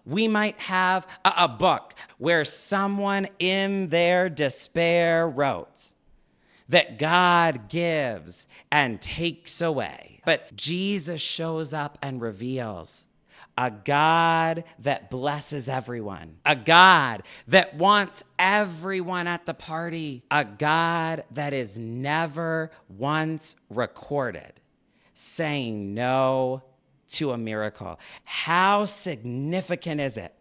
We might have a book where someone in their despair wrote that God gives and takes away. But Jesus shows up and reveals a God that blesses everyone, a God that wants everyone at the party, a God that is never once recorded saying no to a miracle. How significant is it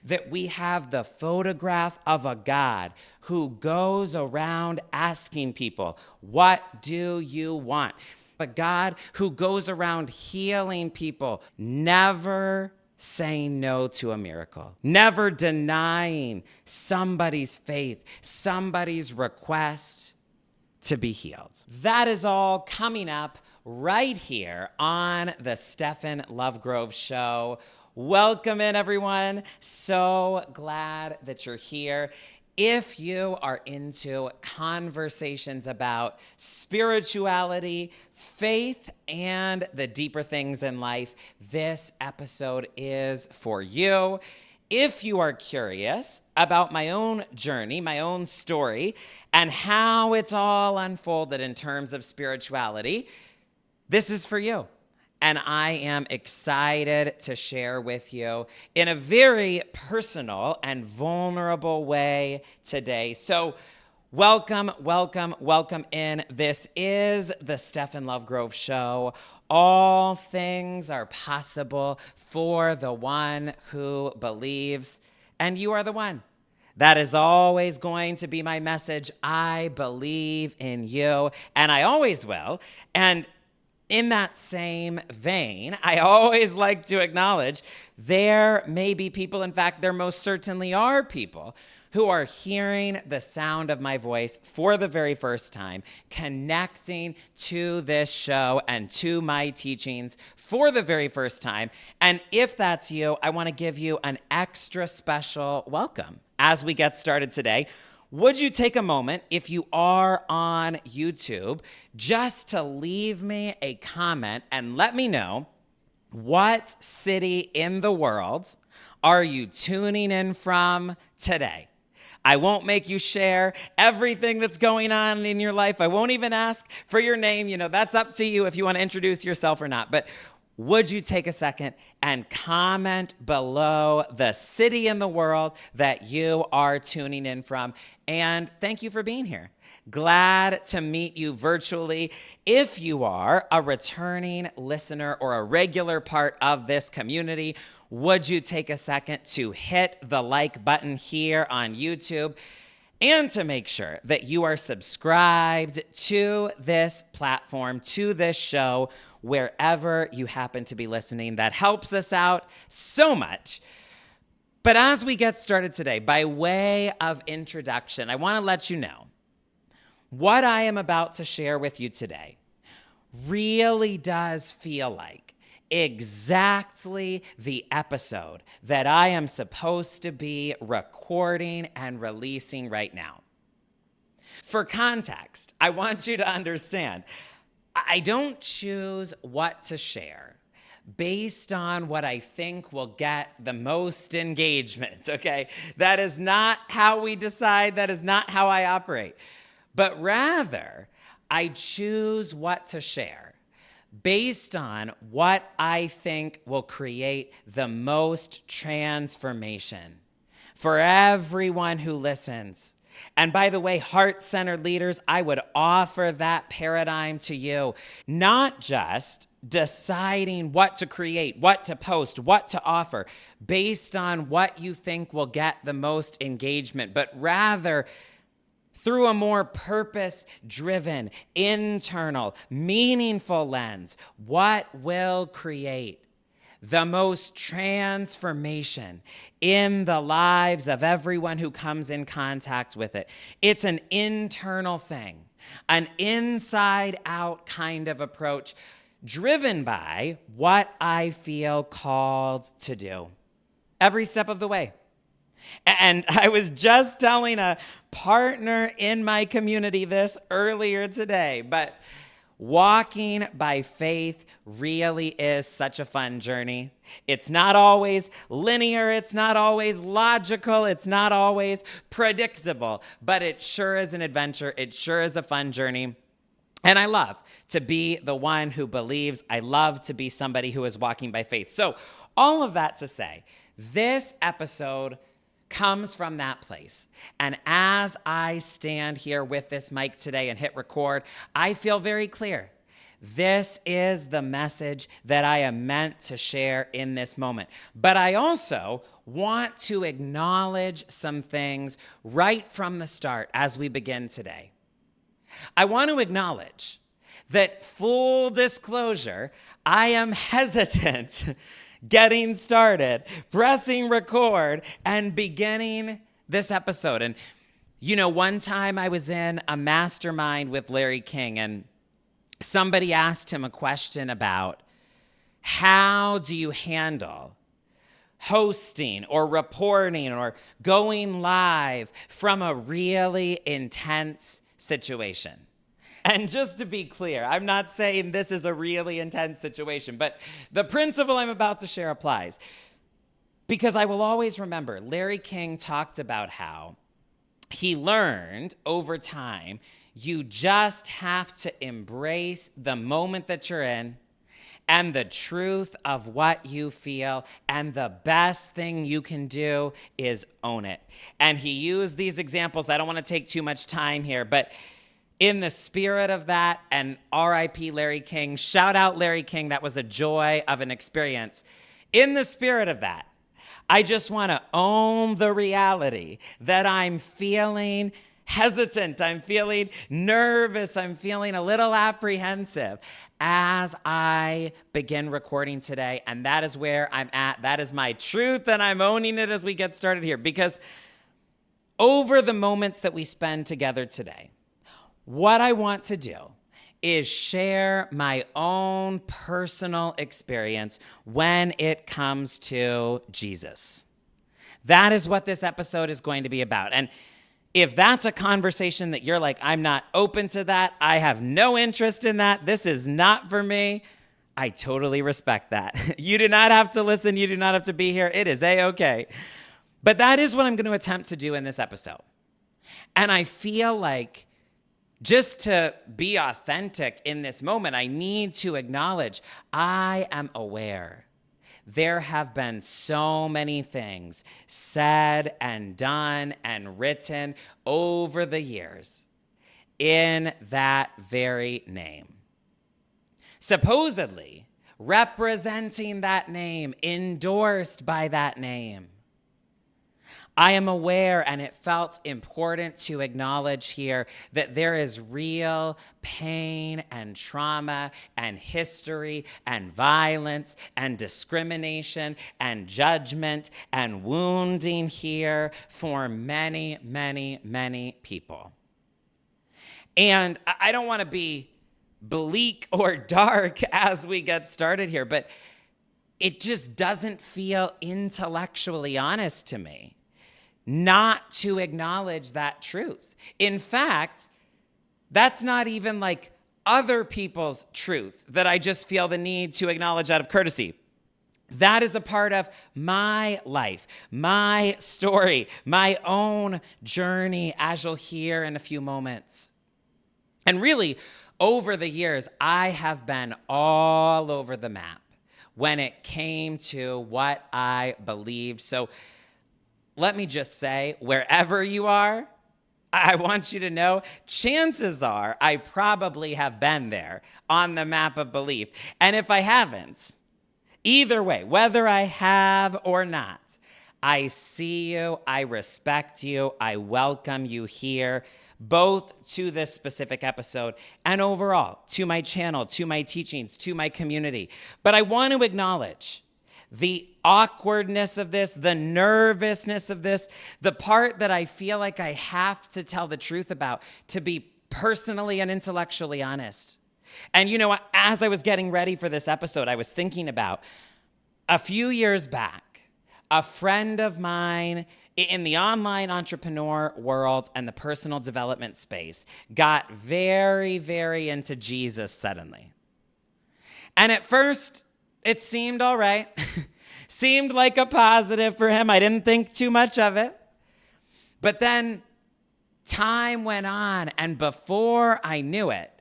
that we have the photograph of a God who goes around asking people, what do you want? A God who goes around healing people, never saying no to a miracle, never denying somebody's faith, somebody's request to be healed. That is all coming up right here on the Stephen Lovegrove Show. Welcome in, everyone. So glad that you're here. If you are into conversations about spirituality, faith, and the deeper things in life, this episode is for you. If you are curious about my own journey, my own story, and how it's all unfolded in terms of spirituality, this is for you. And I am excited to share with you in a very personal and vulnerable way today. So welcome in. This is the Stephen Lovegrove Show. All things are possible for the one who believes, and you are the one. That is always going to be my message. I believe in you, and I always will. And in that same vein, I always like to acknowledge there may be people, in fact, there most certainly are people who are hearing the sound of my voice for the very first time, connecting to this show and to my teachings for the very first time. And if that's you, I want to give you an extra special welcome as we get started today. Would you take a moment, if you are on YouTube, just to leave me a comment and let me know what city in the world are you tuning in from today? I won't make you share everything that's going on in your life. I won't even ask for your name. You know, that's up to you if you want to introduce yourself or not. But would you take a second and comment below the city in the world that you are tuning in from? And thank you for being here. Glad to meet you virtually. If you are a returning listener or a regular part of this community, would you take a second to hit the like button here on YouTube and to make sure that you are subscribed to this platform, to this show, wherever you happen to be listening? That helps us out so much. But as we get started today, by way of introduction, I want to let you know what I am about to share with you today really does feel like exactly the episode that I am supposed to be recording and releasing right now. For context, I want you to understand, I don't choose what to share based on what I think will get the most engagement, okay? That is not how we decide. That is not how I operate. But rather, I choose what to share based on what I think will create the most transformation for everyone who listens. And by the way, heart-centered leaders, I would offer that paradigm to you, not just deciding what to create, what to post, what to offer based on what you think will get the most engagement, but rather through a more purpose-driven, internal, meaningful lens, what will create the most transformation in the lives of everyone who comes in contact with it. It's an internal thing, an inside-out kind of approach driven by what I feel called to do every step of the way. And I was just telling a partner in my community this earlier today, but Walking by faith really is such a fun journey. It's not always linear, it's not always logical, it's not always predictable, but it sure is an adventure. It sure is a fun journey. And I love to be the one who believes. I love to be somebody who is walking by faith. So, all of that to say, this episode comes from that place. And as I stand here with this mic today and hit record, I feel very clear. This is the message that I am meant to share in this moment. But I also want to acknowledge some things right from the start as we begin today. I want to acknowledge that, full disclosure, I am hesitant getting started, pressing record, and beginning this episode. And, one time I was in a mastermind with Larry King, and somebody asked him a question about how do you handle hosting or reporting or going live from a really intense situation. And just to be clear, I'm not saying this is a really intense situation, but the principle I'm about to share applies. Because I will always remember, Larry King talked about how he learned over time, you just have to embrace the moment that you're in and the truth of what you feel, and the best thing you can do is own it. And he used these examples. I don't want to take too much time here, but in the spirit of that, and R.I.P. Larry King, shout out Larry King, that was a joy of an experience. In the spirit of that, I just want to own the reality that I'm feeling hesitant, I'm feeling nervous, I'm feeling a little apprehensive as I begin recording today. And that is where I'm at. That is my truth, and I'm owning it as we get started here. Because over the moments that we spend together today, what I want to do is share my own personal experience when it comes to Jesus. That is what this episode is going to be about. And if that's a conversation that you're like, I'm not open to that, I have no interest in that, this is not for me, I totally respect that. You do not have to listen, you do not have to be here, it is A-okay. But that is what I'm going to attempt to do in this episode. And I feel like just to be authentic in this moment, I need to acknowledge I am aware there have been so many things said and done and written over the years in that very name. Supposedly representing that name, endorsed by that name. I am aware, and it felt important to acknowledge here, that there is real pain and trauma and history and violence and discrimination and judgment and wounding here for many, many, many people. And I don't want to be bleak or dark as we get started here, but it just doesn't feel intellectually honest to me not to acknowledge that truth. In fact, that's not even like other people's truth that I just feel the need to acknowledge out of courtesy. That is a part of my life, my story, my own journey, as you'll hear in a few moments. And really, over the years, I have been all over the map when it came to what I believed. So let me just say, wherever you are, I want you to know, chances are I probably have been there on the map of belief. And if I haven't, either way, whether I have or not, I see you, I respect you, I welcome you here, both to this specific episode and overall to my channel, to my teachings, to my community. But I want to acknowledge the awkwardness of this, the nervousness of this, the part that I feel like I have to tell the truth about, to be personally and intellectually honest. And as I was getting ready for this episode, I was thinking about a few years back, a friend of mine in the online entrepreneur world and the personal development space got very, very into Jesus suddenly. And at first, it seemed all right. Seemed like a positive for him. I didn't think too much of it. But then time went on, and before I knew it,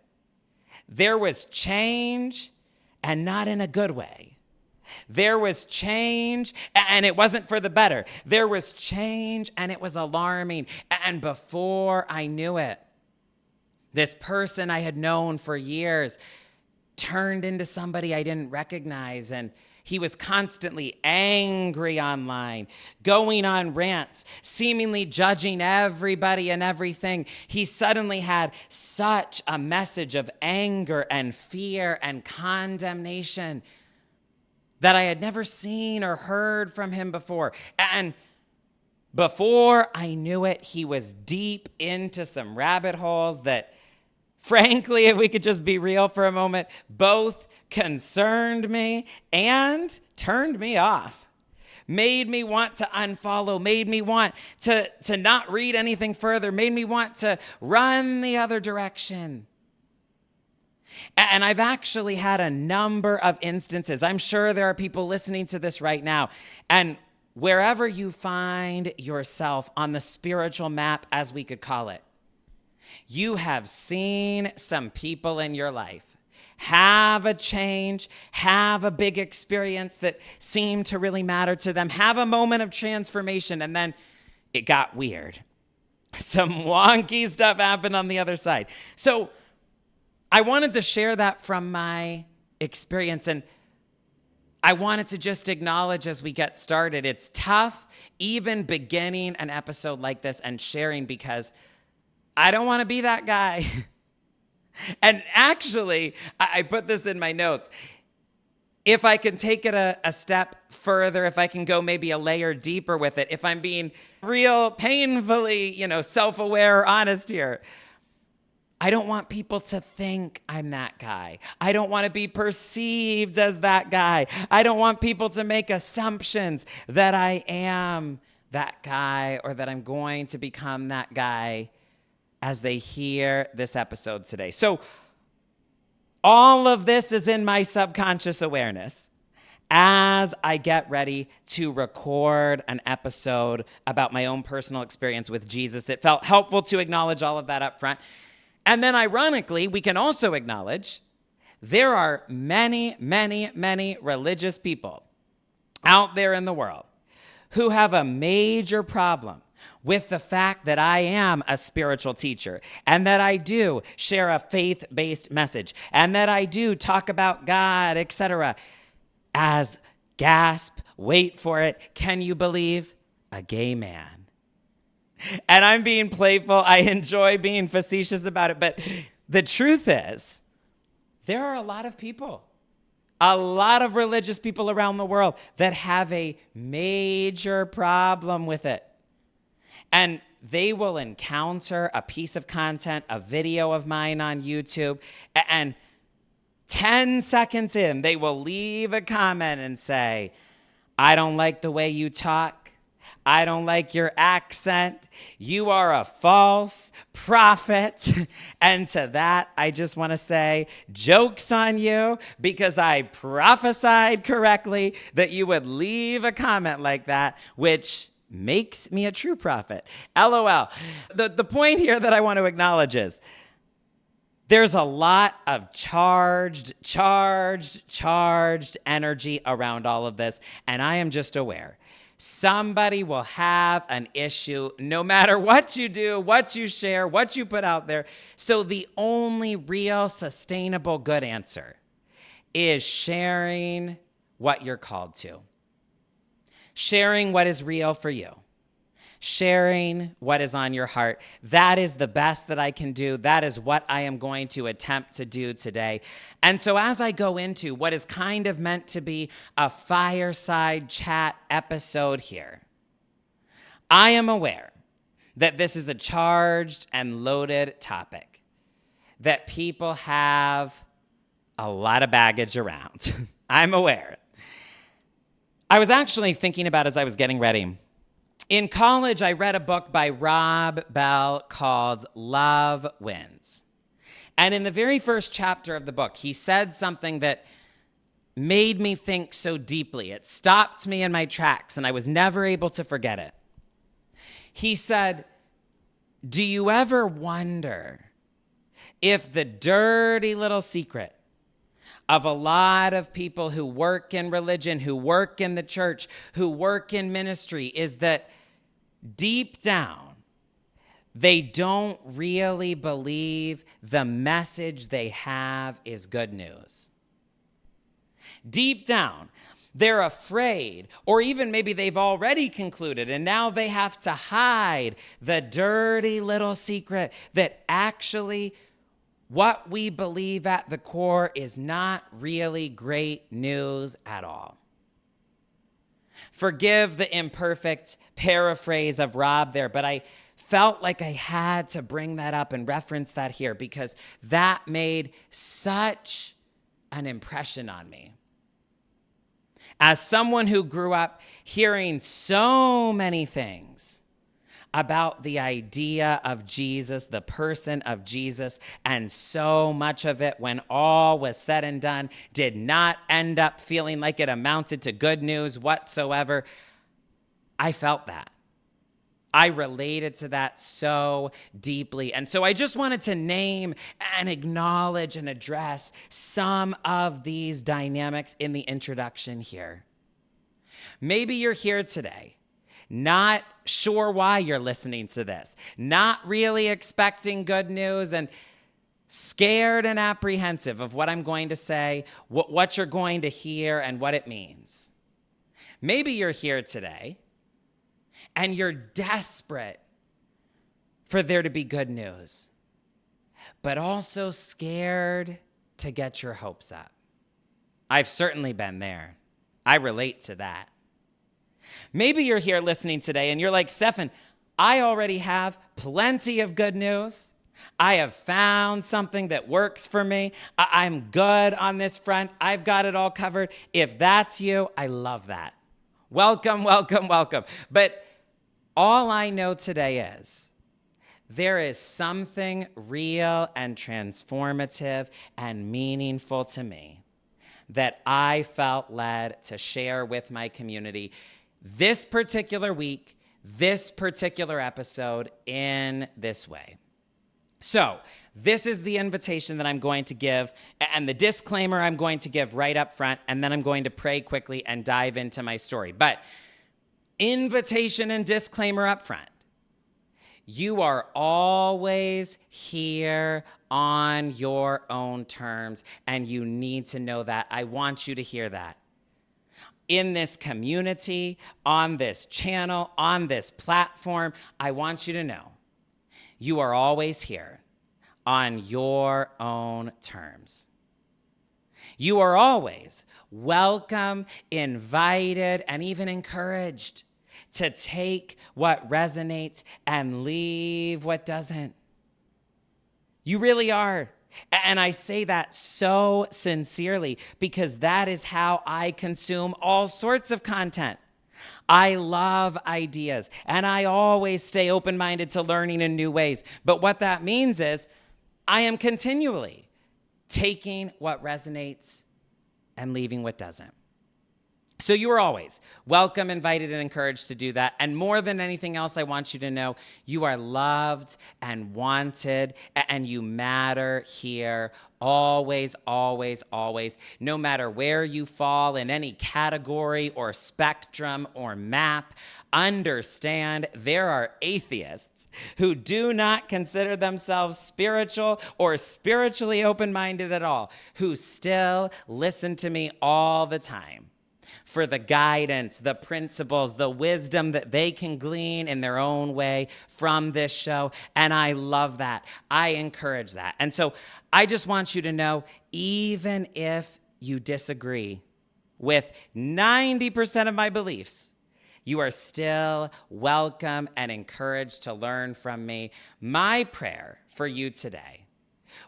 there was change, and not in a good way. There was change, and it wasn't for the better. There was change, and it was alarming. And before I knew it, this person I had known for years turned into somebody I didn't recognize, and he was constantly angry online, going on rants, seemingly judging everybody and everything. He suddenly had such a message of anger and fear and condemnation that I had never seen or heard from him before. And before I knew it, he was deep into some rabbit holes that, frankly, if we could just be real for a moment, both concerned me and turned me off. Made me want to unfollow, made me want to not read anything further, made me want to run the other direction. And I've actually had a number of instances. I'm sure there are people listening to this right now. And wherever you find yourself on the spiritual map, as we could call it, you have seen some people in your life have a change, have a big experience that seemed to really matter to them, have a moment of transformation, and then it got weird. Some wonky stuff happened on the other side. So I wanted to share that from my experience, and I wanted to just acknowledge as we get started, it's tough even beginning an episode like this and sharing, because I don't want to be that guy. And actually, I put this in my notes. If I can take it a step further, if I can go maybe a layer deeper with it, if I'm being real painfully, self-aware or honest here, I don't want people to think I'm that guy. I don't want to be perceived as that guy. I don't want people to make assumptions that I am that guy or that I'm going to become that guy as they hear this episode today. So all of this is in my subconscious awareness as I get ready to record an episode about my own personal experience with Jesus. It felt helpful to acknowledge all of that up front. And then ironically, we can also acknowledge there are many, many, many religious people out there in the world who have a major problem with the fact that I am a spiritual teacher and that I do share a faith-based message and that I do talk about God, etc. As, gasp, wait for it, can you believe, a gay man. And I'm being playful. I enjoy being facetious about it. But the truth is, there are a lot of people, a lot of religious people around the world that have a major problem with it. And they will encounter a piece of content, a video of mine on YouTube, and 10 seconds in, they will leave a comment and say, I don't like the way you talk. I don't like your accent. You are a false prophet. And to that, I just want to say, joke's on you, because I prophesied correctly that you would leave a comment like that, which makes me a true prophet. LOL. The point here that I want to acknowledge is there's a lot of charged energy around all of this, and I am just aware. Somebody will have an issue no matter what you do, what you share, what you put out there. So the only real sustainable good answer is sharing what you're called to. Sharing what is real for you. Sharing what is on your heart. That is the best that I can do. That is what I am going to attempt to do today. And so as I go into what is kind of meant to be a fireside chat episode here, I am aware that this is a charged and loaded topic, that people have a lot of baggage around. I'm aware. I was actually thinking about, as I was getting ready, In college, I read a book by Rob Bell called Love Wins. And in the very first chapter of the book, he said something that made me think so deeply. It stopped me in my tracks, and I was never able to forget it. He said, "Do you ever wonder if the dirty little secret of a lot of people who work in religion, who work in the church, who work in ministry is that deep down, they don't really believe the message they have is good news? Deep down, they're afraid, or even maybe they've already concluded, and now they have to hide the dirty little secret that actually what we believe at the core is not really great news at all." Forgive the imperfect paraphrase of Rob there, but I felt like I had to bring that up and reference that here because that made such an impression on me. As someone who grew up hearing so many things about the idea of Jesus, the person of Jesus, and so much of it, when all was said and done, did not end up feeling like it amounted to good news whatsoever, I felt that. I related to that so deeply. And so I just wanted to name and acknowledge and address some of these dynamics in the introduction here. Maybe you're here today, not sure why you're listening to this, not really expecting good news, and scared and apprehensive of what I'm going to say, what you're going to hear, and what it means. Maybe you're here today, and you're desperate for there to be good news, but also scared to get your hopes up. I've certainly been there. I relate to that. Maybe you're here listening today and you're like, "Stefan, I already have plenty of good news. I have found something that works for me. I'm good on this front. I've got it all covered." If that's you, I love that. Welcome, welcome, welcome. But all I know today is there is something real and transformative and meaningful to me that I felt led to share with my community this particular week, this particular episode in this way. So this is the invitation that I'm going to give and the disclaimer I'm going to give right up front, and then I'm going to pray quickly and dive into my story. But invitation and disclaimer up front. You are always here on your own terms, and you need to know that. I want you to hear that. In this community, on this channel, on this platform, I want you to know you are always here on your own terms. You are always welcome, invited, and even encouraged to take what resonates and leave what doesn't. You really are. And I say that so sincerely because that is how I consume all sorts of content. I love ideas, and I always stay open-minded to learning in new ways. But what that means is I am continually taking what resonates and leaving what doesn't. So you are always welcome, invited, and encouraged to do that. And more than anything else, I want you to know you are loved and wanted, and you matter here always, always, always. No matter where you fall in any category or spectrum or map, understand there are atheists who do not consider themselves spiritual or spiritually open-minded at all, who still listen to me all the time for the guidance, the principles, the wisdom that they can glean in their own way from this show. And I love that. I encourage that. And so I just want you to know, even if you disagree with 90% of my beliefs, you are still welcome and encouraged to learn from me. My prayer for you today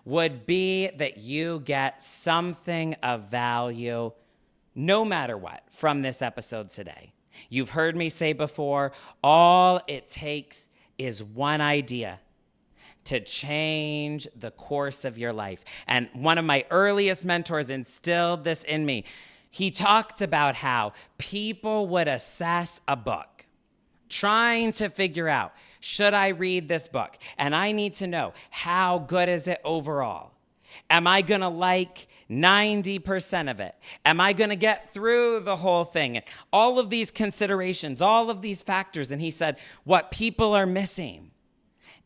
would be that you get something of value no matter what from this episode today. You've heard me say before, all it takes is one idea to change the course of your life. And one of my earliest mentors instilled this in me. He talked about how people would assess a book, trying to figure out, should I read this book? And I need to know, how good is it overall? Am I going to like 90% of it? Am I going to get through the whole thing? And all of these considerations, all of these factors. And he said, what people are missing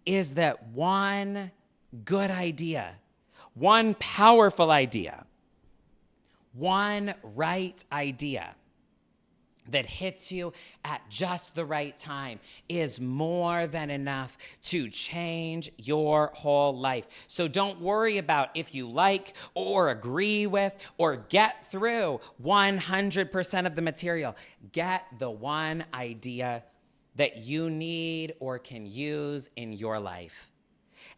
is that one good idea, one powerful idea, one right idea that hits you at just the right time is more than enough to change your whole life. So don't worry about if you like or agree with or get through 100% of the material. Get the one idea that you need or can use in your life.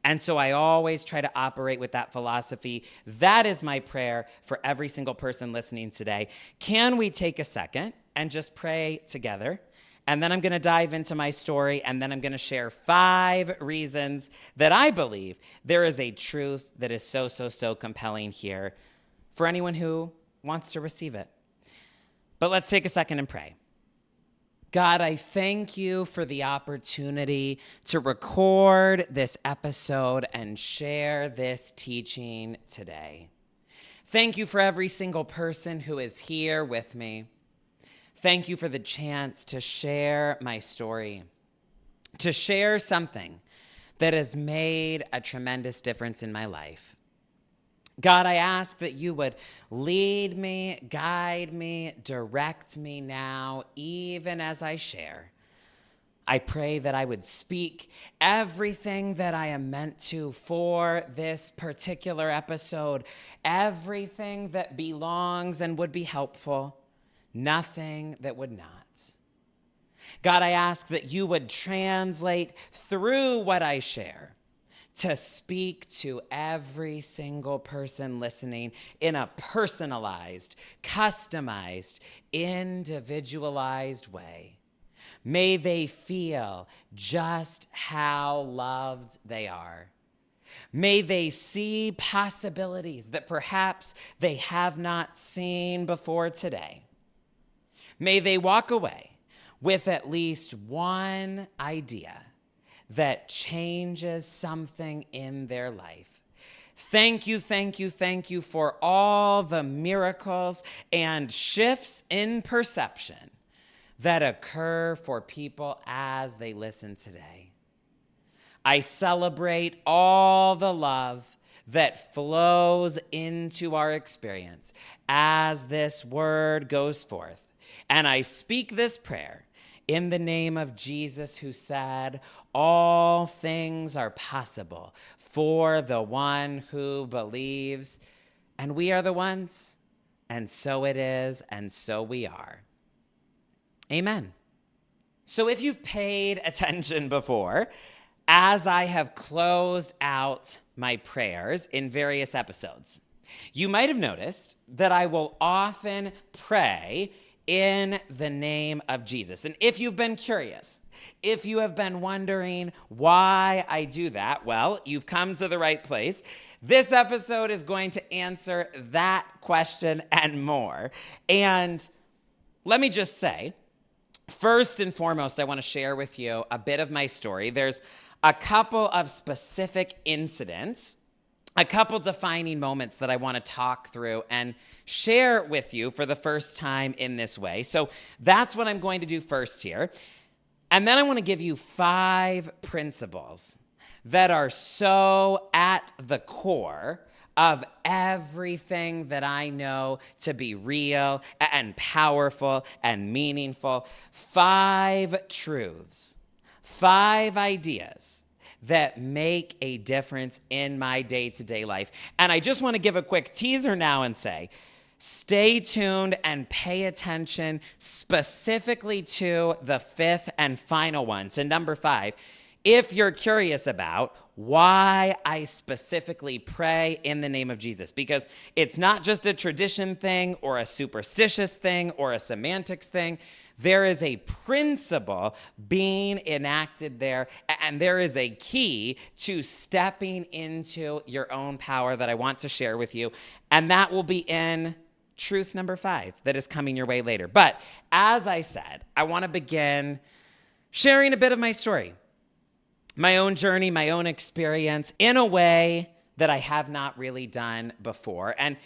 And so I always try to operate with that philosophy. That is my prayer for every single person listening today. Can we take a second and just pray together? And then I'm going to dive into my story, and then I'm going to share 5 reasons that I believe there is a truth that is so compelling here for anyone who wants to receive it. But let's take a second and pray. God, I thank you for the opportunity to record this episode and share this teaching today. Thank you for every single person who is here with me. Thank you for the chance to share my story, to share something that has made a tremendous difference in my life. God, I ask that you would lead me, guide me, direct me now, even as I share. I pray that I would speak everything that I am meant to for this particular episode, everything that belongs and would be helpful, nothing that would not. God, I ask that you would translate through what I share to speak to every single person listening in a personalized, customized, individualized way. May they feel just how loved they are. May they see possibilities that perhaps they have not seen before today. May they walk away with at least one idea that changes something in their life. Thank you for all the miracles and shifts in perception that occur for people as they listen today. I celebrate all the love that flows into our experience as this word goes forth. And I speak this prayer in the name of Jesus, who said, all things are possible for the one who believes. And we are the ones. And so it is, and so we are. Amen. So if you've paid attention before, as I have closed out my prayers in various episodes, you might have noticed that I will often pray in the name of Jesus. And if you've been curious, if you have been wondering why I do that, well, you've come to the right place. This episode is going to answer that question and more. And let me just say, first and foremost, I want to share with you a bit of my story. There's a couple of specific incidents, a couple defining moments that I want to talk through and share with you for the first time in this way. So that's what I'm going to do first here. And then I want to give you 5 principles that are so at the core of everything that I know to be real and powerful and meaningful. 5 truths, 5 ideas that make a difference in my day-to-day life. And I just want to give a quick teaser now and say, stay tuned and pay attention specifically to the 5th and final one, to number 5, if you're curious about why I specifically pray in the name of Jesus. Because it's not just a tradition thing or a superstitious thing or a semantics thing. There is a principle being enacted there, and there is a key to stepping into your own power that I want to share with you, and that will be in truth number 5 that is coming your way later. But as I said, I want to begin sharing a bit of my story, my own journey, my own experience in a way that I have not really done before. And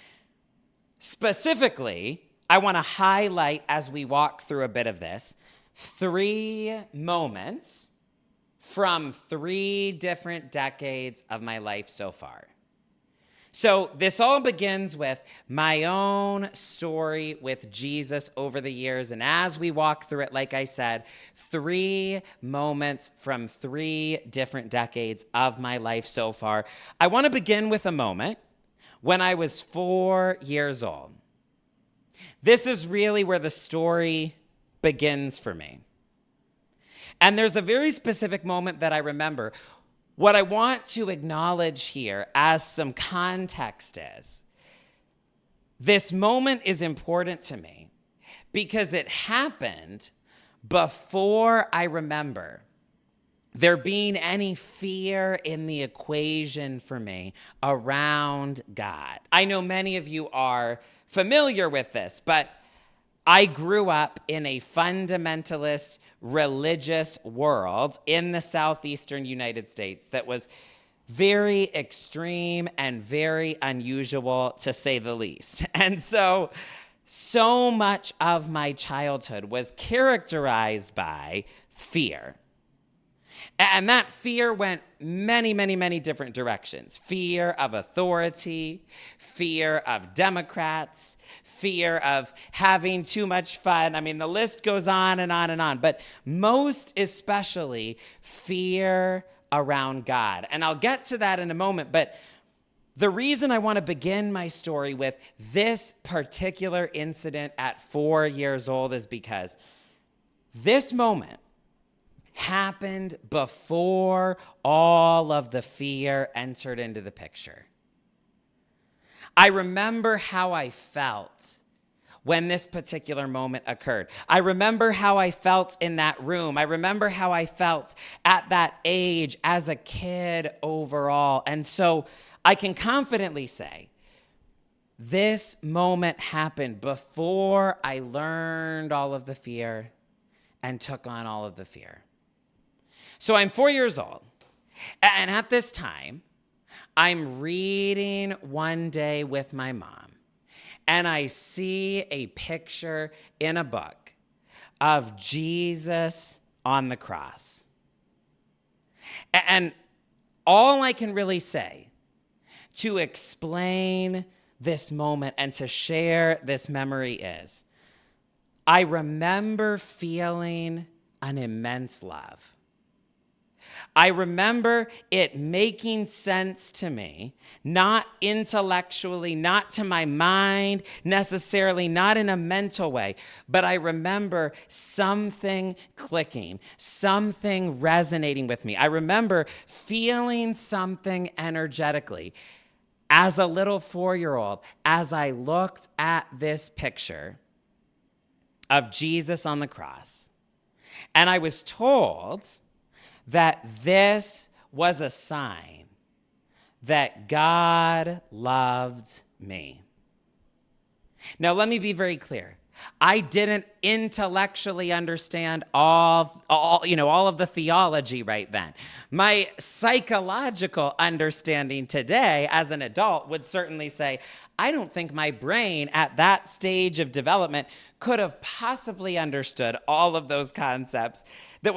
specifically, I want to highlight, as we walk through a bit of this, 3 moments from 3 different decades of my life so far. So this all begins with my own story with Jesus over the years. And as we walk through it, like I said, 3 moments from 3 different decades of my life so far. I want to begin with a moment when I was 4 years old. This is really where the story begins for me. And there's a very specific moment that I remember. What I want to acknowledge here as some context is, this moment is important to me because it happened before I remember there being any fear in the equation for me around God. I know many of you are familiar with this, but I grew up in a fundamentalist religious world in the southeastern United States that was very extreme and very unusual, to say the least. And so much of my childhood was characterized by fear. And that fear went many, many, many different directions. Fear of authority, fear of Democrats, fear of having too much fun. I mean, the list goes on and on and on. But most especially, fear around God. And I'll get to that in a moment. But the reason I want to begin my story with this particular incident at 4 years old is because this moment happened before all of the fear entered into the picture. I remember how I felt when this particular moment occurred. I remember how I felt in that room. I remember how I felt at that age as a kid overall. And so I can confidently say this moment happened before I learned all of the fear and took on all of the fear. So I'm 4 years old, and at this time, I'm reading one day with my mom, and I see a picture in a book of Jesus on the cross. And all I can really say to explain this moment and to share this memory is, I remember feeling an immense love. I remember it making sense to me, not intellectually, not to my mind necessarily, not in a mental way, but I remember something clicking, something resonating with me. I remember feeling something energetically as a little 4-year-old as I looked at this picture of Jesus on the cross. And I was told that this was a sign that God loved me. Now, let me be very clear. I didn't intellectually understand all of the theology right then. My psychological understanding today as an adult would certainly say, I don't think my brain at that stage of development could have possibly understood all of those concepts that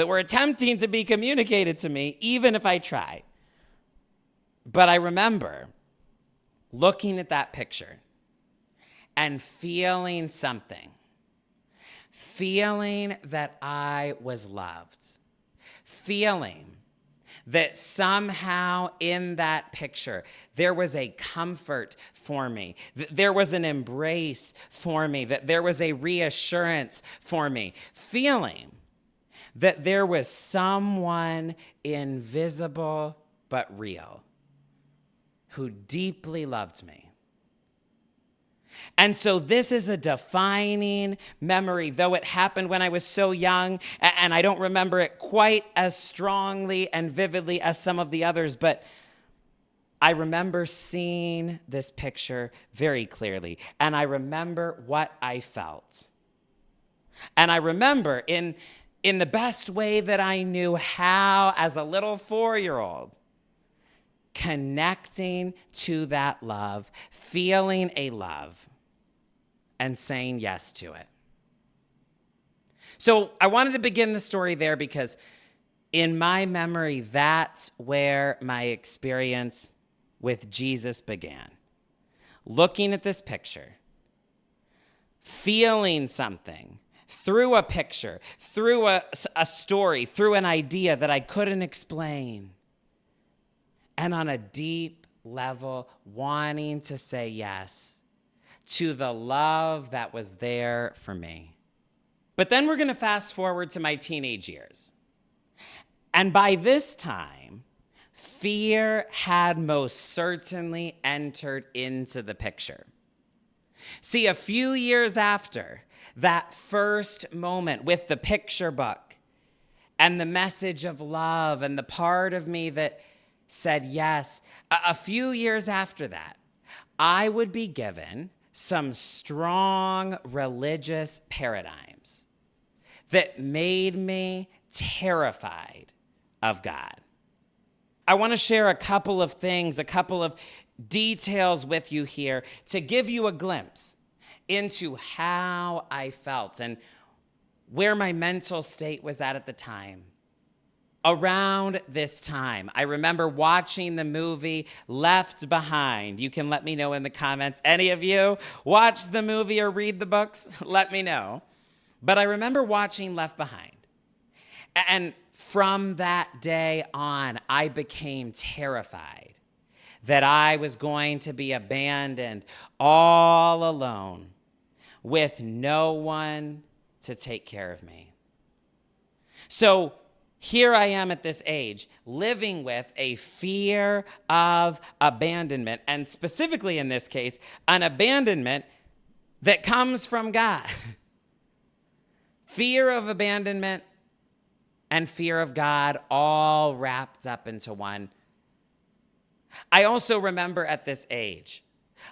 were attempting to be communicated to me, even if I tried. But I remember looking at that picture and feeling something, feeling that I was loved, feeling that somehow in that picture there was a comfort for me, that there was an embrace for me, that there was a reassurance for me, feeling that there was someone invisible but real who deeply loved me. And so this is a defining memory, though it happened when I was so young, and I don't remember it quite as strongly and vividly as some of the others, but I remember seeing this picture very clearly, and I remember what I felt. And I remember in the best way that I knew how, as a little 4-year-old, connecting to that love, feeling a love, and saying yes to it. So I wanted to begin the story there because in my memory, that's where my experience with Jesus began. Looking at this picture, feeling something through a picture, through a story, through an idea that I couldn't explain. And on a deep level, wanting to say yes to the love that was there for me. But then we're going to fast forward to my teenage years. And by this time, fear had most certainly entered into the picture. See, a few years after that first moment with the picture book and the message of love and the part of me that said yes, a few years after that, I would be given some strong religious paradigms that made me terrified of God. I want to share a couple of things, a couple of details with you here to give you a glimpse into how I felt and where my mental state was at the time. Around this time, I remember watching the movie Left Behind. You can let me know in the comments. Any of you watch the movie or read the books? Let me know. But I remember watching Left Behind. And from that day on, I became terrified that I was going to be abandoned all alone with no one to take care of me. So here I am at this age, living with a fear of abandonment, and specifically in this case, an abandonment that comes from God. Fear of abandonment and fear of God all wrapped up into one. I also remember at this age,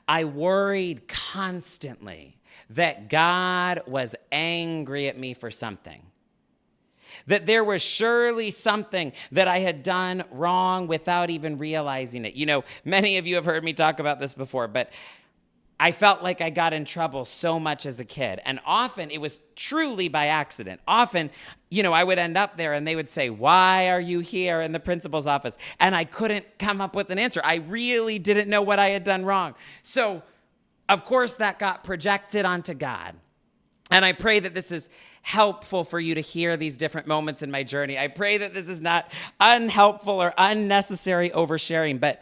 I worried constantly that God was angry at me for something. That there was surely something that I had done wrong without even realizing it. You know, many of you have heard me talk about this before, but I felt like I got in trouble so much as a kid. And often it was truly by accident. Often, I would end up there and they would say, "Why are you here in the principal's office?" And I couldn't come up with an answer. I really didn't know what I had done wrong. So, of course, that got projected onto God. And I pray that this is helpful for you to hear these different moments in my journey. I pray that this is not unhelpful or unnecessary oversharing, but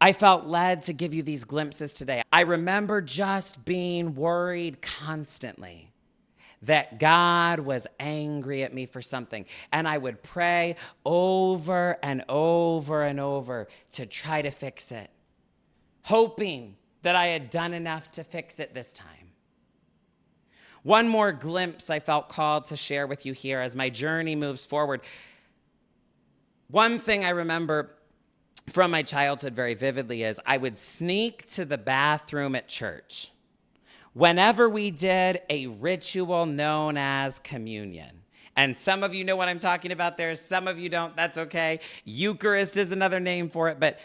I felt led to give you these glimpses today. I remember just being worried constantly that God was angry at me for something. And I would pray over and over and over to try to fix it, hoping that I had done enough to fix it this time. One more glimpse I felt called to share with you here as my journey moves forward. One thing I remember from my childhood very vividly is I would sneak to the bathroom at church whenever we did a ritual known as communion. And some of you know what I'm talking about there. Some of you don't. That's okay. Eucharist is another name for it. But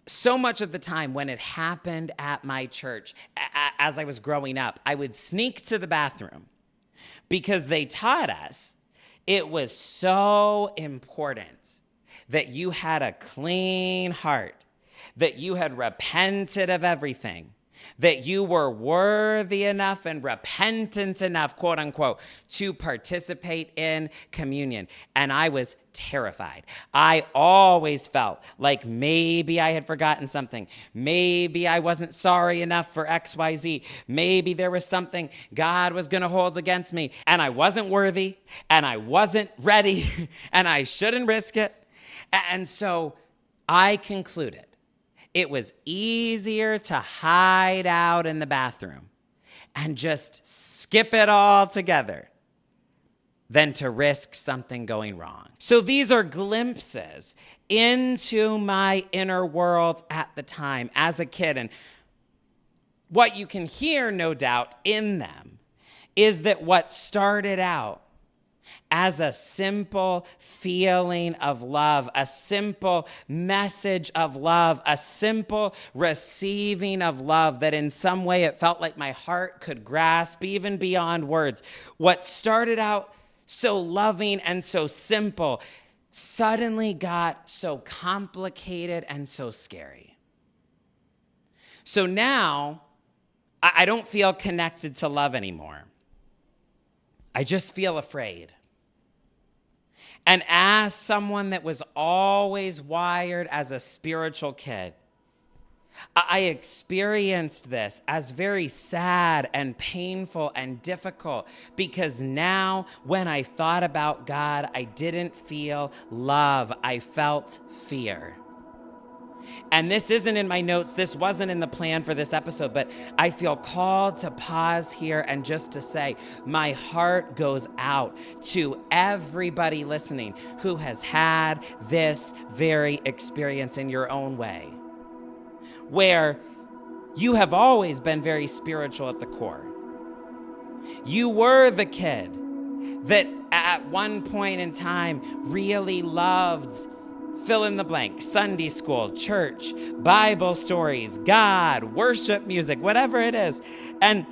so much of the time when it happened at my church, as I was growing up, I would sneak to the bathroom because they taught us it was so important that you had a clean heart, that you had repented of everything, that you were worthy enough and repentant enough, quote unquote, to participate in communion. And I was terrified. I always felt like maybe I had forgotten something. Maybe I wasn't sorry enough for XYZ. Maybe there was something God was going to hold against me and I wasn't worthy and I wasn't ready and I shouldn't risk it. And so I concluded it was easier to hide out in the bathroom and just skip it all together than to risk something going wrong. So these are glimpses into my inner world at the time as a kid. And what you can hear, no doubt, in them is that what started out as a simple feeling of love, a simple message of love, a simple receiving of love that in some way it felt like my heart could grasp even beyond words. What started out so loving and so simple suddenly got so complicated and so scary. So now I don't feel connected to love anymore. I just feel afraid. And as someone that was always wired as a spiritual kid, I experienced this as very sad and painful and difficult because now when I thought about God, I didn't feel love. I felt fear. And this isn't in my notes. This wasn't in the plan for this episode, but I feel called to pause here and just to say, my heart goes out to everybody listening who has had this very experience in your own way, where you have always been very spiritual at the core. You were the kid that at one point in time really loved fill in the blank, Sunday school, church, Bible stories, God, worship music, whatever it is. And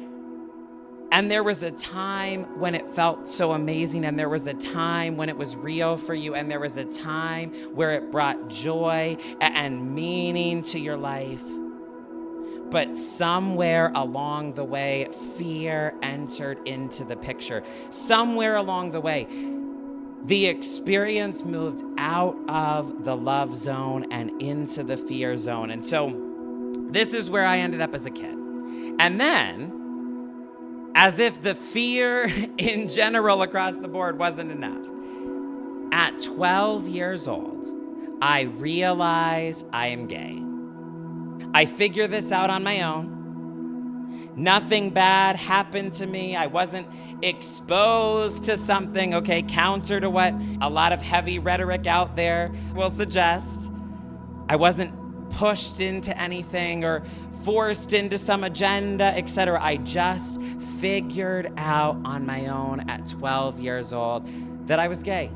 there was a time when it felt so amazing, and there was a time when it was real for you, and there was a time where it brought joy and meaning to your life. But somewhere along the way, fear entered into the picture. Somewhere along the way, the experience moved out of the love zone and into the fear zone. And so this is where I ended up as a kid. And then, as if the fear in general across the board wasn't enough, at 12 years old, I realize I am gay. I figure this out on my own. Nothing bad happened to me. I wasn't exposed to something, counter to what a lot of heavy rhetoric out there will suggest. I wasn't pushed into anything or forced into some agenda, etc. I just figured out on my own at 12 years old that I was gay.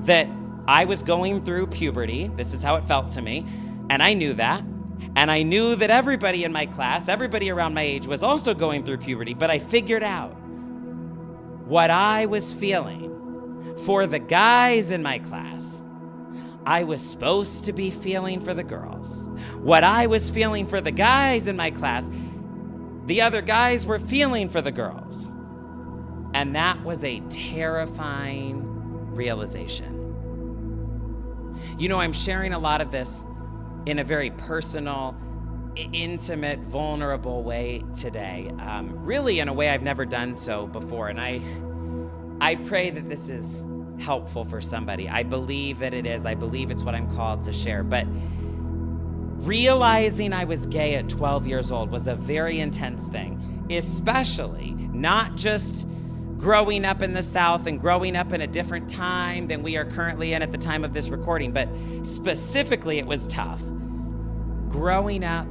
That I was going through puberty. This is how it felt to me. And I knew that. And I knew that everybody in my class, everybody around my age was also going through puberty, but I figured out what I was feeling for the guys in my class, I was supposed to be feeling for the girls. What I was feeling for the guys in my class, the other guys were feeling for the girls. And that was a terrifying realization. You know, I'm sharing a lot of this in a very personal, intimate, vulnerable way today. Really in a way I've never done so before. And I pray that this is helpful for somebody. I believe that it is. I believe it's what I'm called to share. But realizing I was gay at 12 years old was a very intense thing, especially not just growing up in the South and growing up in a different time than we are currently in at the time of this recording, but specifically it was tough. Growing up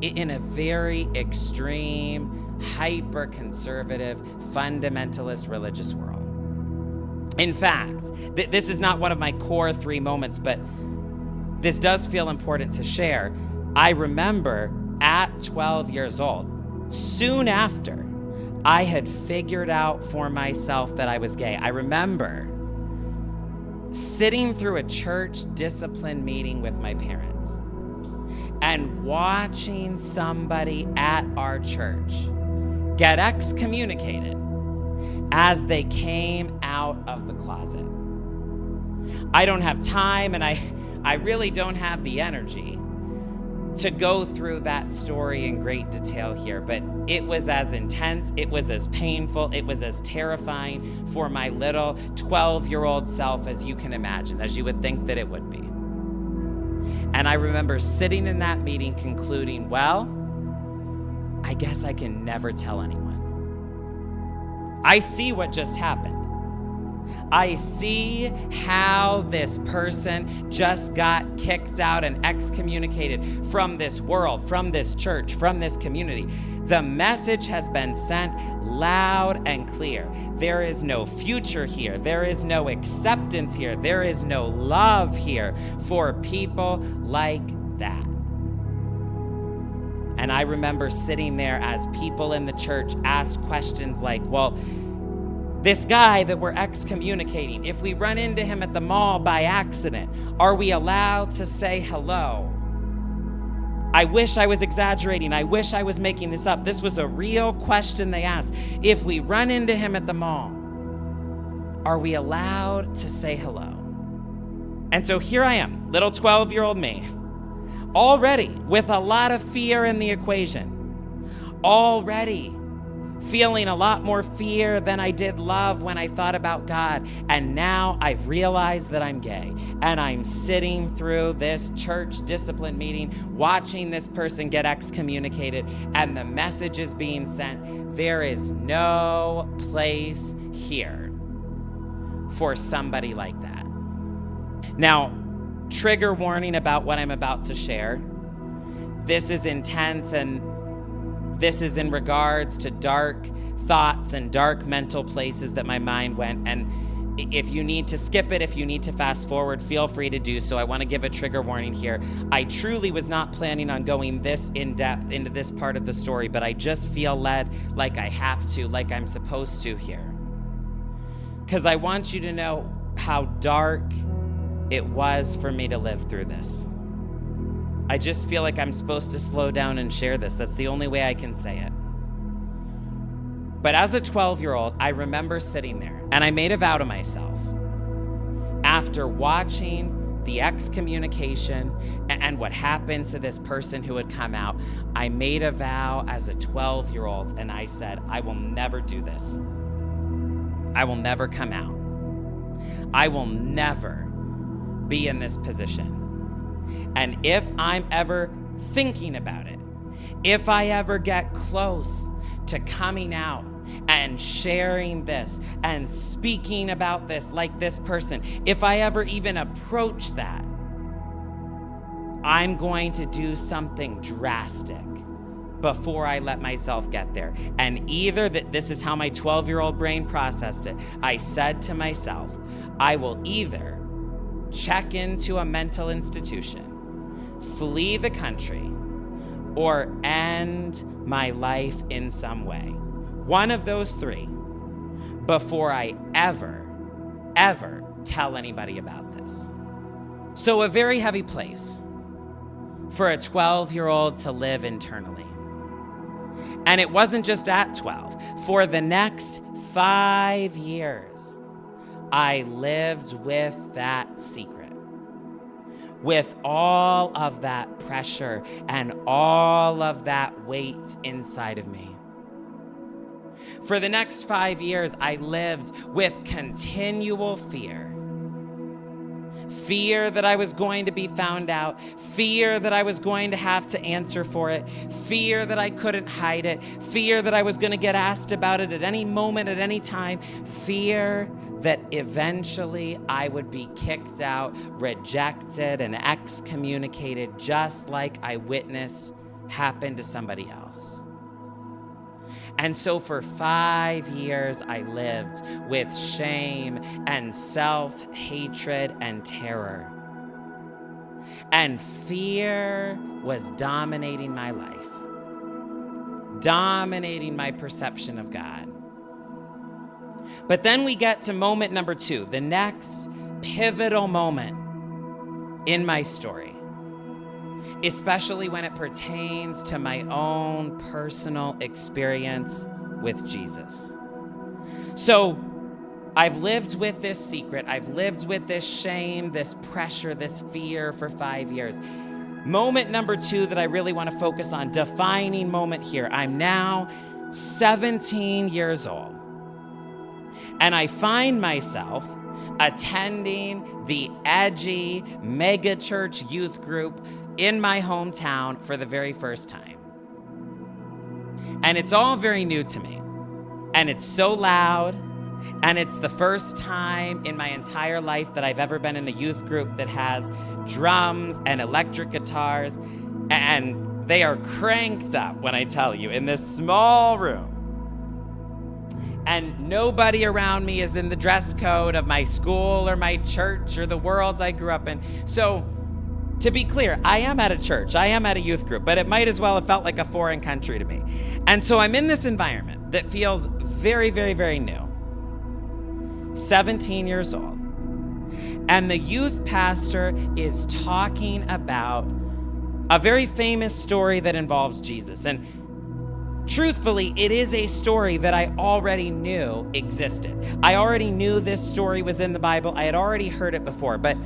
in a very extreme, hyper-conservative, fundamentalist religious world. In fact, this is not one of my core 3 moments, but this does feel important to share. I remember at 12 years old, soon after I had figured out for myself that I was gay, I remember sitting through a church discipline meeting with my parents and watching somebody at our church get excommunicated as they came out of the closet. I don't have time, and I really don't have the energy to go through that story in great detail here, but it was as intense, it was as painful, it was as terrifying for my little 12-year-old self as you can imagine, as you would think that it would be. And I remember sitting in that meeting concluding, well, I guess I can never tell anyone. I see what just happened. I see how this person just got kicked out and excommunicated from this world, from this church, from this community. The message has been sent loud and clear. There is no future here. There is no acceptance here. There is no love here for people like that. And I remember sitting there as people in the church asked questions like, well, this guy that we're excommunicating, if we run into him at the mall by accident, are we allowed to say hello? I wish I was exaggerating. I wish I was making this up. This was a real question they asked. If we run into him at the mall, are we allowed to say hello? And so here I am, little 12-year-old me, already with a lot of fear in the equation, already feeling a lot more fear than I did love when I thought about God. And now I've realized that I'm gay. And I'm sitting through this church discipline meeting, watching this person get excommunicated, and the message is being sent. There is no place here for somebody like that. Now, trigger warning about what I'm about to share. This is intense, and this is in regards to dark thoughts and dark mental places that my mind went. And if you need to skip it, if you need to fast forward, feel free to do so. I want to give a trigger warning here. I truly was not planning on going this in depth into this part of the story, but I just feel led like I have to, like I'm supposed to here. Because I want you to know how dark it was for me to live through this. I just feel like I'm supposed to slow down and share this. That's the only way I can say it. But as a 12-year-old, I remember sitting there, and I made a vow to myself. After watching the excommunication and what happened to this person who had come out, I made a vow as a 12-year-old, and I said, I will never do this. I will never come out. I will never be in this position. And if I'm ever thinking about it, if I ever get close to coming out and sharing this and speaking about this like this person, if I ever even approach that, I'm going to do something drastic before I let myself get there. And either this is how my 12-year-old brain processed it. I said to myself, I will either check into a mental institution, flee the country, or end my life in some way. One of those three before I ever tell anybody about this. So a very heavy place for a 12-year-old to live internally. And it wasn't just at 12. For the next 5 years, I lived with that secret, with all of that pressure and all of that weight inside of me. For the next 5 years, I lived with continual fear. Fear that I was going to be found out, fear that I was going to have to answer for it, fear that I couldn't hide it, fear that I was going to get asked about it at any moment, at any time, fear that eventually I would be kicked out, rejected, and excommunicated, just like I witnessed happen to somebody else. And so for 5 years, I lived with shame and self-hatred and terror. And fear was dominating my life, dominating my perception of God. But then we get to moment number 2, the next pivotal moment in my story, especially when it pertains to my own personal experience with Jesus. So I've lived with this secret. I've lived with this shame, this pressure, this fear for 5 years. Moment number 2 that I really want to focus on, defining moment here. I'm now 17 years old, and I find myself attending the edgy mega church youth group in my hometown for the very first time. And it's all very new to me. And it's so loud. And it's the first time in my entire life that I've ever been in a youth group that has drums and electric guitars. And they are cranked up, when I tell you, in this small room. And nobody around me is in the dress code of my school or my church or the worlds I grew up in. So, to be clear, I am at a church, I am at a youth group, but it might as well have felt like a foreign country to me. And so I'm in this environment that feels very, very, very new. 17 years old. And the youth pastor is talking about a very famous story that involves Jesus. And truthfully, it is a story that I already knew existed. I already knew this story was in the Bible. I had already heard it before, but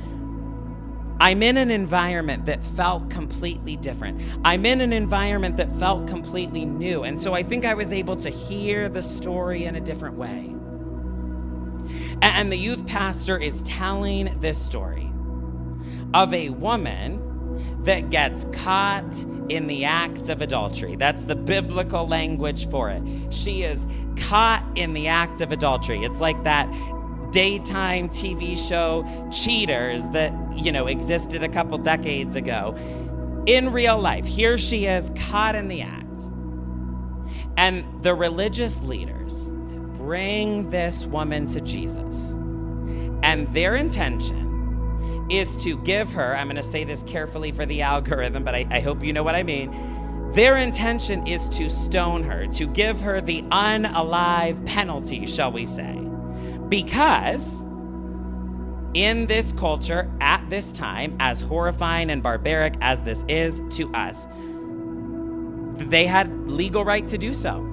I'm in an environment that felt completely different. I'm in an environment that felt completely new. And so I think I was able to hear the story in a different way. And the youth pastor is telling this story of a woman that gets caught in the act of adultery. That's the biblical language for it. She is caught in the act of adultery. It's like that daytime TV show Cheaters that, existed a couple decades ago. In real life, here she is caught in the act. And the religious leaders bring this woman to Jesus. And their intention is to give her, I'm going to say this carefully for the algorithm, but I hope you know what I mean. Their intention is to stone her, to give her the unalive penalty, shall we say. Because in this culture, at this time, as horrifying and barbaric as this is to us, they had legal right to do so.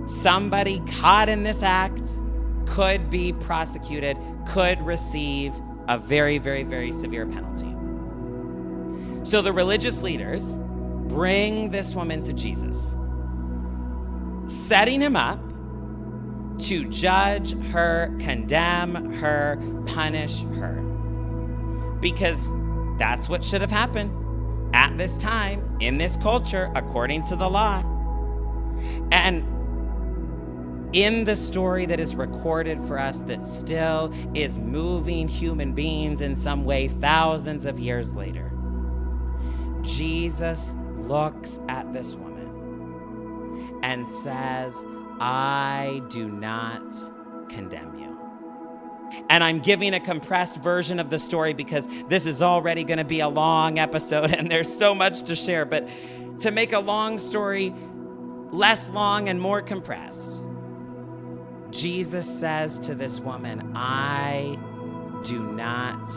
Somebody caught in this act could be prosecuted, could receive a very, very, very severe penalty. So the religious leaders bring this woman to Jesus, setting him up to judge her, condemn her, punish her. Because that's what should have happened at this time, in this culture, according to the law. And in the story that is recorded for us that still is moving human beings in some way thousands of years later, Jesus looks at this woman and says, I do not condemn you. And I'm giving a compressed version of the story because this is already going to be a long episode and there's so much to share. But to make a long story less long and more compressed, Jesus says to this woman, I do not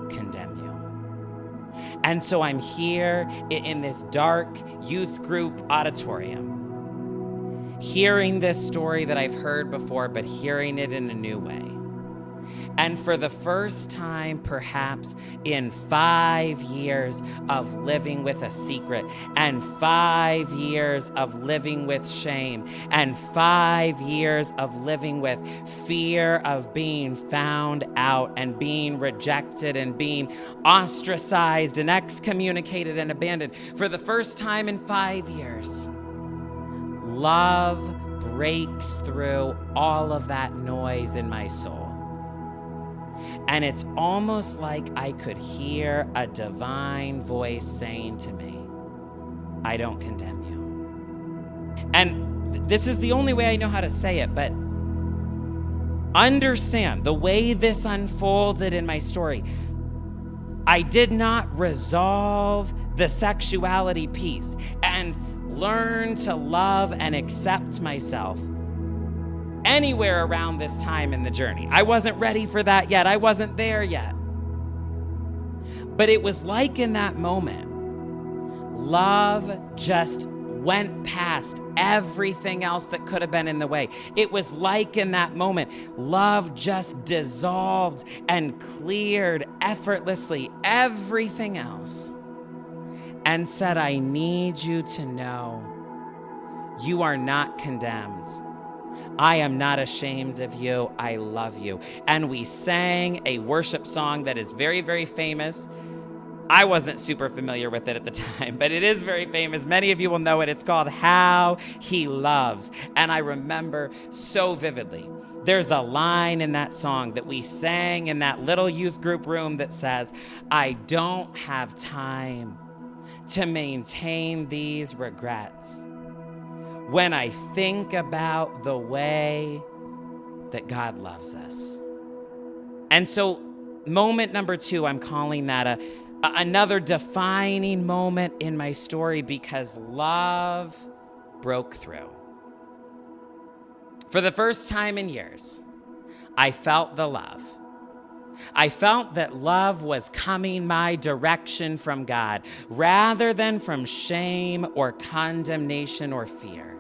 condemn you. And so I'm here in this dark youth group auditorium, hearing this story that I've heard before, but hearing it in a new way. And for the first time, perhaps in 5 years of living with a secret, and 5 years of living with shame, and 5 years of living with fear of being found out and being rejected and being ostracized and excommunicated and abandoned, for the first time in 5 years, love breaks through all of that noise in my soul. And it's almost like I could hear a divine voice saying to me, I don't condemn you. And this is the only way I know how to say it, but understand the way this unfolded in my story. I did not resolve the sexuality piece and learn to love and accept myself anywhere around this time in the journey. I wasn't ready for that yet. I wasn't there yet. But it was like in that moment, love just went past everything else that could have been in the way. It was like in that moment, love just dissolved and cleared effortlessly everything else and said, I need you to know you are not condemned. I am not ashamed of you. I love you. And we sang a worship song that is very, very famous. I wasn't super familiar with it at the time, but it is very famous. Many of you will know it. It's called How He Loves. And I remember so vividly, there's a line in that song that we sang in that little youth group room that says, I don't have time to maintain these regrets when I think about the way that God loves us. And so moment number 2, I'm calling that another defining moment in my story, because love broke through. For the first time in years, I felt the love. I felt that love was coming my direction from God rather than from shame or condemnation or fear.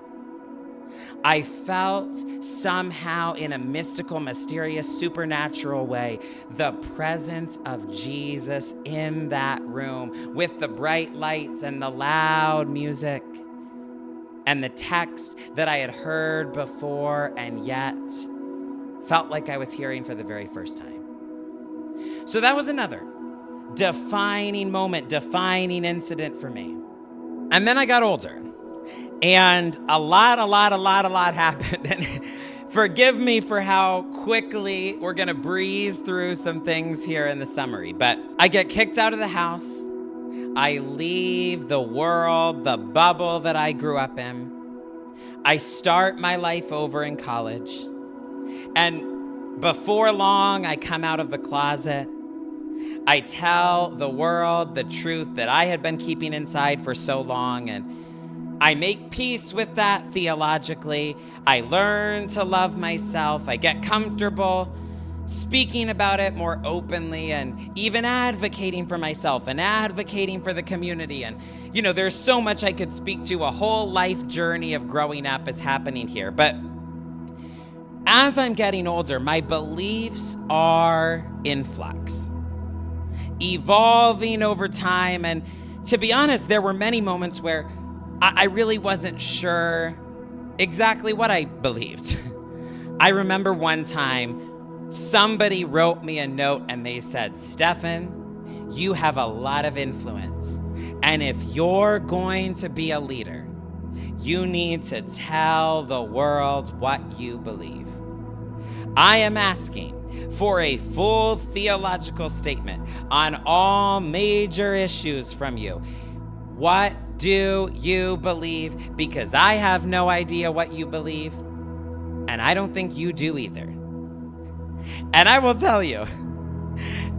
I felt somehow in a mystical, mysterious, supernatural way the presence of Jesus in that room with the bright lights and the loud music and the text that I had heard before and yet felt like I was hearing for the very first time. So that was another defining moment, defining incident for me. And then I got older. And a lot happened. And forgive me for how quickly we're going to breeze through some things here in the summary. But I get kicked out of the house. I leave the world, the bubble that I grew up in. I start my life over in college. And before long, I come out of the closet. I tell the world the truth that I had been keeping inside for so long, and I make peace with that theologically. I learn to love myself. I get comfortable speaking about it more openly and even advocating for myself and advocating for the community. And, there's so much I could speak to. A whole life journey of growing up is happening here. But as I'm getting older, my beliefs are in flux, evolving over time. And to be honest, there were many moments where I really wasn't sure exactly what I believed. I remember one time somebody wrote me a note and they said, Stefan, you have a lot of influence. And if you're going to be a leader, you need to tell the world what you believe. I am asking for a full theological statement on all major issues from you. What do you believe? Because I have no idea what you believe, and I don't think you do either. And I will tell you,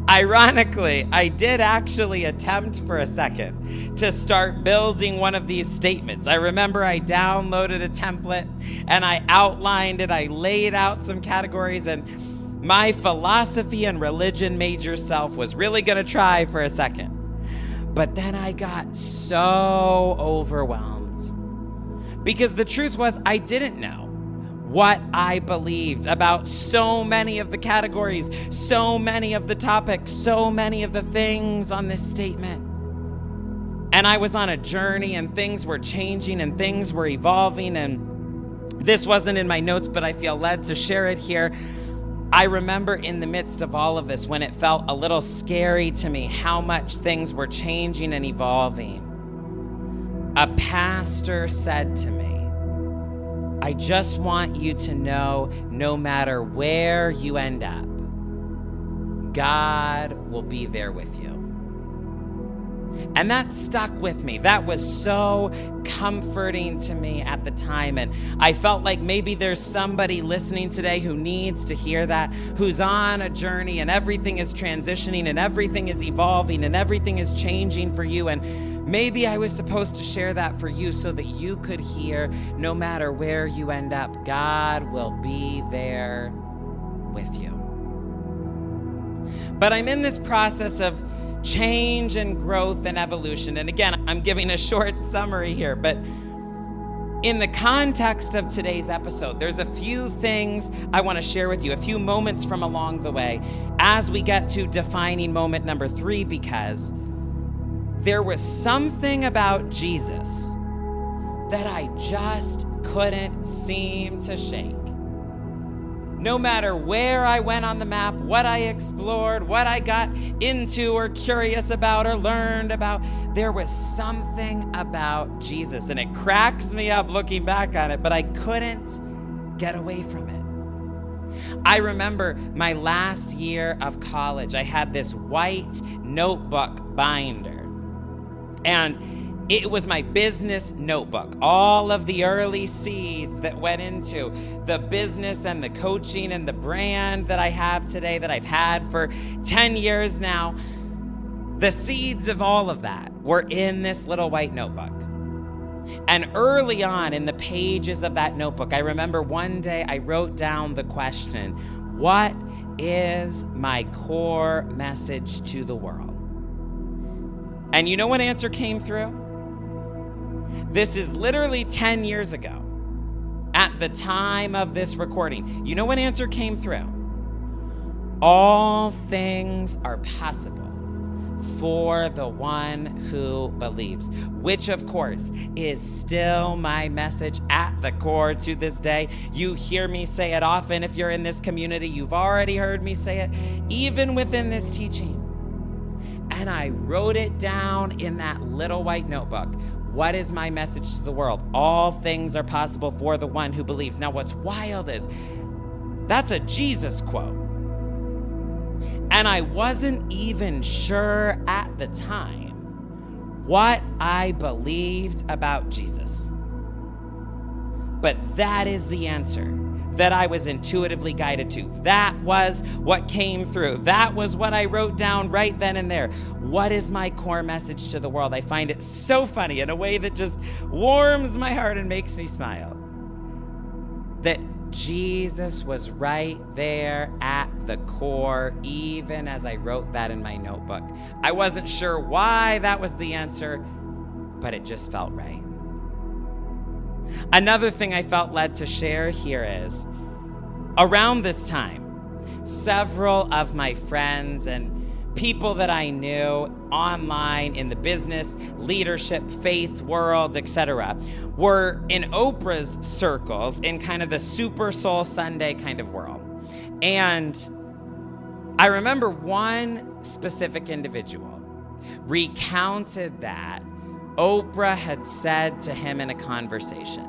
ironically, I did actually attempt for a second to start building one of these statements. I remember I downloaded a template and I outlined it. I laid out some categories, and my philosophy and religion major self was really going to try for a second. But then I got so overwhelmed because the truth was I didn't know what I believed about so many of the categories, so many of the topics, so many of the things on this statement. And I was on a journey, and things were changing and things were evolving, and this wasn't in my notes, but I feel led to share it here. I remember in the midst of all of this, when it felt a little scary to me how much things were changing and evolving, a pastor said to me, I just want you to know, no matter where you end up, God will be there with you. And that stuck with me. That was so comforting to me at the time. And I felt like maybe there's somebody listening today who needs to hear that, who's on a journey and everything is transitioning and everything is evolving and everything is changing for you. And maybe I was supposed to share that for you so that you could hear, no matter where you end up, God will be there with you. But I'm in this process of change and growth and evolution. And again, I'm giving a short summary here, but in the context of today's episode, there's a few things I want to share with you, a few moments from along the way as we get to defining moment number 3, because there was something about Jesus that I just couldn't seem to shake. no matter where I went on the map, what I explored, what I got into or curious about or learned about, there was something about Jesus. And it cracks me up looking back on it, but I couldn't get away from it. I remember my last year of college, I had this white notebook binder, and it was my business notebook. All of the early seeds that went into the business and the coaching and the brand that I have today, that I've had for 10 years now, the seeds of all of that were in this little white notebook. And early on in the pages of that notebook, I remember one day I wrote down the question, what is my core message to the world? And you know what answer came through? This is literally 10 years ago at the time of this recording. You know what answer came through? All things are possible for the one who believes, which of course is still my message at the core to this day. You hear me say it often. If you're in this community, you've already heard me say it, even within this teaching. And I wrote it down in that little white notebook. What is my message to the world? All things are possible for the one who believes. Now, what's wild is that's a Jesus quote. And I wasn't even sure at the time what I believed about Jesus. But that is the answer that I was intuitively guided to. That was what came through. That was what I wrote down right then and there. What is my core message to the world? I find it so funny in a way that just warms my heart and makes me smile. That Jesus was right there at the core, even as I wrote that in my notebook. I wasn't sure why that was the answer, but it just felt right. Another thing I felt led to share here is, around this time, several of my friends and people that I knew online in the business, leadership, faith world, etc., were in Oprah's circles in kind of the Super Soul Sunday kind of world. And I remember one specific individual recounted that Oprah had said to him in a conversation,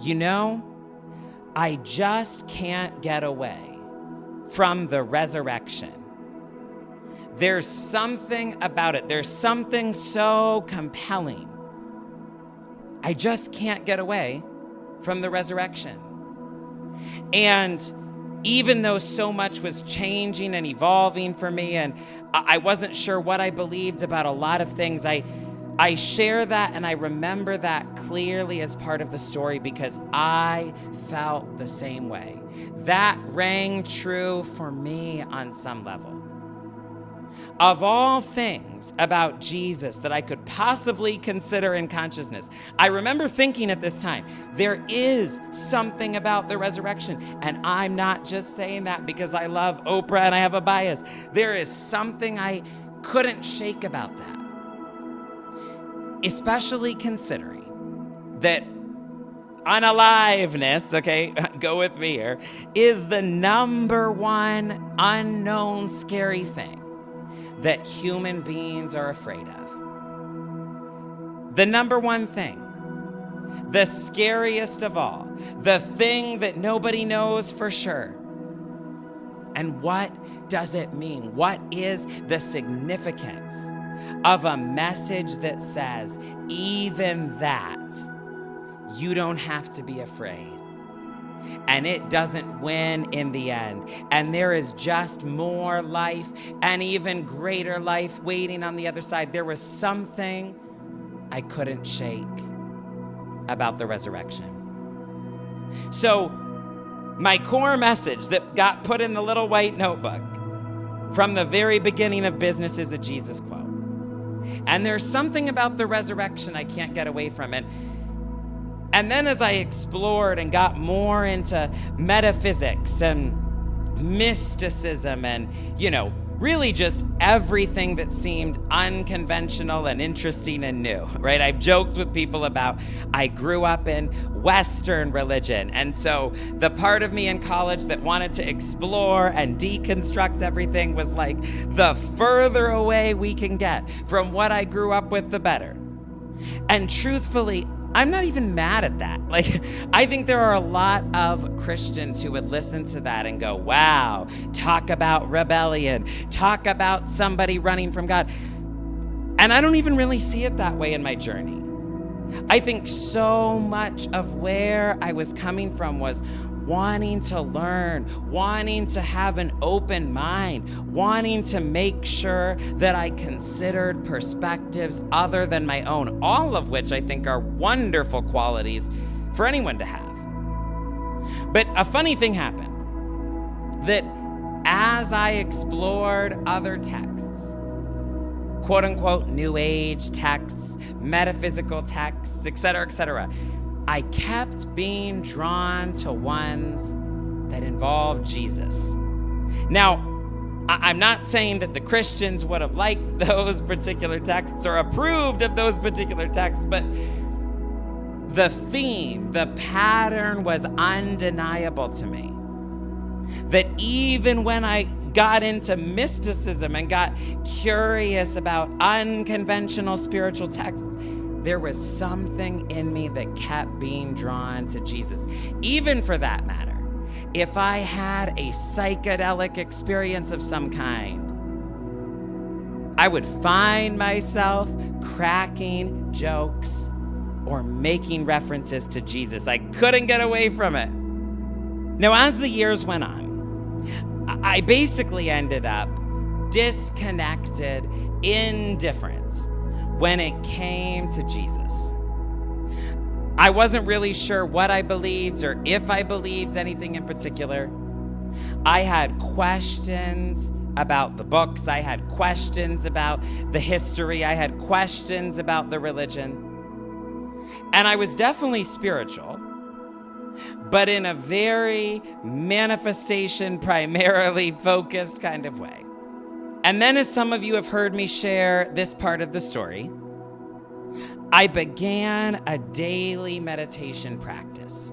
you know, I just can't get away from the resurrection. There's something about it. There's something so compelling. I just can't get away from the resurrection. And even though so much was changing and evolving for me, and I wasn't sure what I believed about a lot of things, I share that and I remember that clearly as part of the story because I felt the same way. That rang true for me on some level. Of all things about Jesus that I could possibly consider in consciousness, I remember thinking at this time, there is something about the resurrection. And I'm not just saying that because I love Oprah and I have a bias. There is something I couldn't shake about that. Especially considering that unaliveness, okay, go with me here, is the number one unknown scary thing that human beings are afraid of. The number one thing, the scariest of all, the thing that nobody knows for sure. And what does it mean? What is the significance of a message that says, even that, you don't have to be afraid? And it doesn't win in the end. And there is just more life and even greater life waiting on the other side. There was something I couldn't shake about the resurrection. So my core message that got put in the little white notebook from the very beginning of business is a Jesus quote. And there's something about the resurrection I can't get away from it. And then as I explored and got more into metaphysics and mysticism and, really just everything that seemed unconventional and interesting and new, right? I've joked with people about I grew up in Western religion. And so the part of me in college that wanted to explore and deconstruct everything was like, the further away we can get from what I grew up with, the better. And truthfully, I'm not even mad at that. Like, I think there are a lot of Christians who would listen to that and go, wow, talk about rebellion, talk about somebody running from God. And I don't even really see it that way in my journey. I think so much of where I was coming from was wanting to learn, wanting to have an open mind, wanting to make sure that I considered perspectives other than my own, all of which I think are wonderful qualities for anyone to have. But a funny thing happened, that as I explored other texts, quote unquote New Age texts, metaphysical texts, etc., I kept being drawn to ones that involved Jesus. Now, I'm not saying that the Christians would have liked those particular texts or approved of those particular texts, but the theme, the pattern was undeniable to me. That even when I got into mysticism and got curious about unconventional spiritual texts, there was something in me that kept being drawn to Jesus. Even for that matter, if I had a psychedelic experience of some kind, I would find myself cracking jokes or making references to Jesus. I couldn't get away from it. Now, as the years went on, I basically ended up disconnected, indifferent when it came to Jesus. I wasn't really sure what I believed or if I believed anything in particular. I had questions about the books. I had questions about the history. I had questions about the religion. And I was definitely spiritual, but in a very manifestation, primarily focused kind of way. And then, as some of you have heard me share this part of the story, I began a daily meditation practice.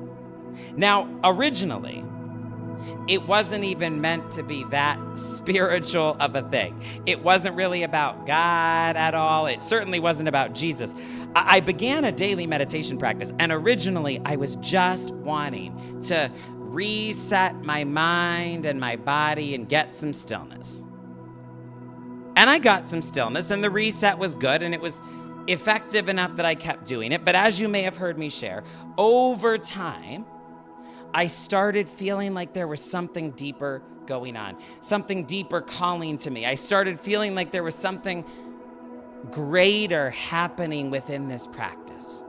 Now, originally, it wasn't even meant to be that spiritual of a thing. It wasn't really about God at all. It certainly wasn't about Jesus. I began a daily meditation practice, and originally I was just wanting to reset my mind and my body and get some stillness. And I got some stillness, and the reset was good, and it was effective enough that I kept doing it. But as you may have heard me share, over time, I started feeling like there was something deeper going on, something deeper calling to me. I started feeling like there was something greater happening within this practice.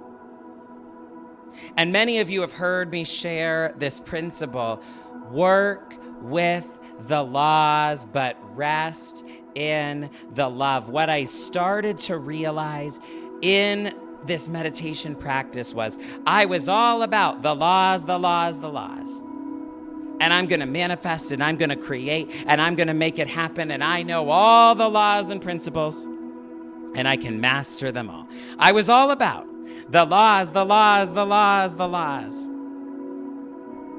And many of you have heard me share this principle: work with the laws, but rest in the love. What I started to realize in this meditation practice was I was all about the laws, the laws, the laws. And I'm going to manifest, and I'm going to create, and I'm going to make it happen. And I know all the laws and principles, and I can master them all. I was all about the laws, the laws, the laws, the laws.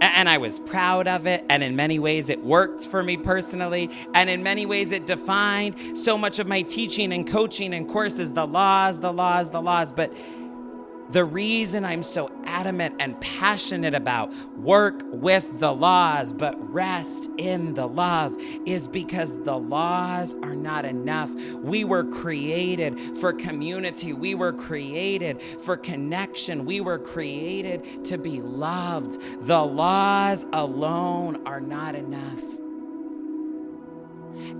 And I was proud of it, and in many ways it worked for me personally, and in many ways it defined so much of my teaching and coaching and courses, the laws, the laws, the laws. But the reason I'm so adamant and passionate about work with the laws, but rest in the love, is because the laws are not enough. We were created for community. We were created for connection. We were created to be loved. The laws alone are not enough.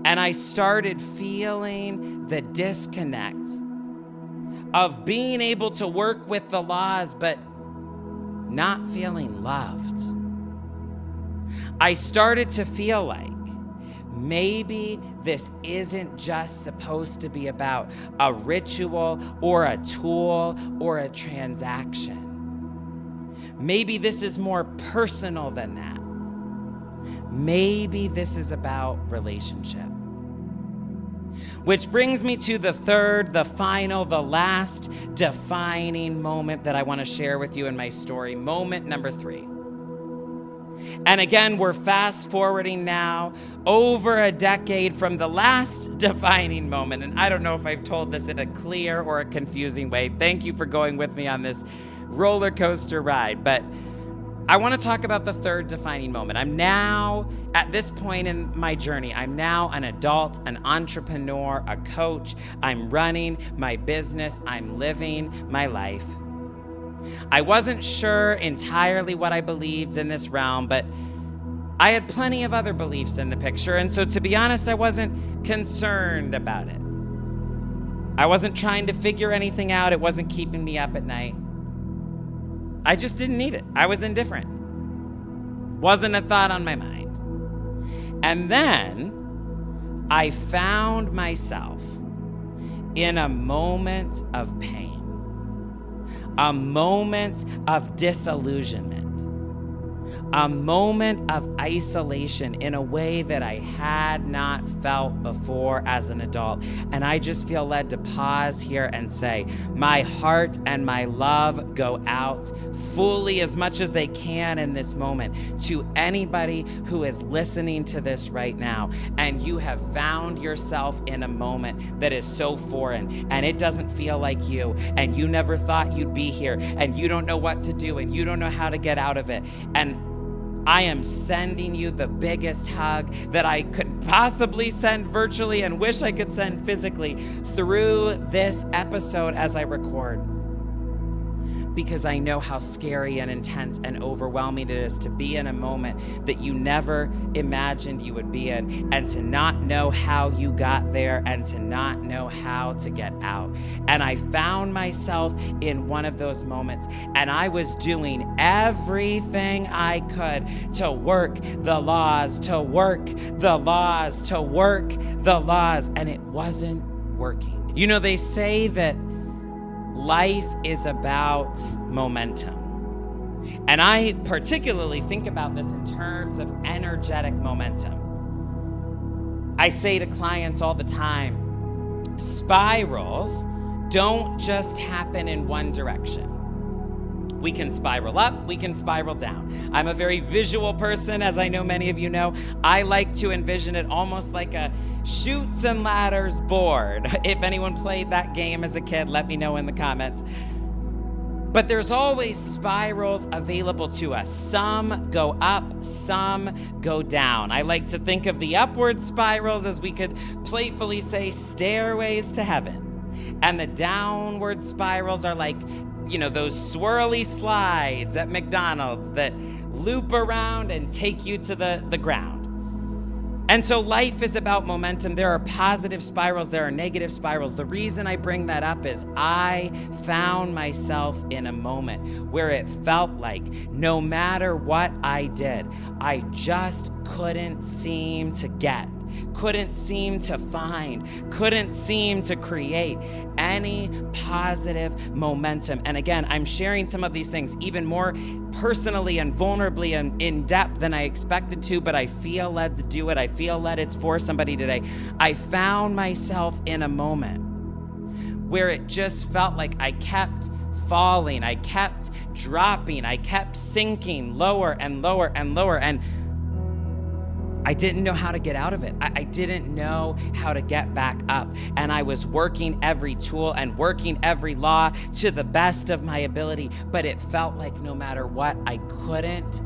And I started feeling the disconnect of being able to work with the laws, but not feeling loved. I started to feel like maybe this isn't just supposed to be about a ritual or a tool or a transaction. Maybe this is more personal than that. Maybe this is about relationship. Which brings me to the third, the final, the last defining moment that I want to share with you in my story. Moment number 3. And again, we're fast forwarding now over a decade from the last defining moment. And I don't know if I've told this in a clear or a confusing way. Thank you for going with me on this roller coaster ride. But I want to talk about the third defining moment. I'm now, at this point in my journey, I'm now an adult, an entrepreneur, a coach. I'm running my business. I'm living my life. I wasn't sure entirely what I believed in this realm, but I had plenty of other beliefs in the picture. And so to be honest, I wasn't concerned about it. I wasn't trying to figure anything out. It wasn't keeping me up at night. I just didn't need it. I was indifferent. Wasn't a thought on my mind. And then I found myself in a moment of pain, a moment of disillusionment, a moment of isolation in a way that I had not felt before as an adult. And I just feel led to pause here and say, my heart and my love go out fully as much as they can in this moment to anybody who is listening to this right now. And you have found yourself in a moment that is so foreign and it doesn't feel like you, and you never thought you'd be here, and you don't know what to do, and you don't know how to get out of it. And I am sending you the biggest hug that I could possibly send virtually and wish I could send physically through this episode as I record. Because I know how scary and intense and overwhelming it is to be in a moment that you never imagined you would be in, and to not know how you got there, and to not know how to get out. And I found myself in one of those moments, and I was doing everything I could to work the laws, to work the laws, to work the laws, and it wasn't working. You know, they say that life is about momentum. And I particularly think about this in terms of energetic momentum. I say to clients all the time, spirals don't just happen in one direction. We can spiral up, we can spiral down. I'm a very visual person, as I know many of you know. I like to envision it almost like a Chutes and Ladders board. If anyone played that game as a kid, let me know in the comments. But there's always spirals available to us. Some go up, some go down. I like to think of the upward spirals as, we could playfully say, stairways to heaven. And the downward spirals are like, you know, those swirly slides at McDonald's that loop around and take you to the ground. And so life is about momentum. There are positive spirals, there are negative spirals. The reason I bring that up is I found myself in a moment where it felt like no matter what I did, I just couldn't seem to get, couldn't seem to find, couldn't seem to create any positive momentum. And again, I'm sharing some of these things even more personally and vulnerably and in depth than I expected to, but I feel led to do it. I feel led it's for somebody today. I found myself in a moment where it just felt like I kept falling, I kept dropping, I kept sinking lower and lower and lower, and I didn't know how to get out of it. I didn't know how to get back up. And I was working every tool and working every law to the best of my ability. But it felt like no matter what, I couldn't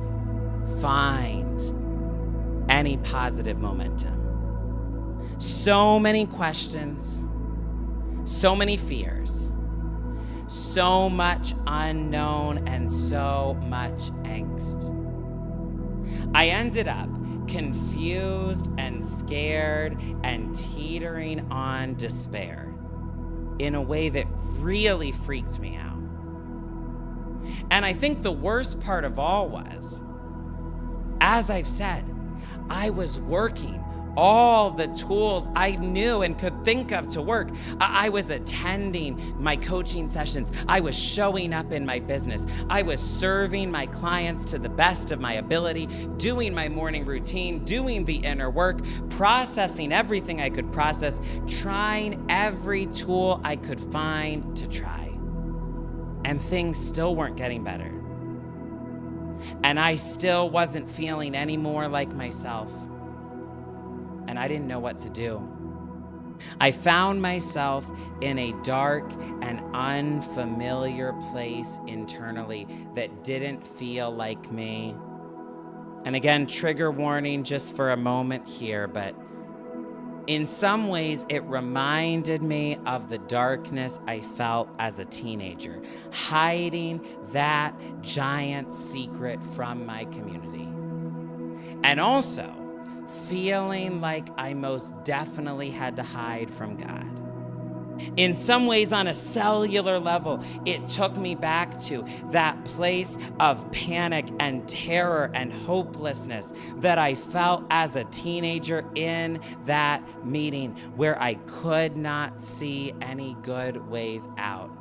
find any positive momentum. So many questions, so many fears, so much unknown, and so much angst. I ended up confused and scared and teetering on despair in a way that really freaked me out. And I think the worst part of all was, as I've said, I was working all the tools I knew and could think of to work. I was attending my coaching sessions. I was showing up in my business. I was serving my clients to the best of my ability, doing my morning routine, doing the inner work, processing everything I could process, trying every tool I could find to try. And things still weren't getting better. And I still wasn't feeling any more like myself. And I didn't know what to do. I found myself in a dark and unfamiliar place internally that didn't feel like me. And again, trigger warning just for a moment here, but in some ways, it reminded me of the darkness I felt as a teenager, hiding that giant secret from my community. And also, feeling like I most definitely had to hide from God. In some ways, on a cellular level, it took me back to that place of panic and terror and hopelessness that I felt as a teenager in that meeting where I could not see any good ways out.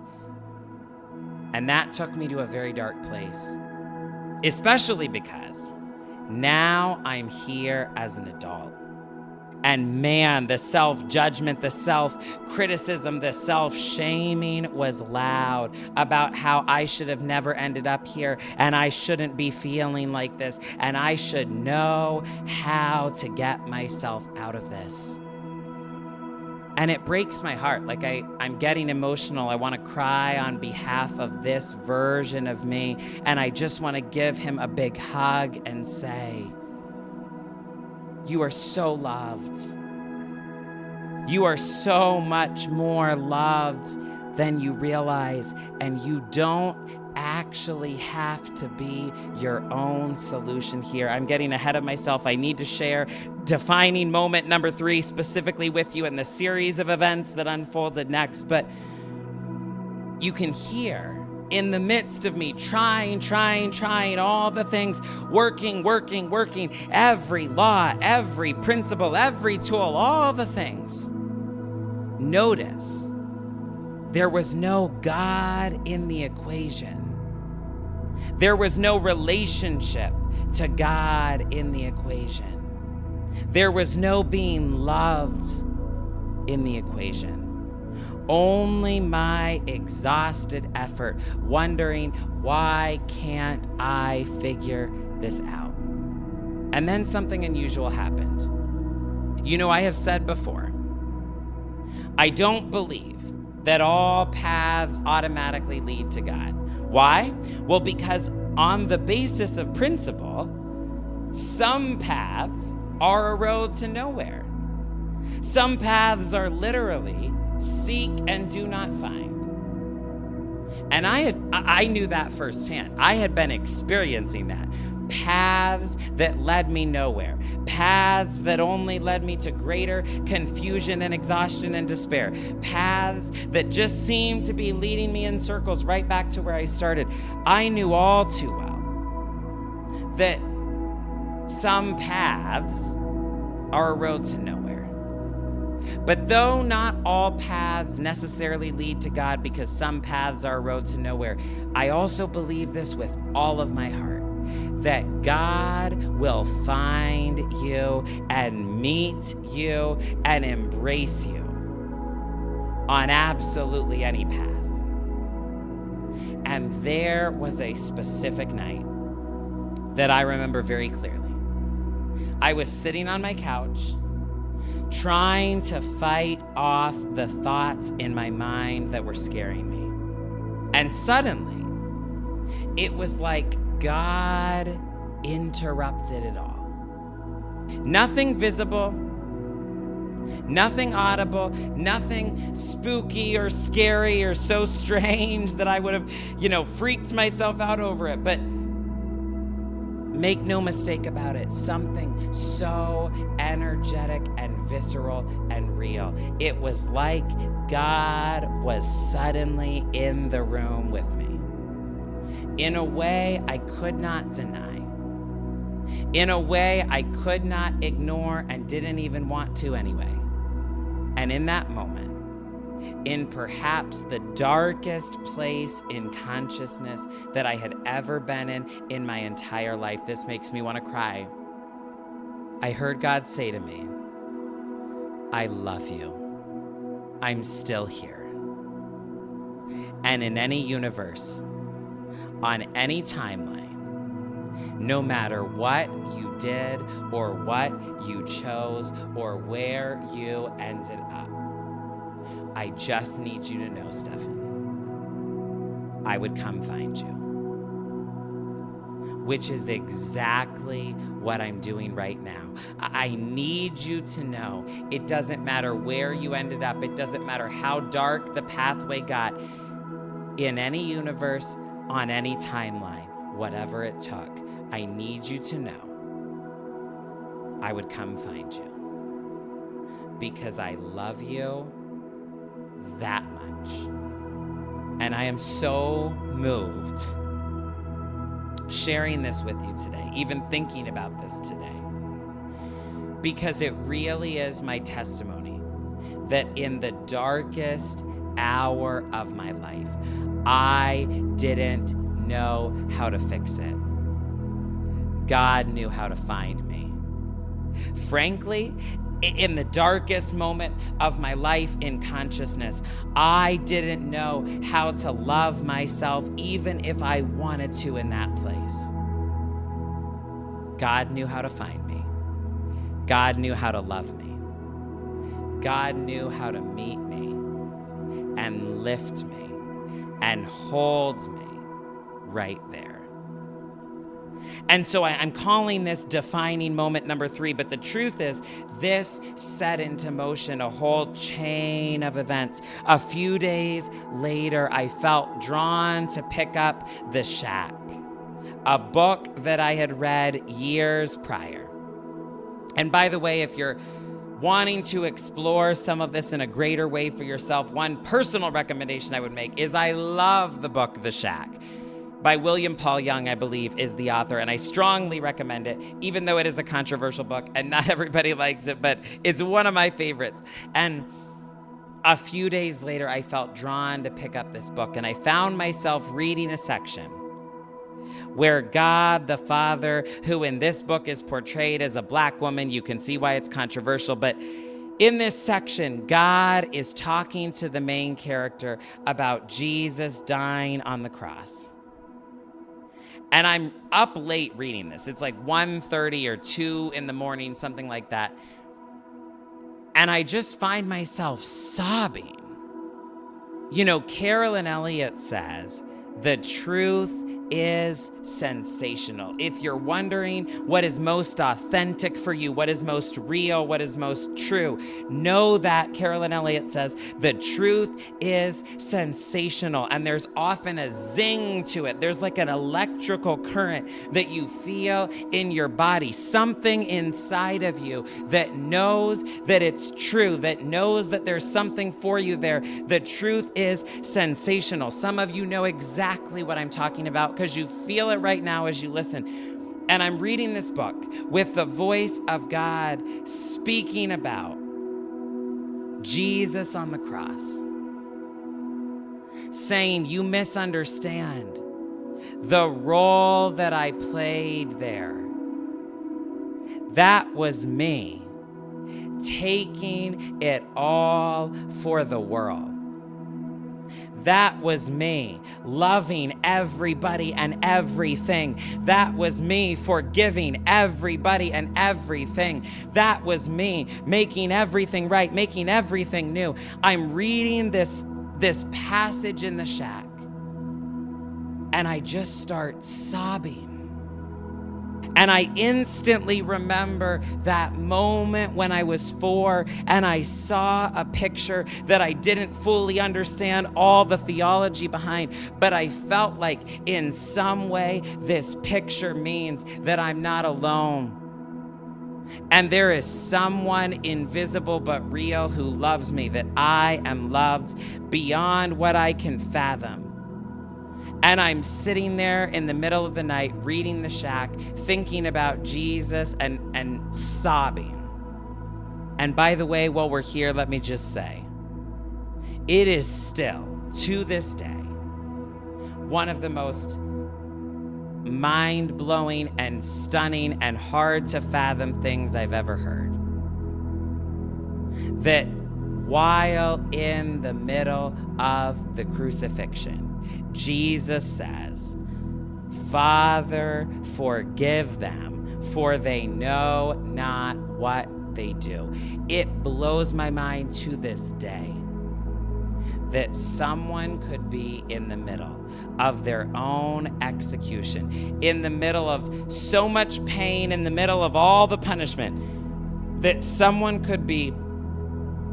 And that took me to a very dark place, especially because now I'm here as an adult. And man, the self-judgment, the self-criticism, the self-shaming was loud about how I should have never ended up here, and I shouldn't be feeling like this, and I should know how to get myself out of this. And it breaks my heart. Like I'm getting emotional. I want to cry on behalf of this version of me, and I just want to give him a big hug and say, you are so loved. You are so much more loved than you realize, and you don't actually have to be your own solution here. I'm getting ahead of myself. I need to share defining moment number 3 specifically with you in the series of events that unfolded next, but you can hear in the midst of me trying all the things, working, every law, every principle, every tool, all the things. Notice there was no God in the equation. There was no relationship to God in the equation. There was no being loved in the equation. Only my exhausted effort, wondering, why can't I figure this out? And then something unusual happened. You know, I have said before, I don't believe that all paths automatically lead to God. Why? Well, because on the basis of principle, some paths are a road to nowhere. Some paths are literally seek and do not find. And I knew that firsthand. I had been experiencing that. Paths that led me nowhere. Paths that only led me to greater confusion and exhaustion and despair. Paths that just seemed to be leading me in circles right back to where I started. I knew all too well that some paths are a road to nowhere. But though not all paths necessarily lead to God, because some paths are a road to nowhere, I also believe this with all of my heart, that God will find you and meet you and embrace you on absolutely any path. And there was a specific night that I remember very clearly. I was sitting on my couch, trying to fight off the thoughts in my mind that were scaring me. And suddenly, it was like God interrupted it all. Nothing visible, nothing audible, nothing spooky or scary or so strange that I would have, freaked myself out over it. But make no mistake about it, something so energetic and visceral and real. It was like God was suddenly in the room with me in a way I could not deny. in a way I could not ignore and didn't even want to anyway. And in that moment, in perhaps the darkest place in consciousness that I had ever been in my entire life, this makes me want to cry. I heard God say to me, I love you. I'm still here. And in any universe, on any timeline, no matter what you did or what you chose or where you ended up, I just need you to know, Stefan, I would come find you. Which is exactly what I'm doing right now. I need you to know it doesn't matter where you ended up. It doesn't matter how dark the pathway got. In any universe, on any timeline, whatever it took, I need you to know I would come find you. Because I love you that much. And I am so moved sharing this with you today, even thinking about this today, because it really is my testimony that in the darkest hour of my life, I didn't know how to fix it. God knew how to find me. Frankly, in the darkest moment of my life in consciousness, I didn't know how to love myself even if I wanted to in that place. God knew how to find me. God knew how to love me. God knew how to meet me and lift me and hold me right there. And so I'm calling this defining moment number 3, but the truth is this set into motion a whole chain of events. A few days later, I felt drawn to pick up The Shack, a book that I had read years prior. And by the way, if you're wanting to explore some of this in a greater way for yourself, one personal recommendation I would make is I love the book The Shack by William Paul Young, I believe, is the author, and I strongly recommend it, even though it is a controversial book and not everybody likes it, but it's one of my favorites. And a few days later, I felt drawn to pick up this book, and I found myself reading a section where God the Father, who in this book is portrayed as a black woman, you can see why it's controversial, but in this section, God is talking to the main character about Jesus dying on the cross. And I'm up late reading this. It's like 1:30 or 2 in the morning, something like that. And I just find myself sobbing. You know, Carolyn Elliott says, the truth is sensational. If you're wondering what is most authentic for you, what is most real, what is most true, know that Carolyn Elliott says the truth is sensational, and there's often a zing to it. There's like an electrical current that you feel in your body, something inside of you that knows that it's true, that knows that there's something for you there. The truth is sensational. Some of you know exactly what I'm talking about because you feel it right now as you listen. And I'm reading this book with the voice of God speaking about Jesus on the cross, saying, you misunderstand the role that I played there. That was me taking it all for the world. That was me loving everybody and everything. That was me forgiving everybody and everything. That was me making everything right, making everything new. I'm reading this passage in The Shack, and I just start sobbing. And I instantly remember that moment when I was 4 and I saw a picture that I didn't fully understand all the theology behind, but I felt like in some way this picture means that I'm not alone. And there is someone invisible but real who loves me, that I am loved beyond what I can fathom. And I'm sitting there in the middle of the night, reading the shack, thinking about Jesus and sobbing. And by the way, while we're here, let me just say, it is still, to this day, one of the most mind-blowing and stunning and hard to fathom things I've ever heard. That while in the middle of the crucifixion, Jesus says, "Father, forgive them, for they know not what they do." It blows my mind to this day that someone could be in the middle of their own execution, in the middle of so much pain, in the middle of all the punishment, that someone could be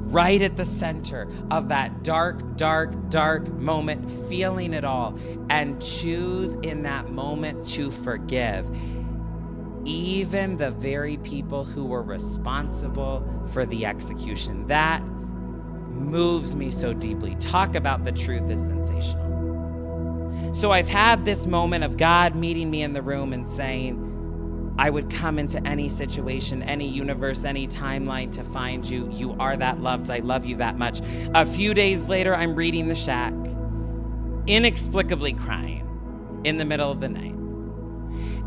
right at the center of that dark, dark, dark moment, feeling it all, and choose in that moment to forgive even the very people who were responsible for the execution. That moves me so deeply. Talk about the truth is sensational. So I've had this moment of God meeting me in the room and saying, I would come into any situation, any universe, any timeline to find you. You are that loved. I love you that much. A few days later, I'm reading the shack, inexplicably crying in the middle of the night.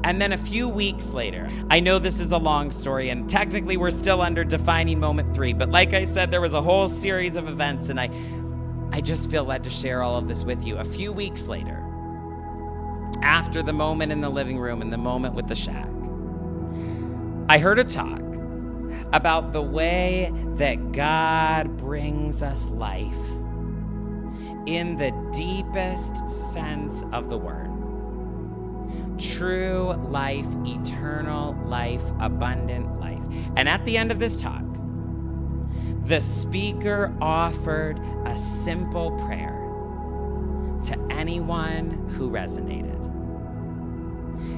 And then a few weeks later, I know this is a long story, and technically we're still under defining moment 3, but like I said, there was a whole series of events, and I just feel led to share all of this with you. A few weeks later, after the moment in the living room and the moment with the shack, I heard a talk about the way that God brings us life in the deepest sense of the word. True life, eternal life, abundant life. And at the end of this talk, the speaker offered a simple prayer to anyone who resonated.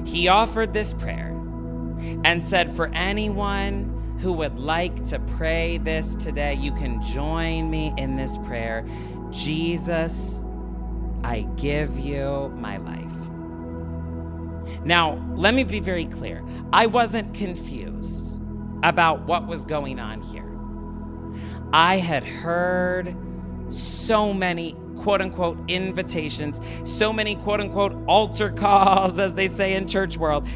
He offered this prayer and said, for anyone who would like to pray this today, you can join me in this prayer. Jesus, I give you my life. Now, let me be very clear. I wasn't confused about what was going on here. I had heard so many quote-unquote invitations, so many quote-unquote altar calls, as they say in church world,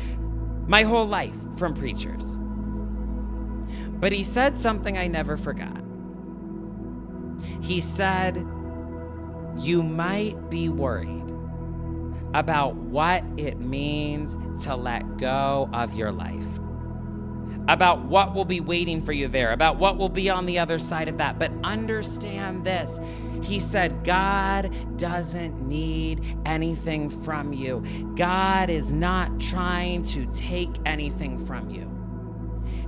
my whole life from preachers. But he said something I never forgot. He said, you might be worried about what it means to let go of your life, about what will be waiting for you there, about what will be on the other side of that. But understand this. He said, God doesn't need anything from you. God is not trying to take anything from you.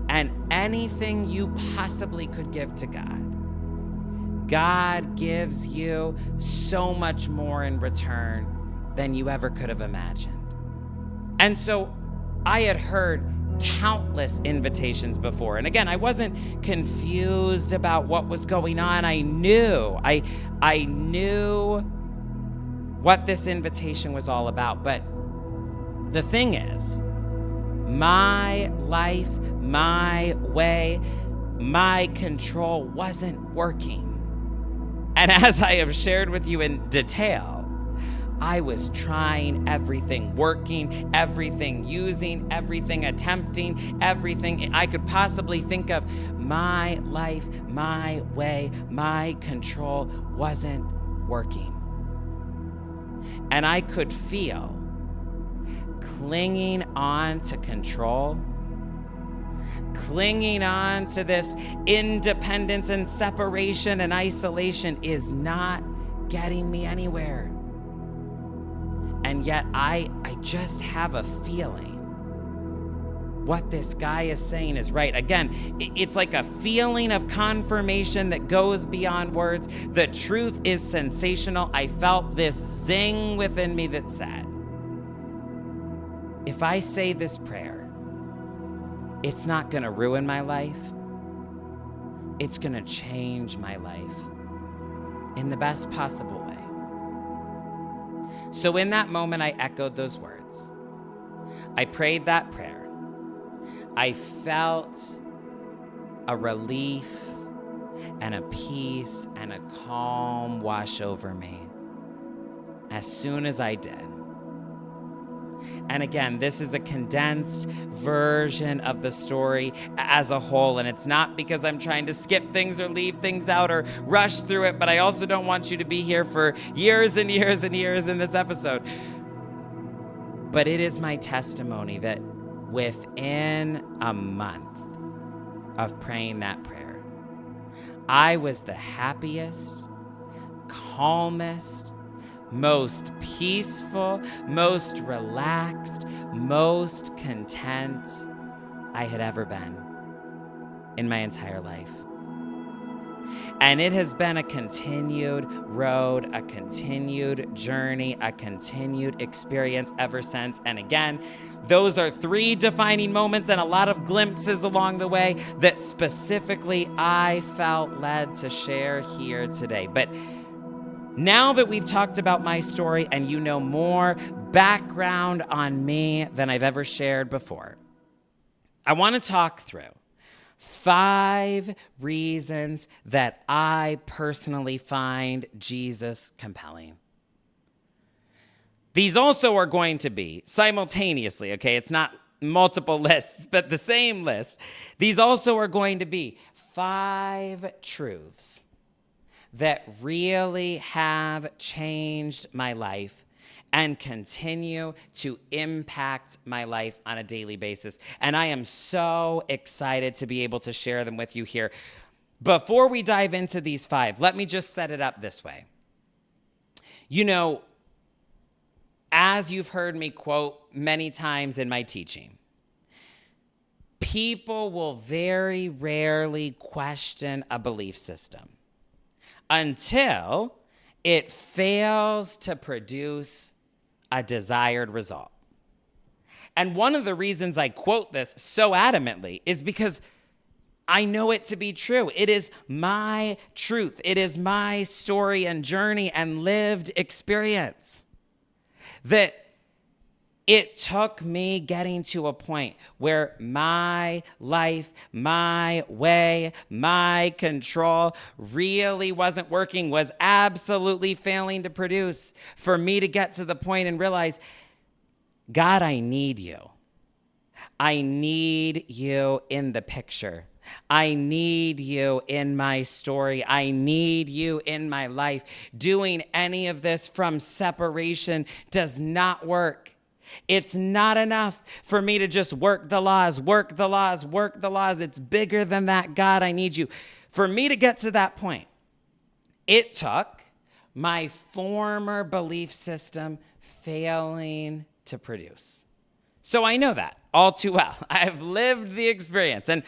And anything you possibly could give to God, God gives you so much more in return than you ever could have imagined. And so I had heard countless invitations before. And again, I wasn't confused about what was going on. I knew what this invitation was all about. But the thing is, my life, my way, my control wasn't working. And as I have shared with you in detail, I was trying everything, working, everything, using, everything, attempting, everything I could possibly think of. My life, my way, my control wasn't working. And I could feel clinging on to control, clinging on to this independence and separation and isolation is not getting me anywhere. And yet I just have a feeling what this guy is saying is right. Again, it's like a feeling of confirmation that goes beyond words. The truth is sensational. I felt this zing within me that said, if I say this prayer, it's not going to ruin my life. It's going to change my life in the best possible way. So in that moment, I echoed those words. I prayed that prayer. I felt a relief and a peace and a calm wash over me as soon as I did. And again, this is a condensed version of the story as a whole. And it's not because I'm trying to skip things or leave things out or rush through it, but I also don't want you to be here for years and years and years in this episode. But it is my testimony that within a month of praying that prayer, I was the happiest, calmest, most peaceful, most relaxed, most content I had ever been in my entire life. And it has been a continued road, a continued journey, a continued experience ever since. And again, those are 3 defining moments and a lot of glimpses along the way that specifically I felt led to share here today. But now that we've talked about my story and you know more background on me than I've ever shared before, I want to talk through 5 reasons that I personally find Jesus compelling. These also are going to be simultaneously, okay? It's not multiple lists, but the same list. These also are going to be 5 truths that really have changed my life and continue to impact my life on a daily basis. And I am so excited to be able to share them with you here. Before we dive into these 5, let me just set it up this way. You know, as you've heard me quote many times in my teaching, people will very rarely question a belief system until it fails to produce a desired result. And one of the reasons I quote this so adamantly is because I know it to be true. It is my truth. It is my story and journey and lived experience that it took me getting to a point where my life, my way, my control really wasn't working, was absolutely failing to produce, for me to get to the point and realize, God, I need you. I need you in the picture. I need you in my story. I need you in my life. Doing any of this from separation does not work. It's not enough for me to just work the laws, work the laws, work the laws. It's bigger than that. God, I need you. For me to get to that point, it took my former belief system failing to produce. So I know that all too well. I've lived the experience. And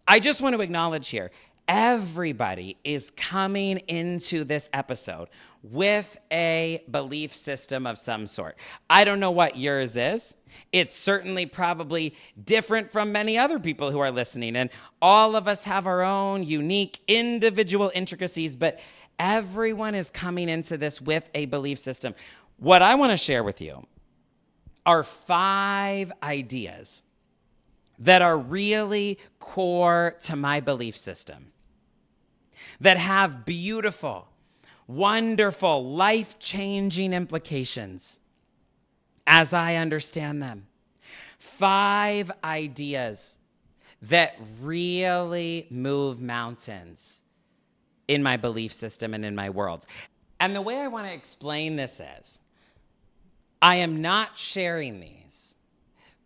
I just want to acknowledge here, everybody is coming into this episode with a belief system of some sort. I don't know what yours is. It's certainly probably different from many other people who are listening. And all of us have our own unique individual intricacies, but everyone is coming into this with a belief system. What I want to share with you are 5 ideas that are really core to my belief system, that have beautiful, wonderful, life-changing implications as I understand them. 5 ideas that really move mountains in my belief system and in my world. And the way I want to explain this is, I am not sharing these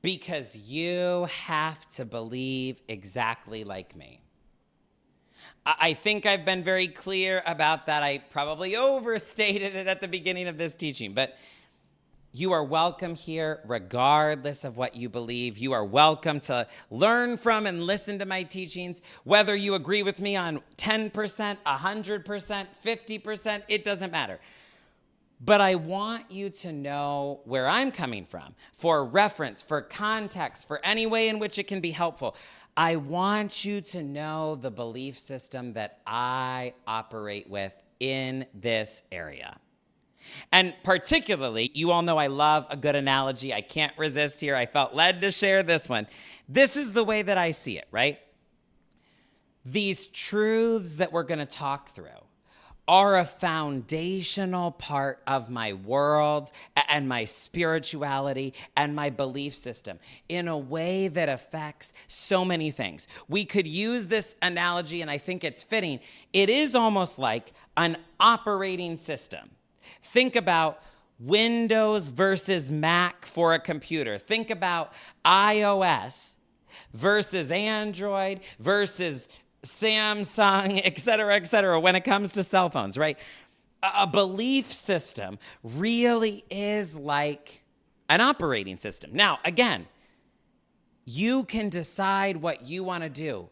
because you have to believe exactly like me. I think I've been very clear about that. I probably overstated it at the beginning of this teaching, but you are welcome here regardless of what you believe. You are welcome to learn from and listen to my teachings. Whether you agree with me on 10%, 100%, 50%, it doesn't matter. But I want you to know where I'm coming from for reference, for context, for any way in which it can be helpful. I want you to know the belief system that I operate with in this area. And particularly, you all know I love a good analogy. I can't resist here. I felt led to share this one. This is the way that I see it, right? These truths that we're going to talk through are a foundational part of my world and my spirituality and my belief system in a way that affects so many things. We could use this analogy, and I think it's fitting. It is almost like an operating system. Think about Windows versus Mac for a computer. Think about iOS versus Android versus Samsung, et cetera, when it comes to cell phones, right? A belief system really is like an operating system. Now, again, you can decide what you want to do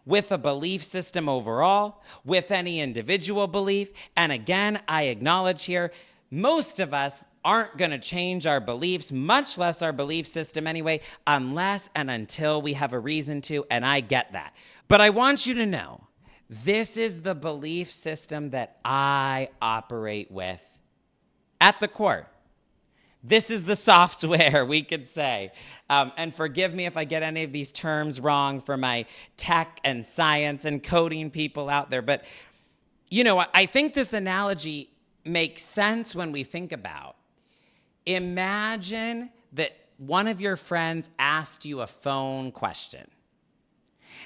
with a belief system overall, with any individual belief. And again, I acknowledge here, most of us aren't going to change our beliefs, much less our belief system anyway, unless and until we have a reason to, and I get that. But I want you to know, this is the belief system that I operate with at the core. This is the software, we could say. And forgive me if I get any of these terms wrong for my tech and science and coding people out there. But, you know, I think this analogy makes sense when we think about, imagine that one of your friends asked you a phone question.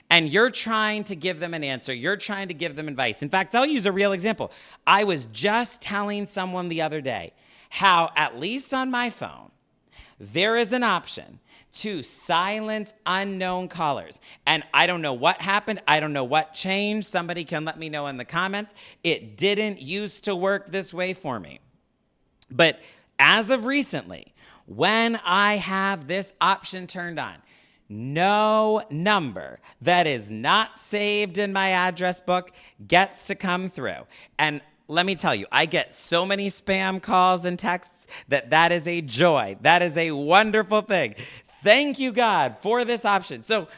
And you're trying to give them an answer. You're trying to give them advice. In fact, I'll use a real example. I was just telling someone the other day how, at least on my phone, there is an option to silence unknown callers. And I don't know what happened. I don't know what changed. Somebody can let me know in the comments. It didn't used to work this way for me. But as of recently, when I have this option turned on, no number that is not saved in my address book gets to come through. And let me tell you, I get so many spam calls and texts that is a joy. That is a wonderful thing. Thank you, God, for this option. So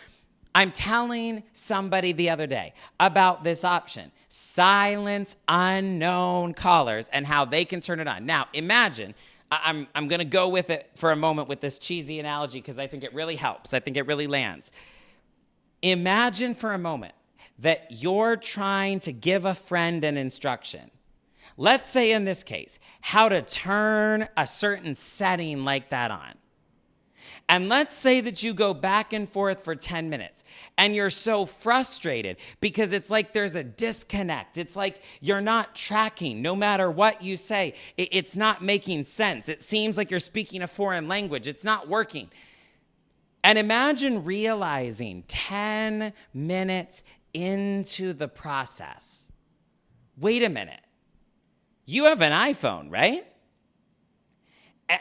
I'm telling somebody the other day about this option, silence unknown callers, and how they can turn it on. Now, imagine, I'm going to go with it for a moment with this cheesy analogy because I think it really helps. I think it really lands. Imagine for a moment that you're trying to give a friend an instruction. Let's say in this case, how to turn a certain setting like that on. And let's say that you go back and forth for 10 minutes and you're so frustrated because it's like there's a disconnect. It's like you're not tracking no matter what you say. It's not making sense. It seems like you're speaking a foreign language. It's not working. And imagine realizing 10 minutes into the process, wait a minute, you have an iPhone, right?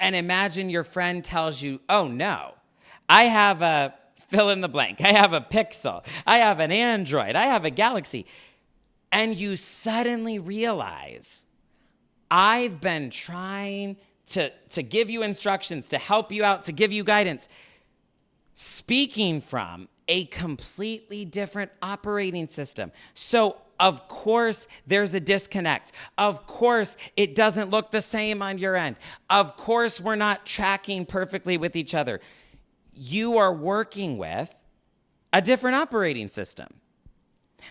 And imagine your friend tells you, oh no, I have a fill in the blank. I have a Pixel. I have an Android. I have a Galaxy. And you suddenly realize, I've been trying to give you instructions, to help you out, to give you guidance, speaking from a completely different operating system. So of course, there's a disconnect. Of course, it doesn't look the same on your end. Of course, we're not tracking perfectly with each other. You are working with a different operating system.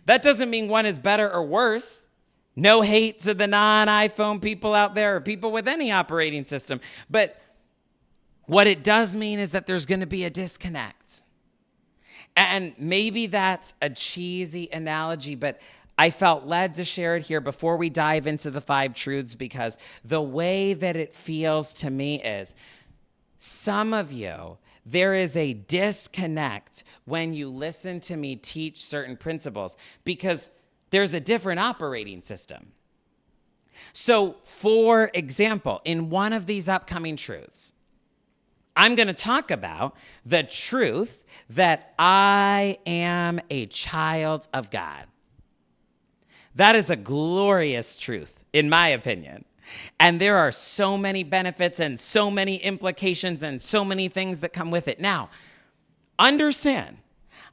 That doesn't mean one is better or worse. No hate to the non-iPhone people out there or people with any operating system. But what it does mean is that there's going to be a disconnect. And maybe that's a cheesy analogy, but I felt led to share it here before we dive into the 5 truths, because the way that it feels to me is some of you, there is a disconnect when you listen to me teach certain principles because there's a different operating system. So, for example, in one of these upcoming truths, I'm going to talk about the truth that I am a child of God. That is a glorious truth, in my opinion. And there are so many benefits and so many implications and so many things that come with it. Now, understand,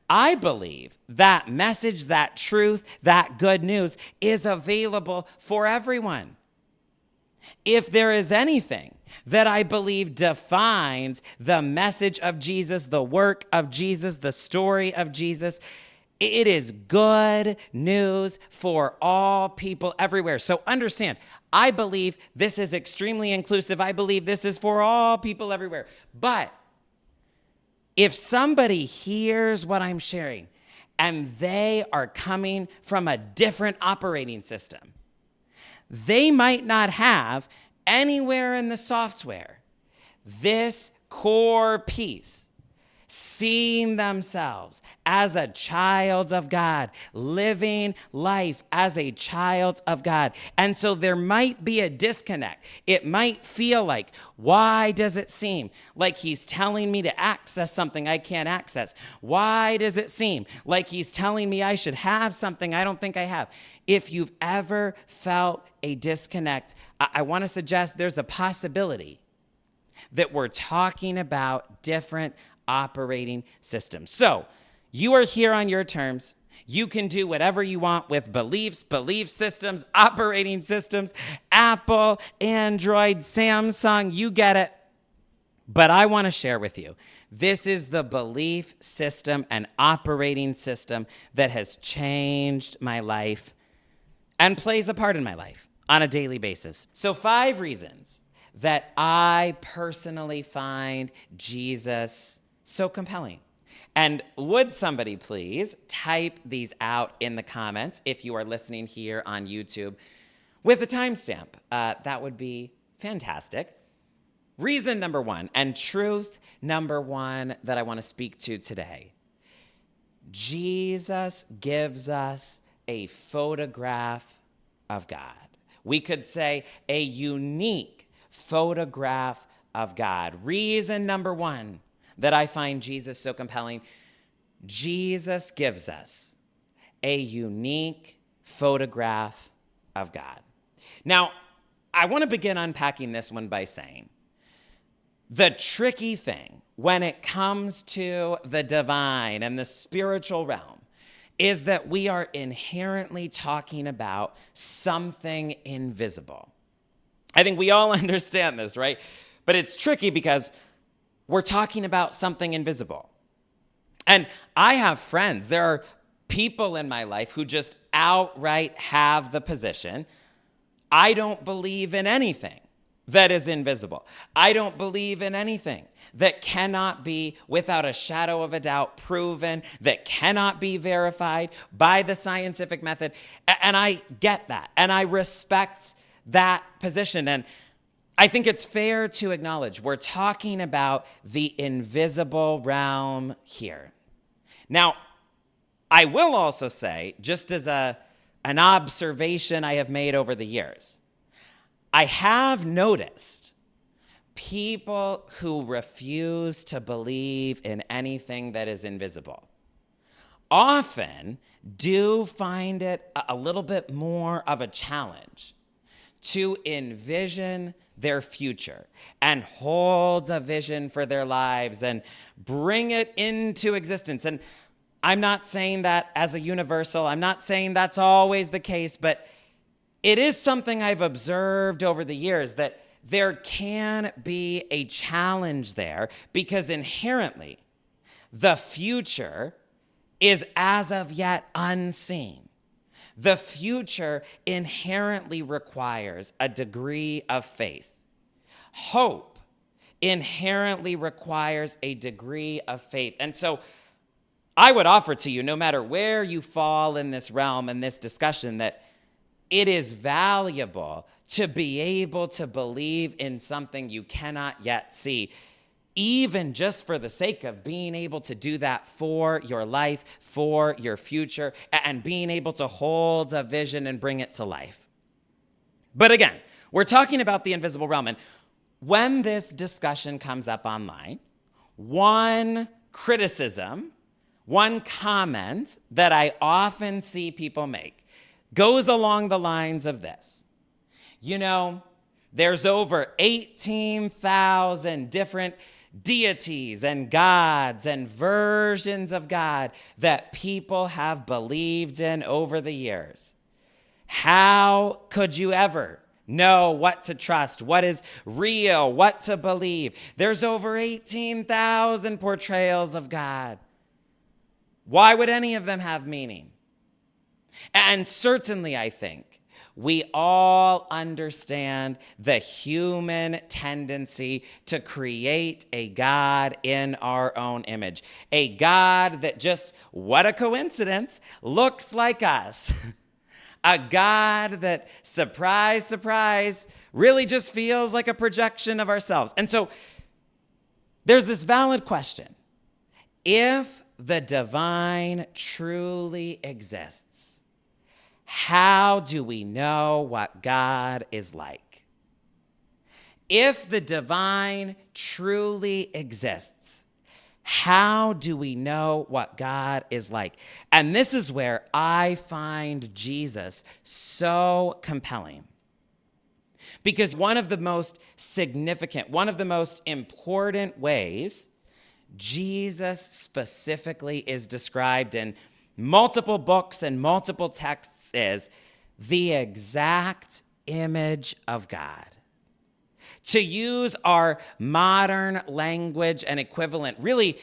I believe that message, that truth, that good news is available for everyone. If there is anything that I believe defines the message of Jesus, the work of Jesus, the story of Jesus, it is good news for all people everywhere. So understand, I believe this is extremely inclusive. I believe this is for all people everywhere. But if somebody hears what I'm sharing and they are coming from a different operating system, they might not have anywhere in the software this core piece, seeing themselves as a child of God, living life as a child of God. And so there might be a disconnect. It might feel like, why does it seem like he's telling me to access something I can't access? Why does it seem like he's telling me I should have something I don't think I have? If you've ever felt a disconnect, I want to suggest there's a possibility that we're talking about different operating systems. So you are here on your terms. You can do whatever you want with beliefs, belief systems, operating systems, Apple, Android, Samsung, you get it. But I want to share with you, this is the belief system and operating system that has changed my life and plays a part in my life on a daily basis. So 5 reasons that I personally find Jesus so compelling. And would somebody please type these out in the comments if you are listening here on YouTube with a timestamp? That would be fantastic. Reason number 1 and truth number 1 that I want to speak to today. Jesus gives us a photograph of God. We could say a unique photograph of God. Reason number 1 that I find Jesus so compelling, Jesus gives us a unique photograph of God. Now, I want to begin unpacking this one by saying the tricky thing when it comes to the divine and the spiritual realm is that we are inherently talking about something invisible. I think we all understand this, right? But it's tricky because we're talking about something invisible. And I have friends, there are people in my life who just outright have the position, I don't believe in anything that is invisible. I don't believe in anything that cannot be, without a shadow of a doubt, proven, that cannot be verified by the scientific method. And I get that, and I respect that position. And I think it's fair to acknowledge we're talking about the invisible realm here. Now, I will also say, just as an observation I have made over the years, I have noticed people who refuse to believe in anything that is invisible often do find it a little bit more of a challenge to envision their future and hold a vision for their lives and bring it into existence. And I'm not saying that as a universal, I'm not saying that's always the case, but it is something I've observed over the years that there can be a challenge there because inherently the future is as of yet unseen. The future inherently requires a degree of faith. Hope inherently requires a degree of faith. And so I would offer to you, no matter where you fall in this realm and this discussion, that it is valuable to be able to believe in something you cannot yet see, even just for the sake of being able to do that for your life, for your future, and being able to hold a vision and bring it to life. But again, we're talking about the invisible realm. And when this discussion comes up online, one criticism, one comment that I often see people make goes along the lines of this. You know, there's over 18,000 different deities and gods and versions of God that people have believed in over the years. How could you ever know what to trust, what is real, what to believe. There's over 18,000 portrayals of God. Why would any of them have meaning? And certainly, I think, we all understand the human tendency to create a God in our own image. A God that just, what a coincidence, looks like us. A God that, surprise, surprise, really just feels like a projection of ourselves. And so there's this valid question. If the divine truly exists, how do we know what God is like? If the divine truly exists, how do we know what God is like? And this is where I find Jesus so compelling. Because one of the most significant, one of the most important ways Jesus specifically is described in multiple books and multiple texts is the exact image of God. To use our modern language and equivalent, really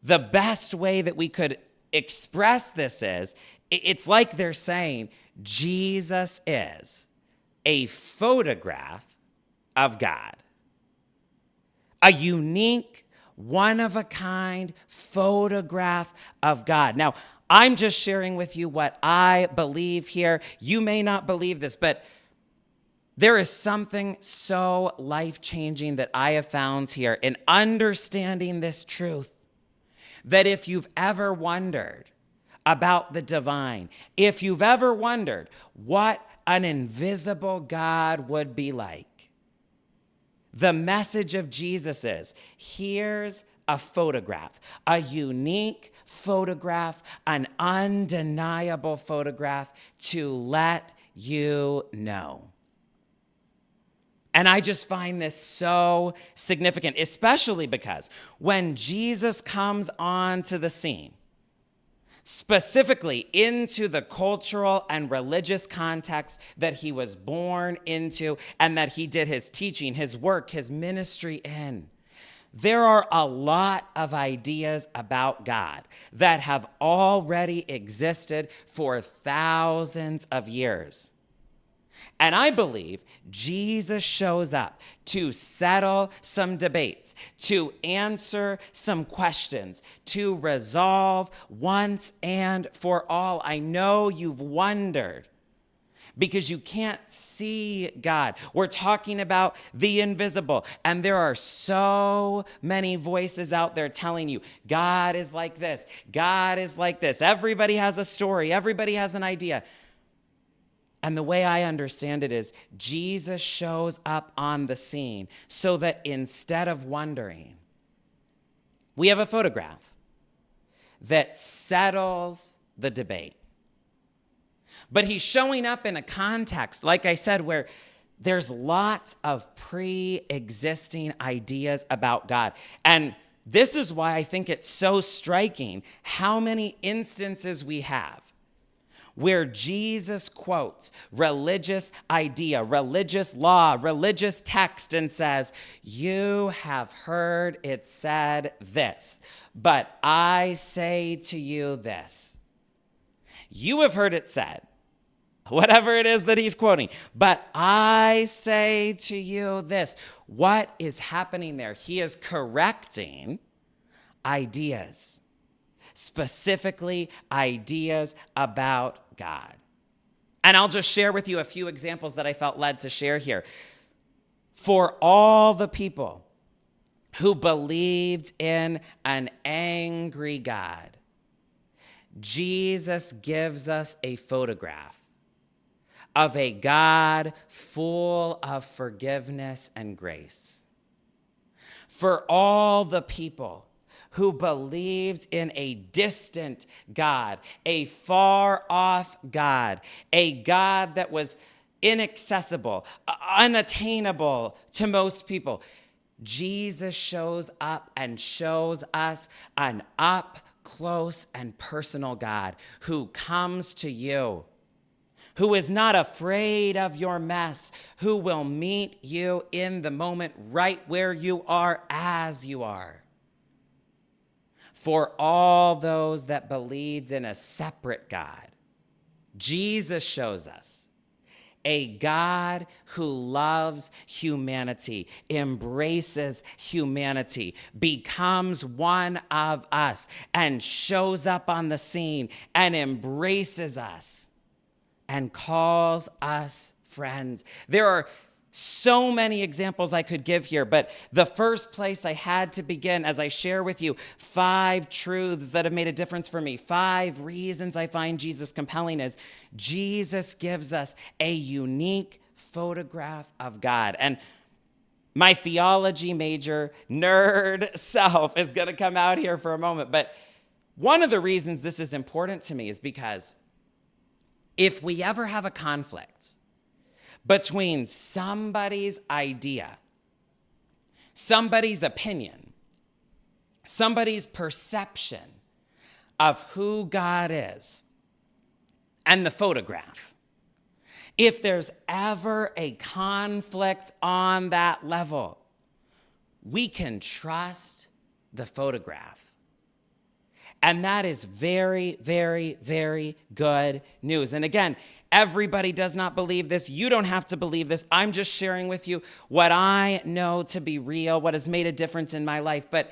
the best way that we could express this is, it's like they're saying Jesus is a photograph of God. A unique, one-of-a-kind photograph of God. Now, I'm just sharing with you what I believe here. You may not believe this, but there is something so life-changing that I have found here in understanding this truth, that if you've ever wondered about the divine, if you've ever wondered what an invisible God would be like, the message of Jesus is, here's a photograph, a unique photograph, an undeniable photograph to let you know. And I just find this so significant, especially because when Jesus comes onto the scene, specifically into the cultural and religious context that he was born into and that he did his teaching, his work, his ministry in, there are a lot of ideas about God that have already existed for thousands of years. And I believe Jesus shows up to settle some debates, to answer some questions, to resolve once and for all. I know you've wondered because you can't see God. We're talking about the invisible, and there are so many voices out there telling you, God is like this, God is like this. Everybody has a story, everybody has an idea. And the way I understand it is Jesus shows up on the scene so that instead of wondering, we have a photograph that settles the debate. But he's showing up in a context, like I said, where there's lots of pre-existing ideas about God. And this is why I think it's so striking how many instances we have where Jesus quotes religious idea, religious law, religious text and says, you have heard it said this, but I say to you this. You have heard it said, whatever it is that he's quoting, but I say to you this. What is happening there? He is correcting ideas, specifically ideas about God. And I'll just share with you a few examples that I felt led to share here. For all the people who believed in an angry God, Jesus gives us a photograph of a God full of forgiveness and grace. For all the people who believed in a distant God, a far-off God, a God that was inaccessible, unattainable to most people, Jesus shows up and shows us an up close and personal God who comes to you, who is not afraid of your mess, who will meet you in the moment right where you are as you are. For all those that believes in a separate God, Jesus shows us a God who loves humanity, embraces humanity, becomes one of us, and shows up on the scene and embraces us and calls us friends. There are so many examples I could give here, but the first place I had to begin as I share with you 5 truths that have made a difference for me, 5 reasons I find Jesus compelling, is Jesus gives us a unique photograph of God. And my theology major nerd self is going to come out here for a moment, but one of the reasons this is important to me is because if we ever have a conflict between somebody's idea, somebody's opinion, somebody's perception of who God is, and the photograph, if there's ever a conflict on that level, we can trust the photograph. And that is very, very, very good news. And again, everybody does not believe this. You don't have to believe this. I'm just sharing with you what I know to be real, what has made a difference in my life. But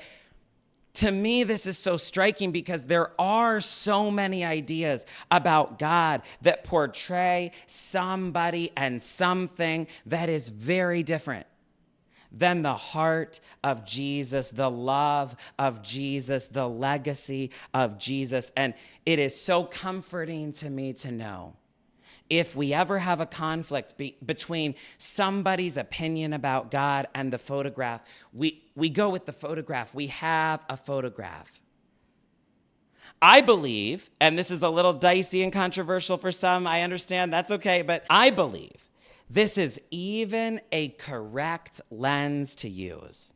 to me, this is so striking because there are so many ideas about God that portray somebody and something that is very different than the heart of Jesus, the love of Jesus, the legacy of Jesus. And it is so comforting to me to know if we ever have a conflict between somebody's opinion about God and the photograph, we go with the photograph. We have a photograph. I believe, and this is a little dicey and controversial for some, I understand, that's okay, but I believe this is even a correct lens to use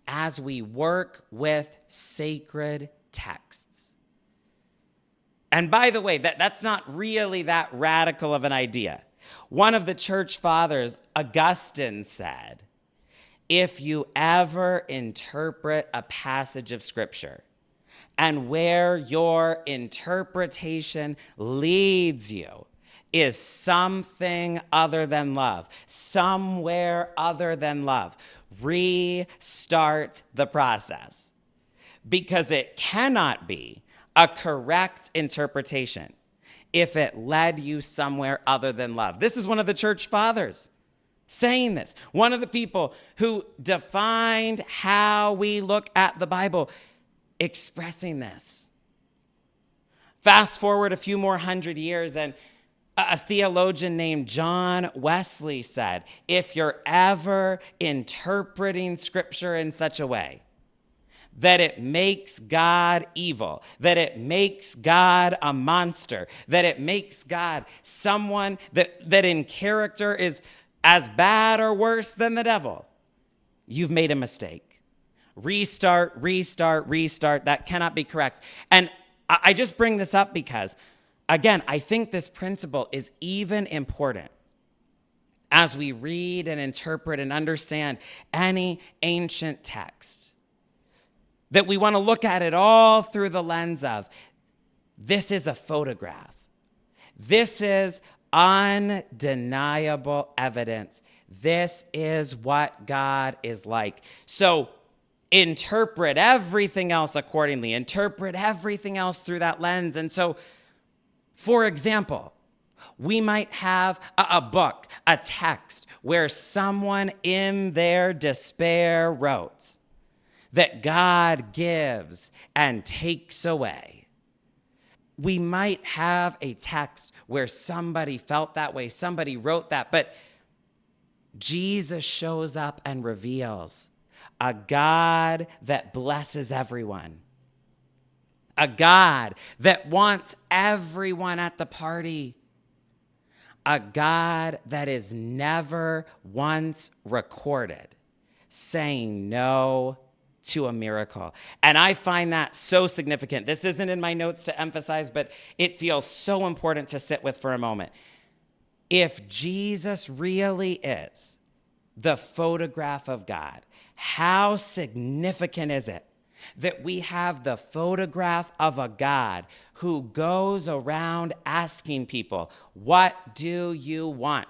as we work with sacred texts. And by the way, that's not really that radical of an idea. One of the church fathers, Augustine, said, if you ever interpret a passage of Scripture and where your interpretation leads you is something other than love, somewhere other than love, restart the process. Because it cannot be a correct interpretation if it led you somewhere other than love. This is one of the church fathers saying this. One of the people who defined how we look at the Bible, expressing this. Fast forward a few more hundred years, and a theologian named John Wesley said, if you're ever interpreting Scripture in such a way that it makes God evil, that it makes God a monster, that it makes God someone that in character is as bad or worse than the devil, you've made a mistake. Restart, restart, restart. That cannot be correct. And I just bring this up because, again, I think this principle is even important as we read and interpret and understand any ancient text, that we want to look at it all through the lens of, this is a photograph. This is undeniable evidence. This is what God is like. So interpret everything else accordingly. Interpret everything else through that lens. And so, for example, we might have a book, a text, where someone in their despair wrote that God gives and takes away. We might have a text where somebody felt that way, somebody wrote that, but Jesus shows up and reveals a God that blesses everyone, a God that wants everyone at the party, a God that is never once recorded saying no to a miracle. And I find that so significant. This isn't in my notes to emphasize, but it feels so important to sit with for a moment. If Jesus really is the photograph of God, how significant is it that we have the photograph of a God who goes around asking people, what do you want?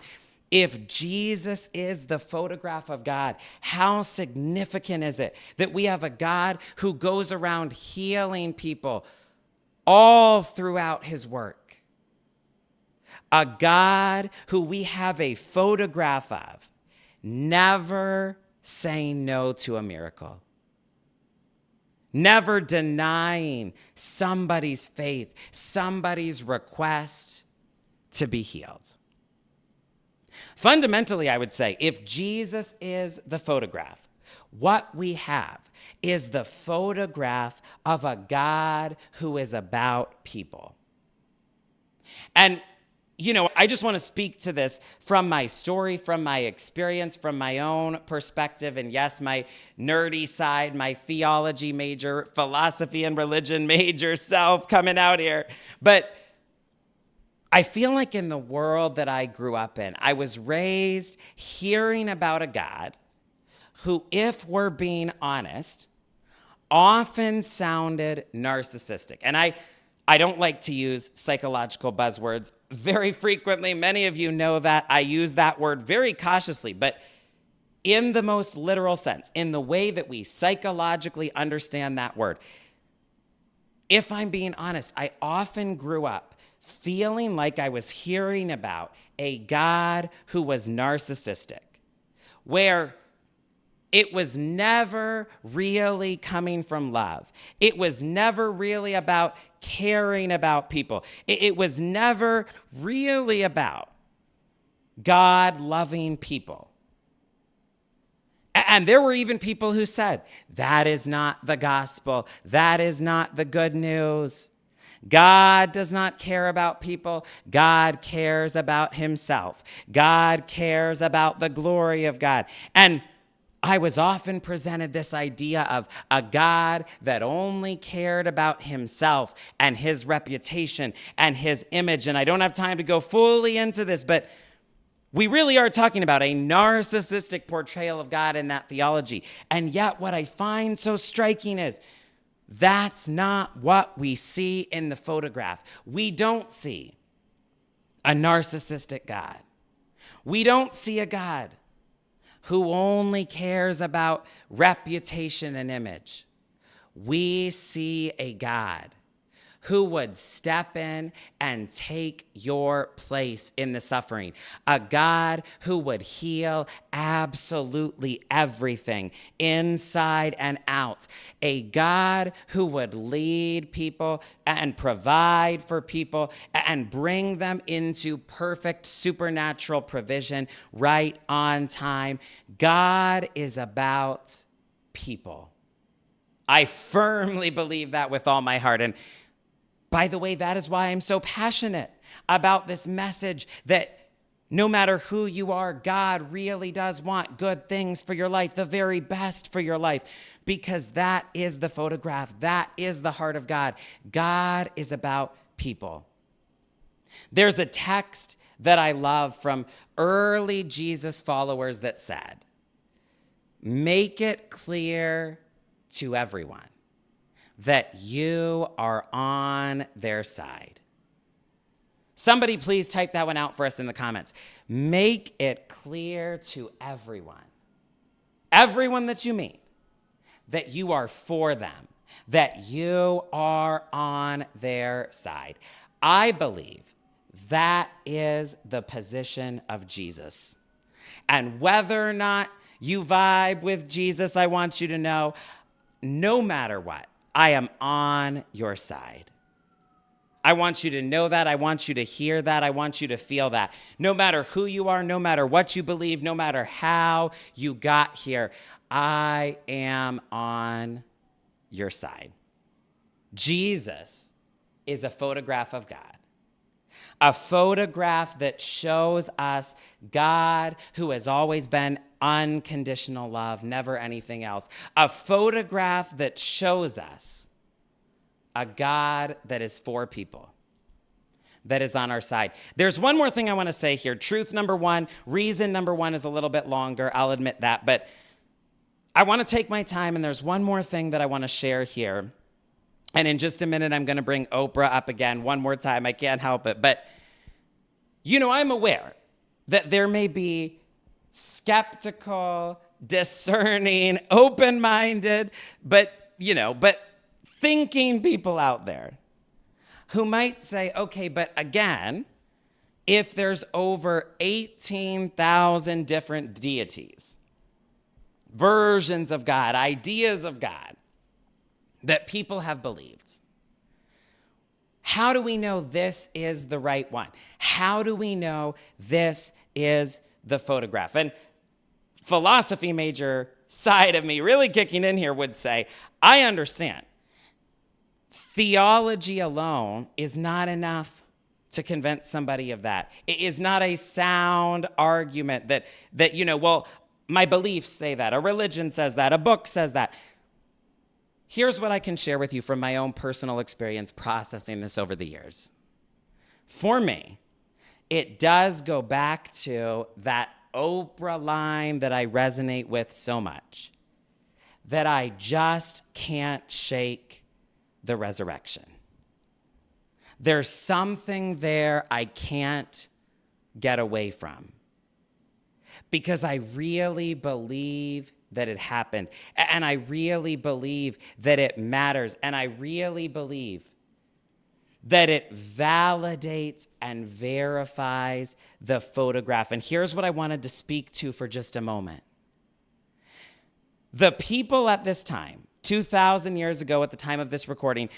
If Jesus is the photograph of God, how significant is it that we have a God who goes around healing people all throughout his work? A God who we have a photograph of, never saying no to a miracle, never denying somebody's faith, somebody's request to be healed. Fundamentally, I would say, if Jesus is the photograph, what we have is the photograph of a God who is about people. And I just want to speak to this from my story, from my experience, from my own perspective. And yes, my nerdy side, my theology major, philosophy and religion major self coming out here. But I feel like in the world that I grew up in, I was raised hearing about a God who, if we're being honest, often sounded narcissistic. And I don't like to use psychological buzzwords very frequently. Many of you know that. I use that word very cautiously, but in the most literal sense, in the way that we psychologically understand that word. If I'm being honest, I often grew up feeling like I was hearing about a God who was narcissistic, where it was never really coming from love. It was never really about caring about people. It was never really about God loving people. And there were even people who said, that is not the gospel. That is not the good news. God does not care about people. God cares about himself. God cares about the glory of God. And I was often presented this idea of a God that only cared about himself and his reputation and his image. And I don't have time to go fully into this, but we really are talking about a narcissistic portrayal of God in that theology. And yet what I find so striking is that's not what we see in the photograph. We don't see a narcissistic God. We don't see a God who only cares about reputation and image. We see a God who would step in and take your place in the suffering. A God who would heal absolutely everything, inside and out. A God who would lead people and provide for people and bring them into perfect supernatural provision right on time. God is about people. I firmly believe that with all my heart. And by the way, that is why I'm so passionate about this message that no matter who you are, God really does want good things for your life, the very best for your life, because that is the photograph. That is the heart of God. God is about people. There's a text that I love from early Jesus followers that said, make it clear to everyone that you are on their side. Somebody please type that one out for us in the comments. Make it clear to everyone that you meet, that you are for them, that you are on their side. I believe that is the position of Jesus. And whether or not you vibe with Jesus, I want you to know, no matter what, I am on your side. I want you to know that. I want you to hear that. I want you to feel that. No matter who you are, no matter what you believe, no matter how you got here, I am on your side. Jesus is a photograph of God. A photograph that shows us God who has always been unconditional love, never anything else. A photograph that shows us a God that is for people. that is on our side. There's one more thing I want to say here. Truth number one, reason number one is a little bit longer. I'll admit that. But I want to take my time, and there's one more thing that I want to share here. And in just a minute, I'm going to bring Oprah up again one more time. I can't help it. But, I'm aware that there may be skeptical, discerning, open-minded, but thinking people out there who might say, okay, but again, if there's over 18,000 different deities, versions of God, ideas of God that people have believed, how do we know this is the right one? How do we know this is the photograph? And philosophy major side of me really kicking in here would say, I understand. Theology alone is not enough to convince somebody of that. It is not a sound argument that my beliefs say that, a religion says that, a book says that. Here's what I can share with you from my own personal experience processing this over the years. For me, it does go back to that Oprah line that I resonate with so much, that I just can't shake the resurrection. There's something there I can't get away from, because I really believe that it happened, and I really believe that it matters, and I really believe that it validates and verifies the photograph. And here's what I wanted to speak to for just a moment. The people at this time, 2,000 years ago at the time of this recording,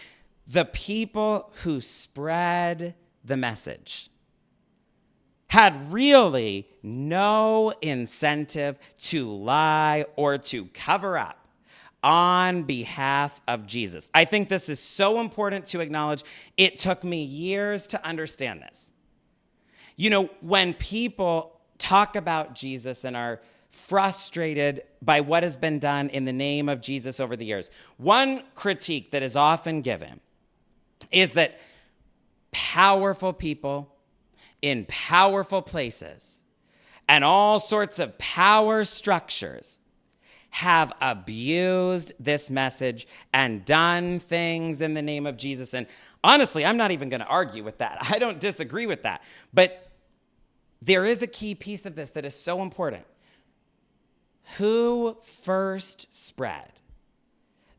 the people who spread the message had really no incentive to lie or to cover up on behalf of Jesus. I think this is so important to acknowledge. It took me years to understand this. When people talk about Jesus and are frustrated by what has been done in the name of Jesus over the years, one critique that is often given is that powerful people in powerful places and all sorts of power structures have abused this message and done things in the name of Jesus. And honestly, I'm not even going to argue with that. I don't disagree with that. But there is a key piece of this that is so important. Who first spread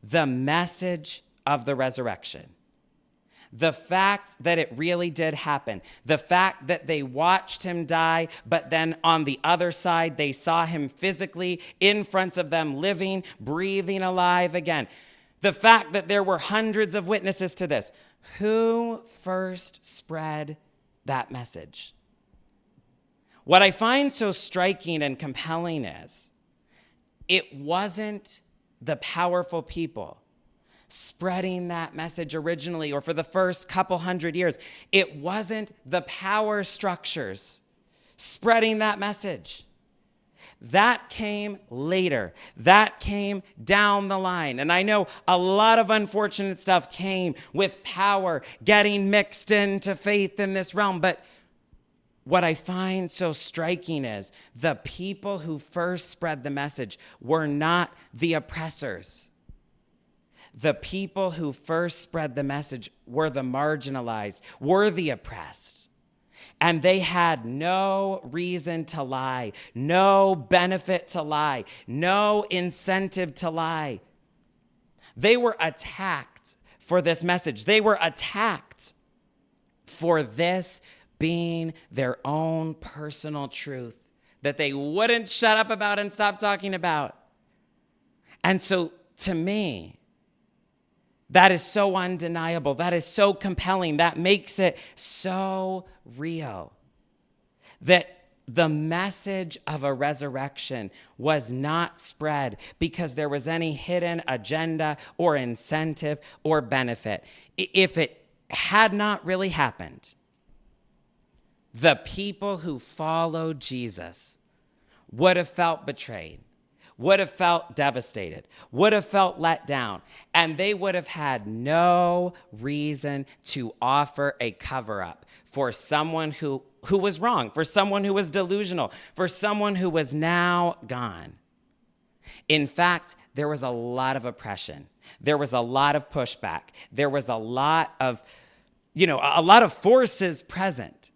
the message of the resurrection? The fact that it really did happen. The fact that they watched him die, but then on the other side, they saw him physically in front of them, living, breathing, alive again. The fact that there were hundreds of witnesses to this. Who first spread that message? What I find so striking and compelling is it wasn't the powerful people spreading that message originally or for the first couple hundred years. It wasn't the power structures spreading that message. That came later. That came down the line. And I know a lot of unfortunate stuff came with power getting mixed into faith in this realm. But what I find so striking is the people who first spread the message were not the oppressors. The people who first spread the message were the marginalized, were the oppressed. And they had no reason to lie, no benefit to lie, no incentive to lie. They were attacked for this message. They were attacked for this being their own personal truth that they wouldn't shut up about and stop talking about. And so to me, that is so undeniable. That is so compelling. That makes it so real. That the message of a resurrection was not spread because there was any hidden agenda or incentive or benefit. If it had not really happened, the people who followed Jesus would have felt betrayed, would have felt devastated, would have felt let down, and they would have had no reason to offer a cover-up for someone who was wrong, for someone who was delusional, for someone who was now gone. In fact, there was a lot of oppression. There was a lot of pushback. There was a lot of forces present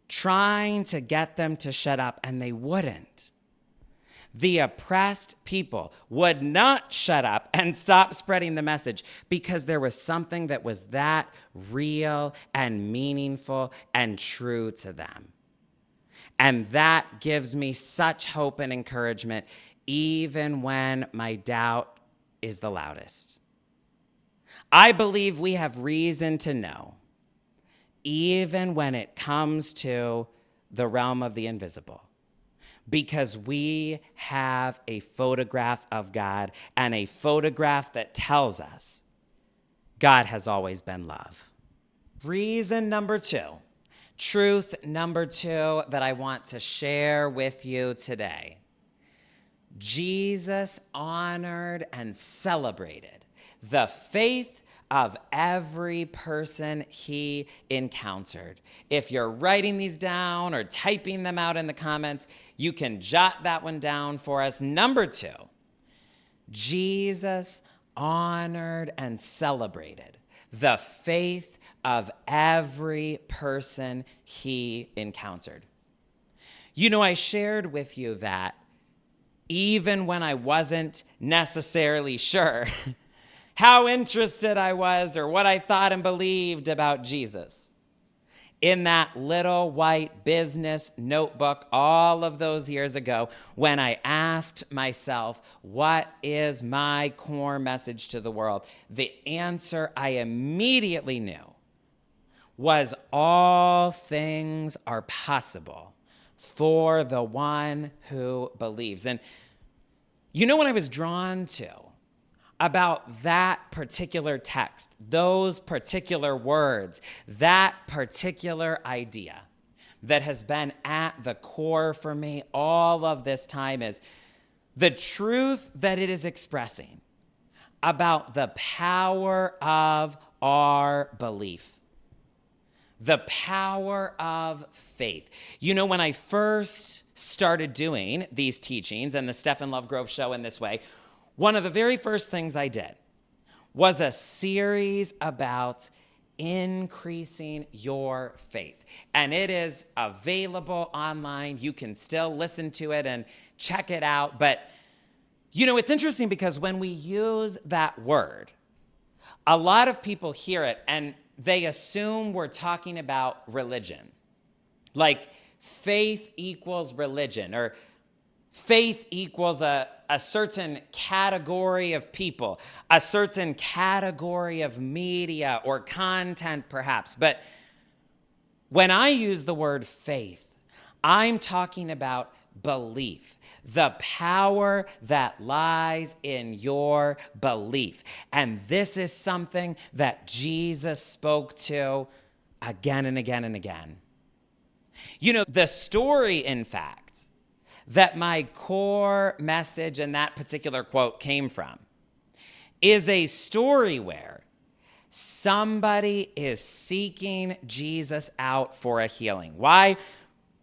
trying to get them to shut up, and they wouldn't. The oppressed people would not shut up and stop spreading the message because there was something that was that real and meaningful and true to them. And that gives me such hope and encouragement, even when my doubt is the loudest. I believe we have reason to know, even when it comes to the realm of the invisible, because we have a photograph of God, and a photograph that tells us God has always been love. Reason number 2, truth number 2 that I want to share with you today. Jesus honored and celebrated the faith of every person he encountered. If you're writing these down or typing them out in the comments, you can jot that one down for us. Number 2, Jesus honored and celebrated the faith of every person he encountered. I shared with you that even when I wasn't necessarily sure how interested I was or what I thought and believed about Jesus, in that little white business notebook all of those years ago, when I asked myself, what is my core message to the world? The answer I immediately knew was all things are possible for the one who believes. And what I was drawn to about that particular text, those particular words, that particular idea that has been at the core for me all of this time is the truth that it is expressing about the power of our belief, the power of faith. When I first started doing these teachings and the Stephen Lovegrove show in this way, one of the very first things I did was a series about increasing your faith. And it is available online. You can still listen to it and check it out. But, it's interesting because when we use that word, a lot of people hear it and they assume we're talking about religion. Like faith equals religion, or faith equals a certain category of people, a certain category of media or content perhaps. But when I use the word faith, I'm talking about belief, the power that lies in your belief. And this is something that Jesus spoke to again and again and again. The story, in fact, that my core message in that particular quote came from is a story where somebody is seeking Jesus out for a healing. Why?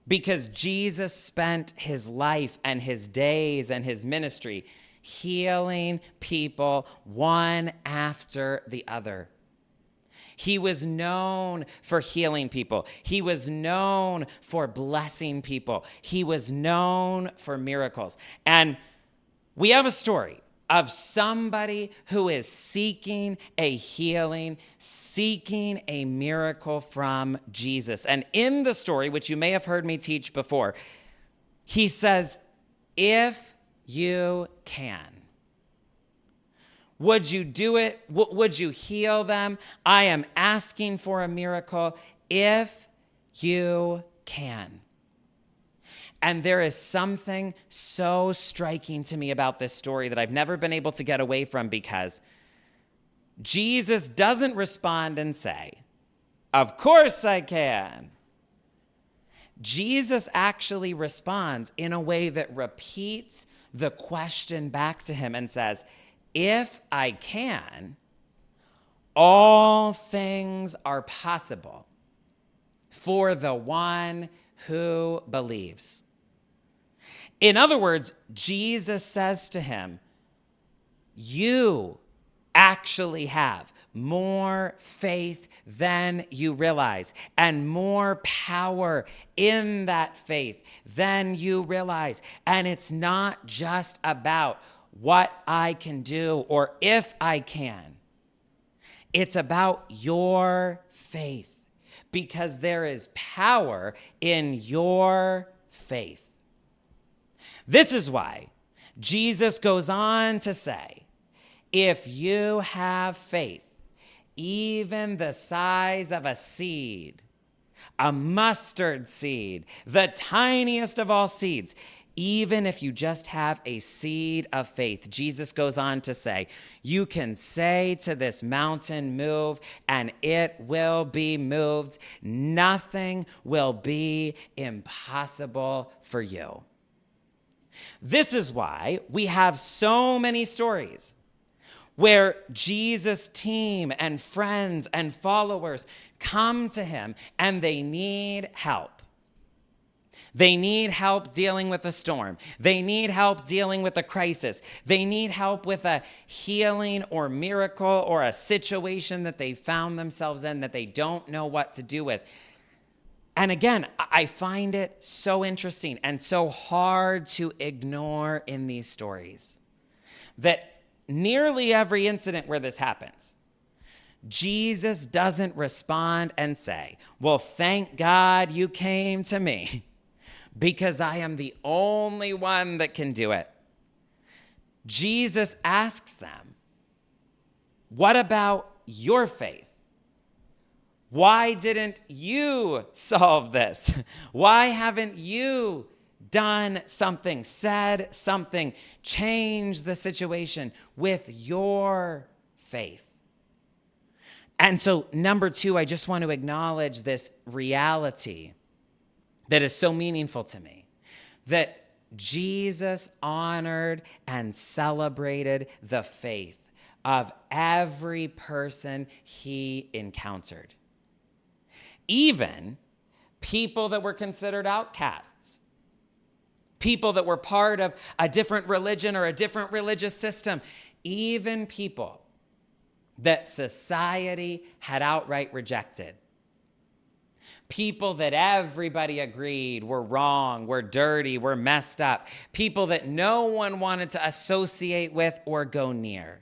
Because Jesus spent his life and his days and his ministry healing people one after the other. He was known for healing people. He was known for blessing people. He was known for miracles. And we have a story of somebody who is seeking a healing, seeking a miracle from Jesus. And in the story, which you may have heard me teach before, he says, if you can. Would you do it? Would you heal them? I am asking for a miracle if you can. And there is something so striking to me about this story that I've never been able to get away from, because Jesus doesn't respond and say, of course I can. Jesus actually responds in a way that repeats the question back to him and says, if I can, all things are possible for the one who believes. In other words, Jesus says to him, you actually have more faith than you realize, and more power in that faith than you realize. And it's not just about what I can do or if I can. It's about your faith, because there is power in your faith. This is why Jesus goes on to say, if you have faith, even the size of a seed, a mustard seed, the tiniest of all seeds, even if you just have a seed of faith, Jesus goes on to say, you can say to this mountain, move, and it will be moved. Nothing will be impossible for you. This is why we have so many stories where Jesus' team and friends and followers come to him and they need help. They need help dealing with a storm. They need help dealing with a crisis. They need help with a healing or miracle or a situation that they found themselves in that they don't know what to do with. And again, I find it so interesting and so hard to ignore in these stories that nearly every incident where this happens, Jesus doesn't respond and say, well, thank God you came to me because I am the only one that can do it. Jesus asks them, what about your faith? Why didn't you solve this? Why haven't you done something, said something, changed the situation with your faith? And so, number two, I just want to acknowledge this reality that is so meaningful to me, that Jesus honored and celebrated the faith of every person he encountered. Even people that were considered outcasts, people that were part of a different religion or a different religious system, even people that society had outright rejected. People that everybody agreed were wrong, were dirty, were messed up. People that no one wanted to associate with or go near.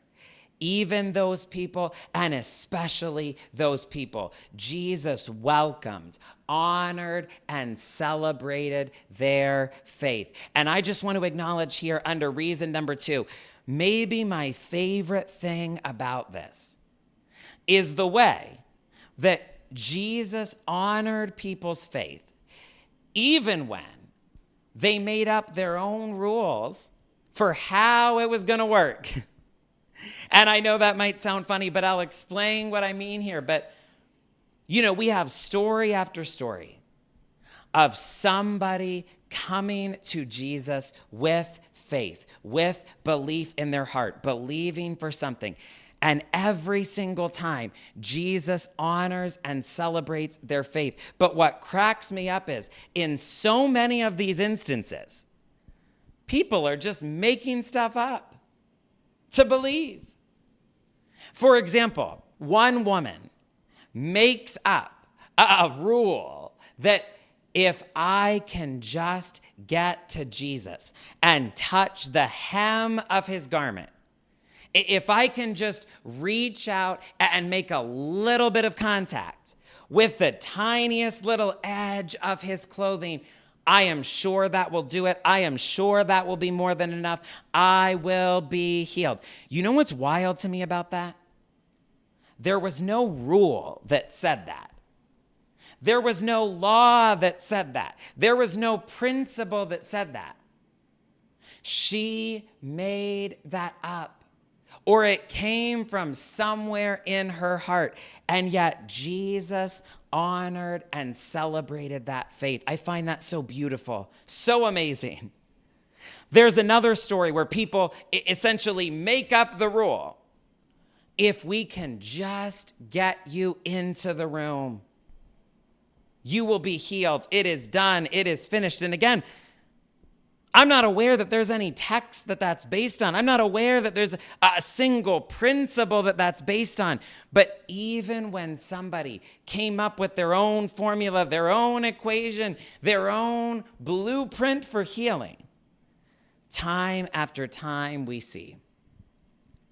Even those people, and especially those people, Jesus welcomed, honored, and celebrated their faith. And I just want to acknowledge here under reason number two, maybe my favorite thing about this is the way that Jesus honored people's faith, even when they made up their own rules for how it was going to work. And I know that might sound funny, but I'll explain what I mean here. But, we have story after story of somebody coming to Jesus with faith, with belief in their heart, believing for something. And every single time, Jesus honors and celebrates their faith. But what cracks me up is, in so many of these instances, people are just making stuff up to believe. For example, one woman makes up a rule that if I can just get to Jesus and touch the hem of his garment, if I can just reach out and make a little bit of contact with the tiniest little edge of his clothing, I am sure that will do it. I am sure that will be more than enough. I will be healed. You know what's wild to me about that? There was no rule that said that. There was no law that said that. There was no principle that said that. She made that up, or it came from somewhere in her heart. And yet Jesus honored and celebrated that faith. I find that so beautiful, so amazing. There's another story where people essentially make up the rule. If we can just get you into the room, you will be healed. It is done. It is finished. And again, I'm not aware that there's any text that that's based on. I'm not aware that there's a single principle that that's based on. But even when somebody came up with their own formula, their own equation, their own blueprint for healing, time after time we see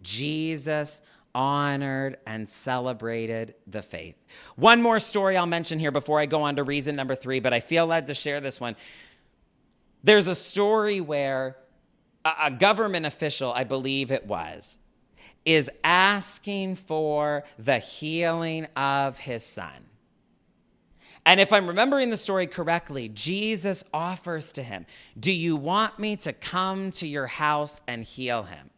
Jesus honored and celebrated the faith. One more story I'll mention here before I go on to reason number 3, but I feel led to share this one. There's a story where a government official, I believe it was, is asking for the healing of his son. And if I'm remembering the story correctly, Jesus offers to him, "Do you want me to come to your house and heal him?"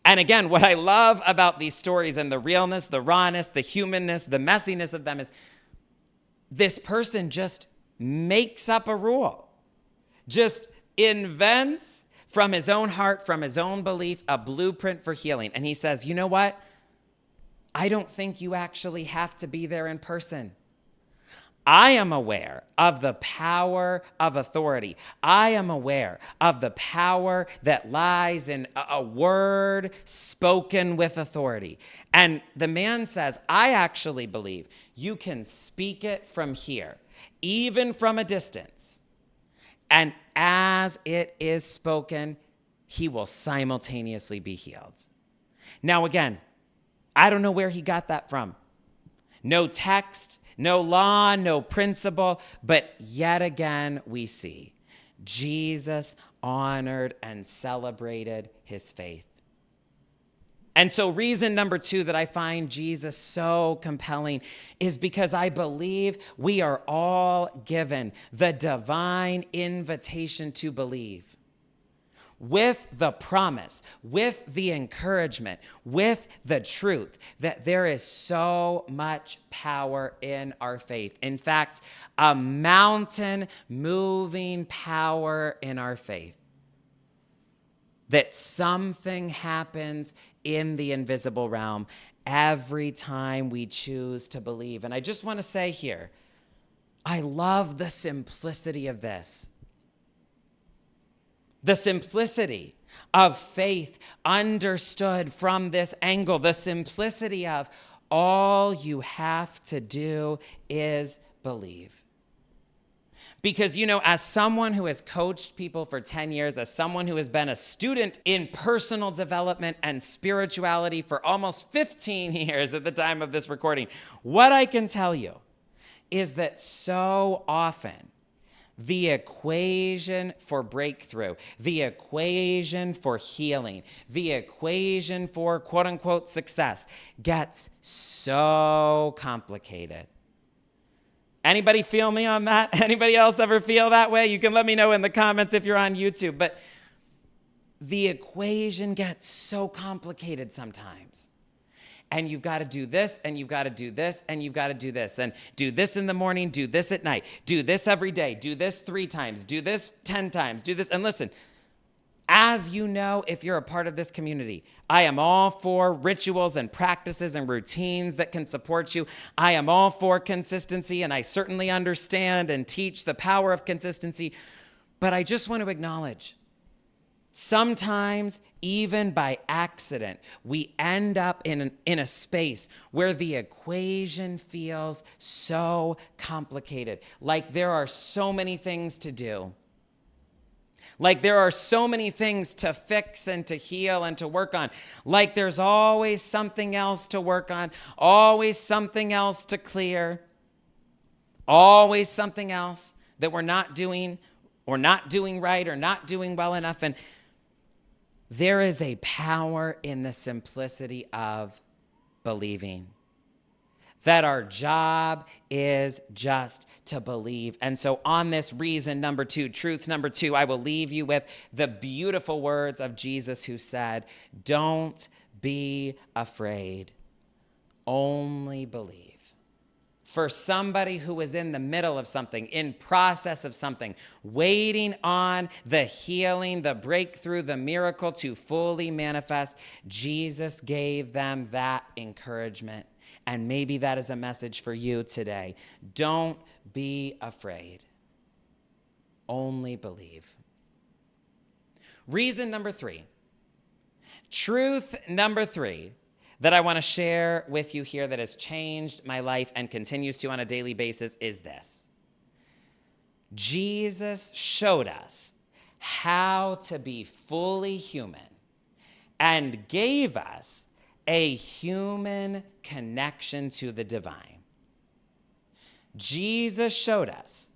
And again, what I love about these stories and the realness, the rawness, the humanness, the messiness of them is this person just makes up a rule, just invents from his own heart, from his own belief, a blueprint for healing. And he says, "You know what? I don't think you actually have to be there in person. I am aware of the power of authority. I am aware of the power that lies in a word spoken with authority." And the man says, "I actually believe you can speak it from here, even from a distance. And as it is spoken, he will simultaneously be healed." Now, again, I don't know where he got that from. No text, no law, no principle, but yet again we see Jesus honored and celebrated his faith. And so reason number 2 that I find Jesus so compelling is because I believe we are all given the divine invitation to believe, with the promise, with the encouragement, with the truth that there is so much power in our faith. In fact, a mountain moving power in our faith. That something happens in the invisible realm every time we choose to believe. And I just want to say here, I love the simplicity of this. The simplicity of faith understood from this angle. The simplicity of all you have to do is believe. Because, as someone who has coached people for 10 years, as someone who has been a student in personal development and spirituality for almost 15 years at the time of this recording, what I can tell you is that so often the equation for breakthrough, the equation for healing, the equation for quote unquote success gets so complicated. Anybody feel me on that? Anybody else ever feel that way? You can let me know in the comments if you're on YouTube. But the equation gets so complicated sometimes. And you've got to do this, and you've got to do this, and you've got to do this. And do this in the morning, do this at night. Do this every day. Do this 3 times. Do this 10 times. Do this. And listen, as you know, if you're a part of this community, I am all for rituals and practices and routines that can support you. I am all for consistency, and I certainly understand and teach the power of consistency. But I just want to acknowledge, sometimes, even by accident, we end up in a space where the equation feels so complicated, like there are so many things to do. Like there are so many things to fix and to heal and to work on. Like there's always something else to work on, always something else to clear, always something else that we're not doing or not doing right or not doing well enough. And there is a power in the simplicity of believing. That our job is just to believe. And so on this reason number 2, truth number 2, I will leave you with the beautiful words of Jesus who said, "Don't be afraid, only believe." for somebody who is in the middle of something, in process of something, waiting on the healing, the breakthrough, the miracle to fully manifest. Jesus gave them that encouragement. And maybe that is a message for you today. Don't be afraid. Only believe. Reason number 3. Truth number 3 that I want to share with you here that has changed my life and continues to on a daily basis is this. Jesus showed us how to be fully human and gave us a human connection to the divine. Jesus showed us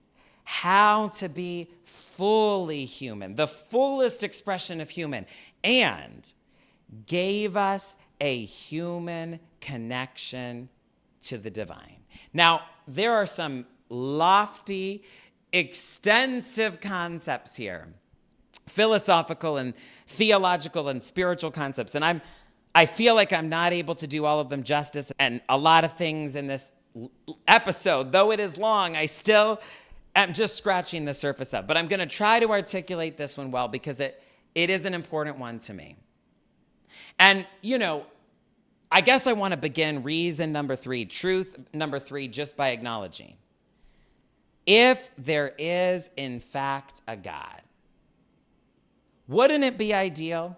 how to be fully human, the fullest expression of human, and gave us a human connection to the divine. Now, there are some lofty, extensive concepts here, philosophical and theological and spiritual concepts, and I feel like I'm not able to do all of them justice, and a lot of things in this episode, though it is long, I still am just scratching the surface of. But I'm going to try to articulate this one well because it is an important one to me. And, I guess I want to begin reason number 3, truth number 3, just by acknowledging. If there is, in fact, a God, wouldn't it be ideal?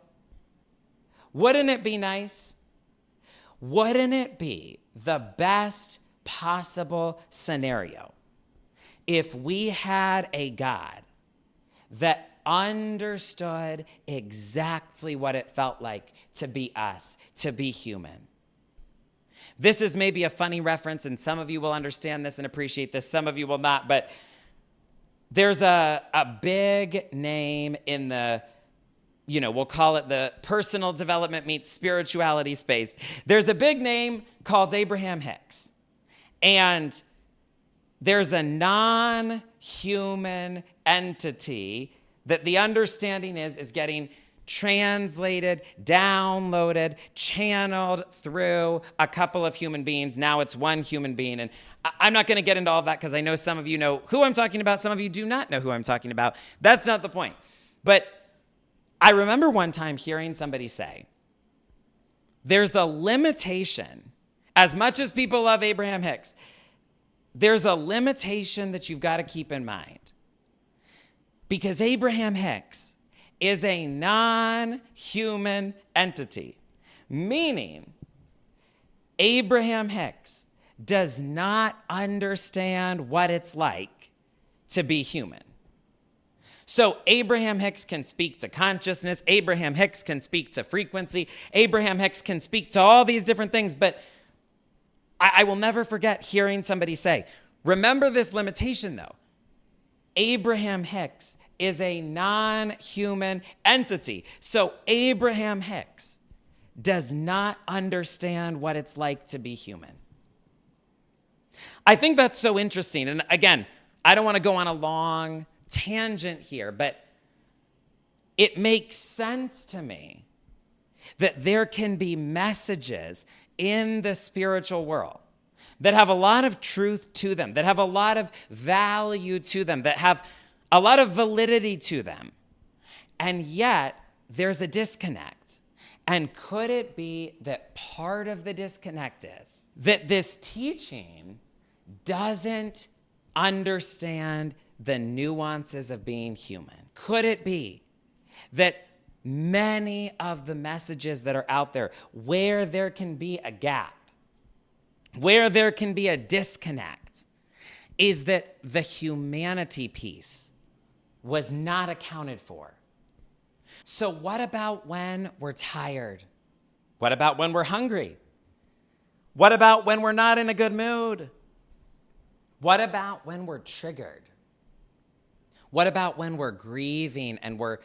Wouldn't it be nice? Wouldn't it be the best possible scenario if we had a God that understood exactly what it felt like to be us, to be human? This is maybe a funny reference, and some of you will understand this and appreciate this. Some of you will not, but there's a big name in the, we'll call it the personal development meets spirituality space. There's a big name called Abraham Hicks. And there's a non-human entity that the understanding is getting translated, downloaded, channeled through a couple of human beings. Now it's one human being. And I'm not going to get into all of that because I know some of you know who I'm talking about. Some of you do not know who I'm talking about. That's not the point. But I remember one time hearing somebody say, there's a limitation. As much as people love Abraham Hicks, there's a limitation that you've got to keep in mind. Because Abraham Hicks is a non-human entity, meaning Abraham Hicks does not understand what it's like to be human. So Abraham Hicks can speak to consciousness, Abraham Hicks can speak to frequency, Abraham Hicks can speak to all these different things, but I will never forget hearing somebody say, remember this limitation though. Abraham Hicks is a non-human entity. So Abraham Hicks does not understand what it's like to be human. I think that's so interesting. And again, I don't want to go on a long tangent here, but it makes sense to me that there can be messages in the spiritual world that have a lot of truth to them, that have a lot of value to them, that have a lot of validity to them. And yet, there's a disconnect. And could it be that part of the disconnect is that this teaching doesn't understand the nuances of being human? Could it be that many of the messages that are out there, where there can be a gap, where there can be a disconnect, is that the humanity piece was not accounted for? So what about when we're tired? What about when we're hungry? What about when we're not in a good mood? What about when we're triggered? What about when we're grieving and we're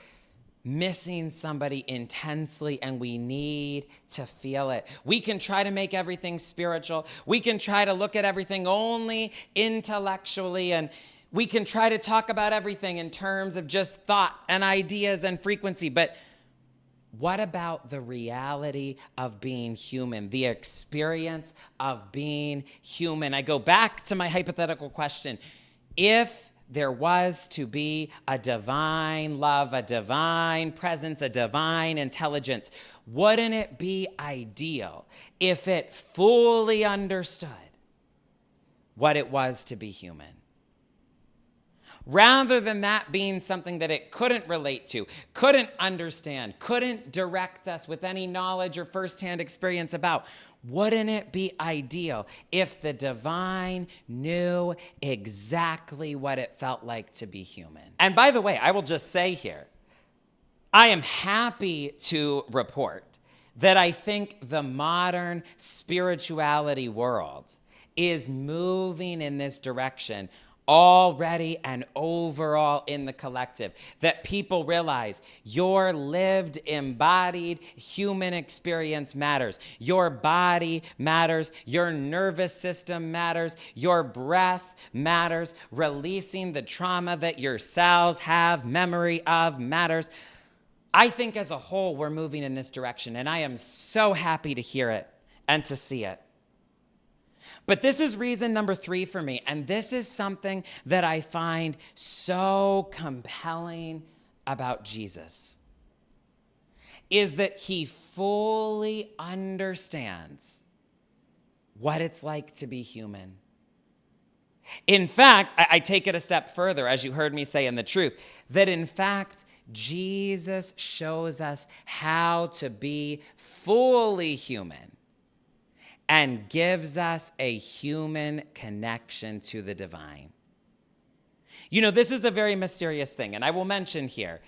missing somebody intensely and we need to feel it? We can try to make everything spiritual. We can try to look at everything only intellectually, and we can try to talk about everything in terms of just thought and ideas and frequency. But What about the reality of being human, the experience of being human? I go back to my hypothetical question. If there was to be a divine love, a divine presence, a divine intelligence, wouldn't it be ideal if it fully understood what it was to be human? Rather than that being something that it couldn't relate to, couldn't understand, couldn't direct us with any knowledge or firsthand experience about, wouldn't it be ideal if the divine knew exactly what it felt like to be human? And by the way, I will just say here, I am happy to report that I think the modern spirituality world is moving in this direction already and overall in the collective, that people realize your lived, embodied human experience matters. Your body matters. Your nervous system matters. Your breath matters. Releasing the trauma that your cells have memory of matters. I think as a whole, we're moving in this direction, and I am so happy to hear it and to see it. But this is reason number 3 for me, and this is something that I find so compelling about Jesus, is that he fully understands what it's like to be human. In fact, I take it a step further, as you heard me say in the truth, that in fact, Jesus shows us how to be fully human and gives us a human connection to the divine. You know, this is a very mysterious thing, and I will mention here,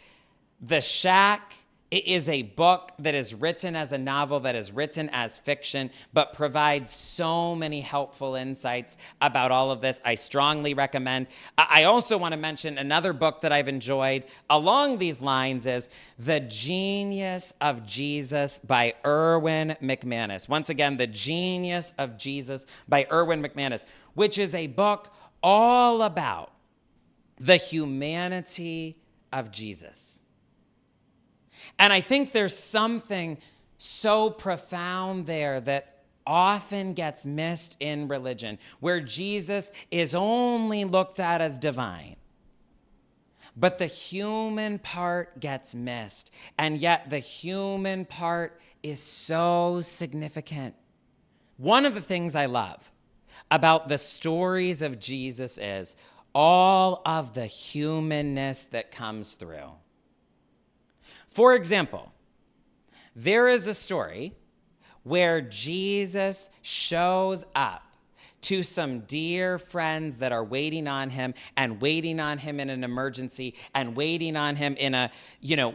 The Shack is a book that is written as a novel, that is written as fiction, but provides so many helpful insights about all of this. I strongly recommend. I also want to mention another book that I've enjoyed along these lines is The Genius of Jesus by Erwin McManus. Once again, The Genius of Jesus by Erwin McManus, which is a book all about the humanity of Jesus. And I think there's something so profound there that often gets missed in religion, where Jesus is only looked at as divine. But the human part gets missed, and yet the human part is so significant. One of the things I love about the stories of Jesus is all of the humanness that comes through. For example, there is a story where Jesus shows up to some dear friends that are waiting on him and waiting on him in an emergency and waiting on him in a,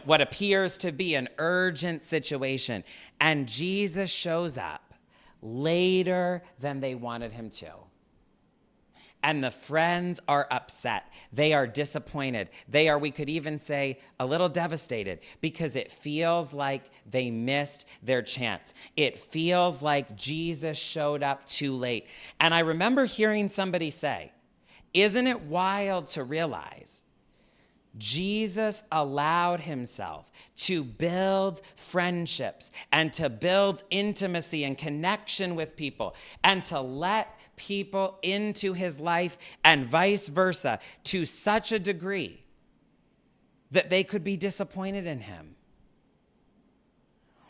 what appears to be an urgent situation. And Jesus shows up later than they wanted him to. And the friends are upset. They are disappointed. They are, we could even say, a little devastated because it feels like they missed their chance. It feels like Jesus showed up too late. And I remember hearing somebody say, isn't it wild to realize Jesus allowed himself to build friendships and to build intimacy and connection with people and to let people into his life and vice versa to such a degree that they could be disappointed in him.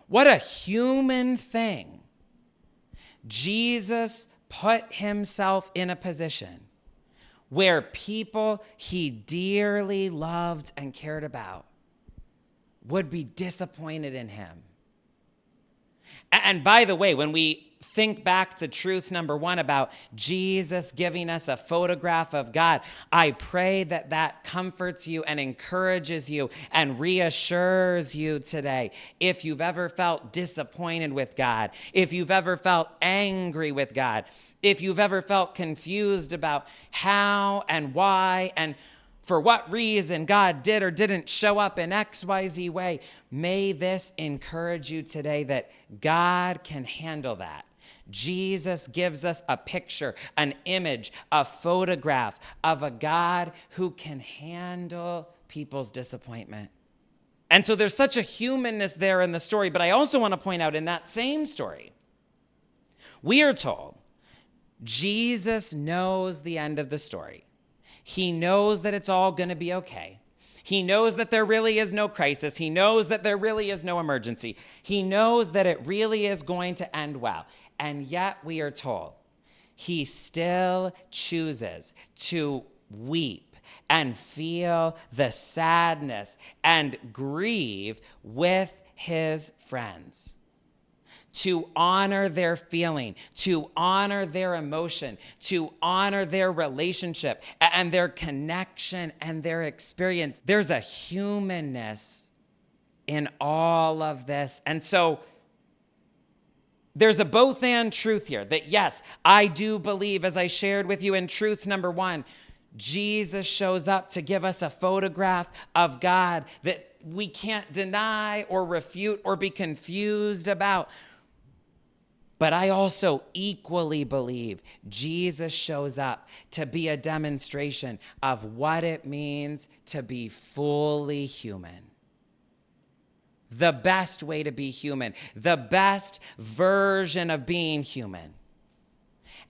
What a human thing. Jesus put himself in a position where people he dearly loved and cared about would be disappointed in him. And by the way, when we think back to truth number 1 about Jesus giving us a photograph of God, I pray that that comforts you and encourages you and reassures you today. If you've ever felt disappointed with God, if you've ever felt angry with God, if you've ever felt confused about how and why and for what reason God did or didn't show up in XYZ way, may this encourage you today that God can handle that. Jesus gives us a picture, an image, a photograph of a God who can handle people's disappointment. And so there's such a humanness there in the story. But I also want to point out in that same story, we are told Jesus knows the end of the story. He knows that it's all going to be okay. He knows that there really is no crisis. He knows that there really is no emergency. He knows that it really is going to end well. And yet we are told he still chooses to weep and feel the sadness and grieve with his friends, to honor their feeling, to honor their emotion, to honor their relationship and their connection and their experience. There's a humanness in all of this. And so there's a both and truth here that, yes, I do believe, as I shared with you in truth number 1, Jesus shows up to give us a photograph of God that we can't deny or refute or be confused about. But I also equally believe Jesus shows up to be a demonstration of what it means to be fully human. The best way to be human, the best version of being human.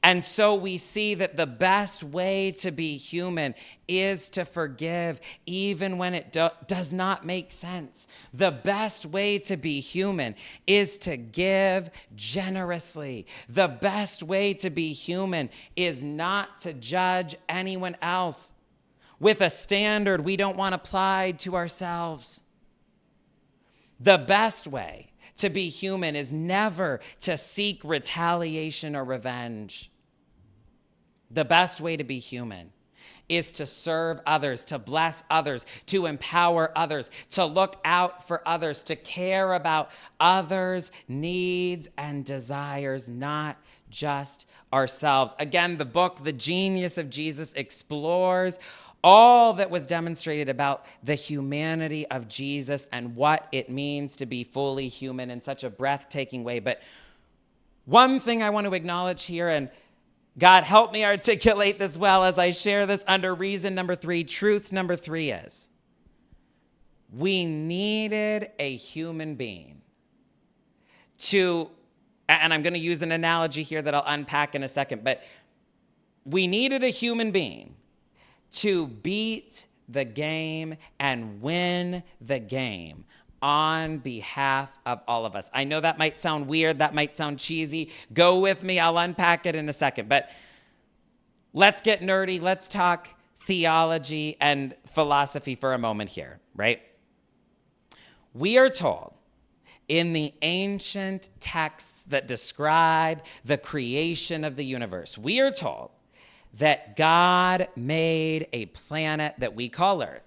And so we see that the best way to be human is to forgive even when it does not make sense. The best way to be human is to give generously. The best way to be human is not to judge anyone else with a standard we don't want applied to ourselves. The best way to be human is never to seek retaliation or revenge. The best way to be human is to serve others, to bless others, to empower others, to look out for others, to care about others' needs and desires, not just ourselves. Again, the book, The Genius of Jesus, explores all that was demonstrated about the humanity of Jesus and what it means to be fully human in such a breathtaking way. But one thing I want to acknowledge here, and God help me articulate this well as I share this under reason number 3, truth number 3 is, we needed a human being to, and I'm going to use an analogy here that I'll unpack in a second, but we needed a human being to beat the game and win the game on behalf of all of us. I know that might sound weird, that might sound cheesy. Go with me, I'll unpack it in a second. But let's get nerdy, let's talk theology and philosophy for a moment here, right? We are told in the ancient texts that describe the creation of the universe, we are told that God made a planet that we call Earth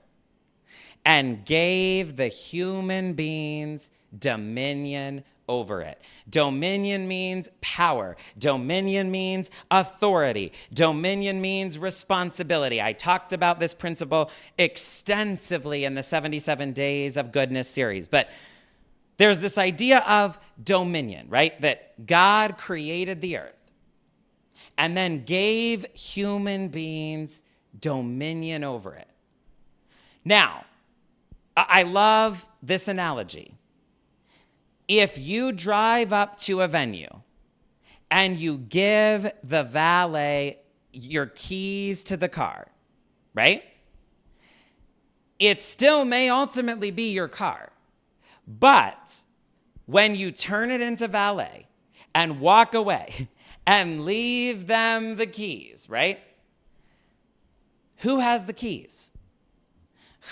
and gave the human beings dominion over it. Dominion means power. Dominion means authority. Dominion means responsibility. I talked about this principle extensively in the 77 Days of Goodness series, but there's this idea of dominion, right? That God created the earth and then gave human beings dominion over it. Now, I love this analogy. If you drive up to a venue and you give the valet your keys to the car, right? It still may ultimately be your car. But when you turn it into valet and walk away and leave them the keys, right? Who has the keys?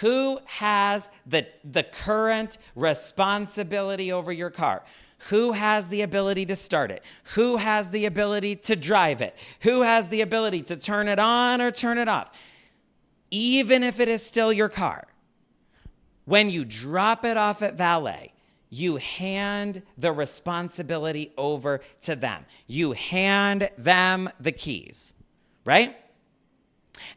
Who has the current responsibility over your car? Who has the ability to start it? Who has the ability to drive it? Who has the ability to turn it on or turn it off? Even if it is still your car, when you drop it off at valet, you hand the responsibility over to them. You hand them the keys, right?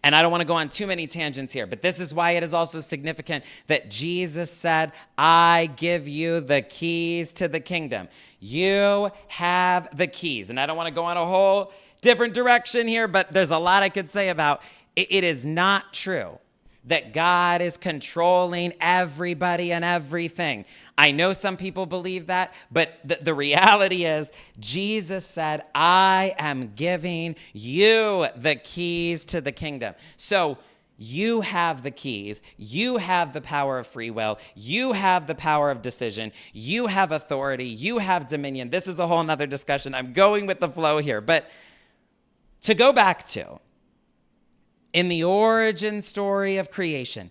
And I don't want to go on too many tangents here, but this is why it is also significant that Jesus said, I give you the keys to the kingdom. You have the keys. And I don't want to go on a whole different direction here, but there's a lot I could say about it. It is not true that God is controlling everybody and everything. I know some people believe that, but the reality is Jesus said, I am giving you the keys to the kingdom. So you have the keys. You have the power of free will. You have the power of decision. You have authority. You have dominion. This is a whole nother discussion. I'm going with the flow here. But to go back to, in the origin story of creation,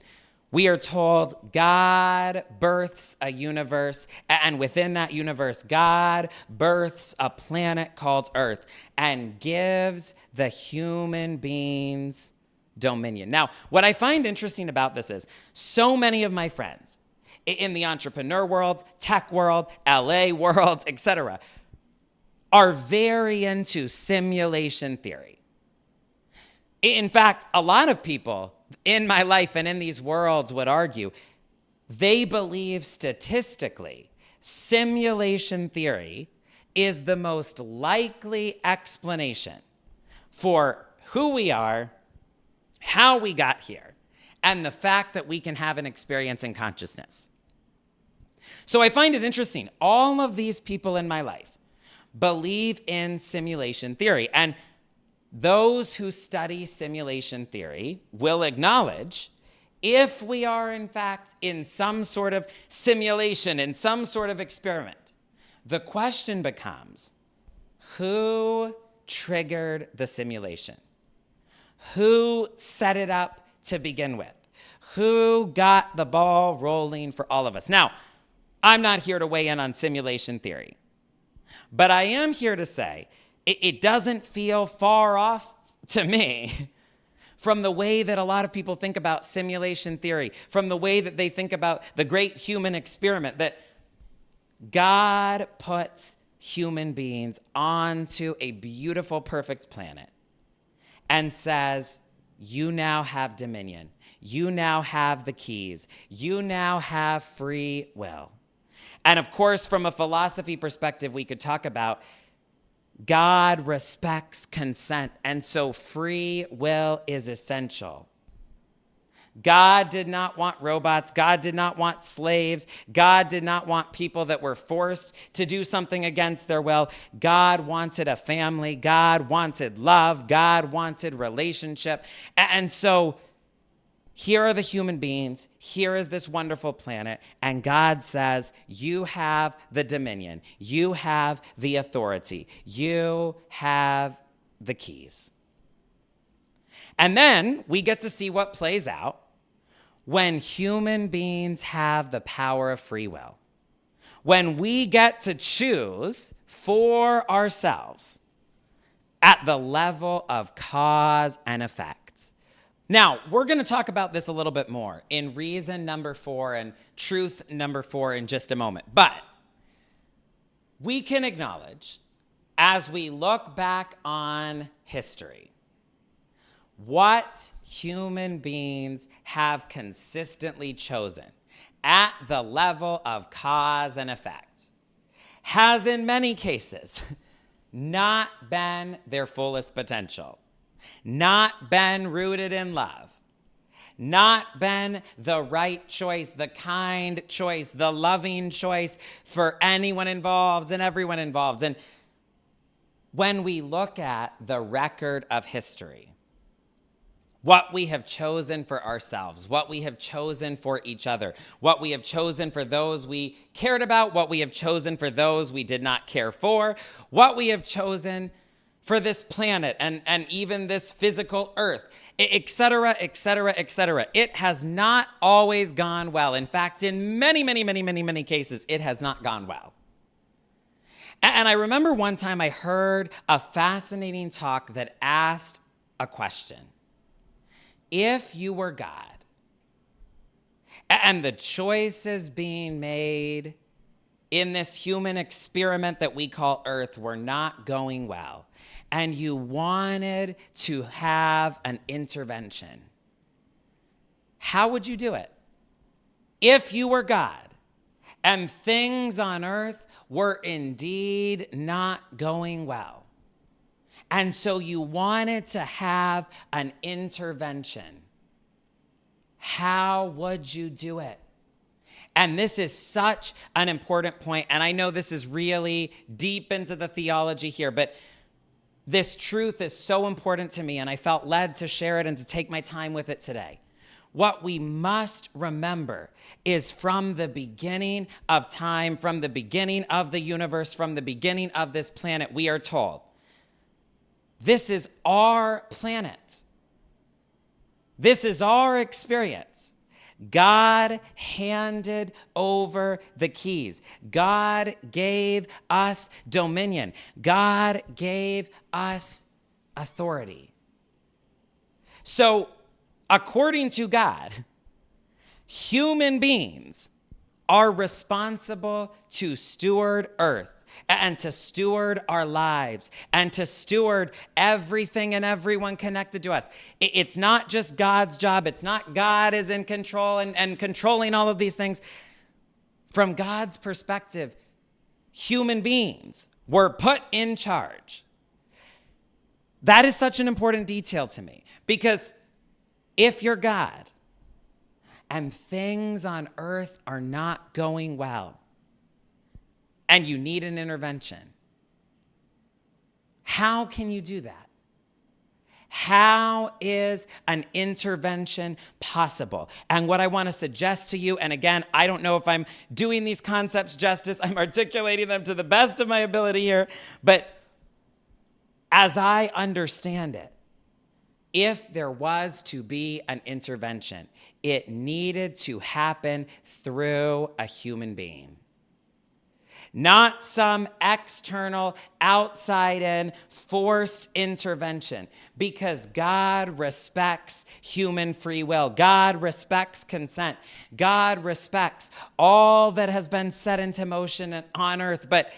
we are told God births a universe, and within that universe, God births a planet called Earth and gives the human beings dominion. Now, what I find interesting about this is so many of my friends in the entrepreneur world, tech world, LA world, etc., are very into simulation theory. In fact, a lot of people in my life and in these worlds would argue they believe statistically simulation theory is the most likely explanation for who we are, how we got here, and the fact that we can have an experience in consciousness. So I find it interesting. All of these people in my life believe in simulation theory, and those who study simulation theory will acknowledge if we are, in fact, in some sort of simulation, in some sort of experiment, the question becomes, who triggered the simulation? Who set it up to begin with? Who got the ball rolling for all of us? Now, I'm not here to weigh in on simulation theory, but I am here to say it doesn't feel far off to me from the way that a lot of people think about simulation theory, from the way that they think about the great human experiment, that God puts human beings onto a beautiful, perfect planet and says, you now have dominion. You now have the keys. You now have free will. And of course, from a philosophy perspective, we could talk about God respects consent, and so free will is essential. God did not want robots. God did not want slaves. God did not want people that were forced to do something against their will. God wanted a family. God wanted love. God wanted relationship. And so here are the human beings. Here is this wonderful planet. And God says, you have the dominion. You have the authority. You have the keys. And then we get to see what plays out when human beings have the power of free will. When we get to choose for ourselves at the level of cause and effect. Now, we're going to talk about this a little bit more in reason number 4 and truth number 4 in just a moment. But we can acknowledge, as we look back on history, what human beings have consistently chosen at the level of cause and effect has in many cases not been their fullest potential. Not been rooted in love, not been the right choice, the kind choice, the loving choice for anyone involved and everyone involved. And when we look at the record of history, what we have chosen for ourselves, what we have chosen for each other, what we have chosen for those we cared about, what we have chosen for those we did not care for, what we have chosen for this planet and even this physical earth, et cetera, et cetera, et cetera. It has not always gone well. In fact, in many cases, it has not gone well. And I remember one time I heard a fascinating talk that asked a question. If you were God and the choices being made in this human experiment that we call Earth were not going well, and you wanted to have an intervention, how would you do it? If you were God and things on Earth were indeed not going well, and so you wanted to have an intervention, how would you do it? And this is such an important point. And I know this is really deep into the theology here, but this truth is so important to me, and I felt led to share it and to take my time with it today. What we must remember is from the beginning of time, from the beginning of the universe, from the beginning of this planet, we are told, this is our planet. This is our experience. God handed over the keys. God gave us dominion. God gave us authority. So, according to God, human beings are responsible to steward earth and to steward our lives and to steward everything and everyone connected to us. It's not just God's job. It's not God is in control and controlling all of these things. From God's perspective, human beings were put in charge. That is such an important detail to me, because if you're God and things on earth are not going well and you need an intervention, how can you do that? How is an intervention possible? And what I want to suggest to you, and again, I don't know if I'm doing these concepts justice, I'm articulating them to the best of my ability here, but as I understand it, if there was to be an intervention, it needed to happen through a human being. Not some external, outside-in, forced intervention, because God respects human free will. God respects consent. God respects all that has been set into motion on earth. But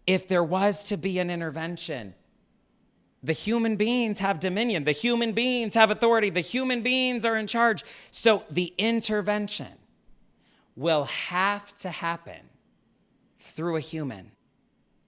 if there was to be an intervention, the human beings have dominion. The human beings have authority. The human beings are in charge. So the intervention will have to happen through a human.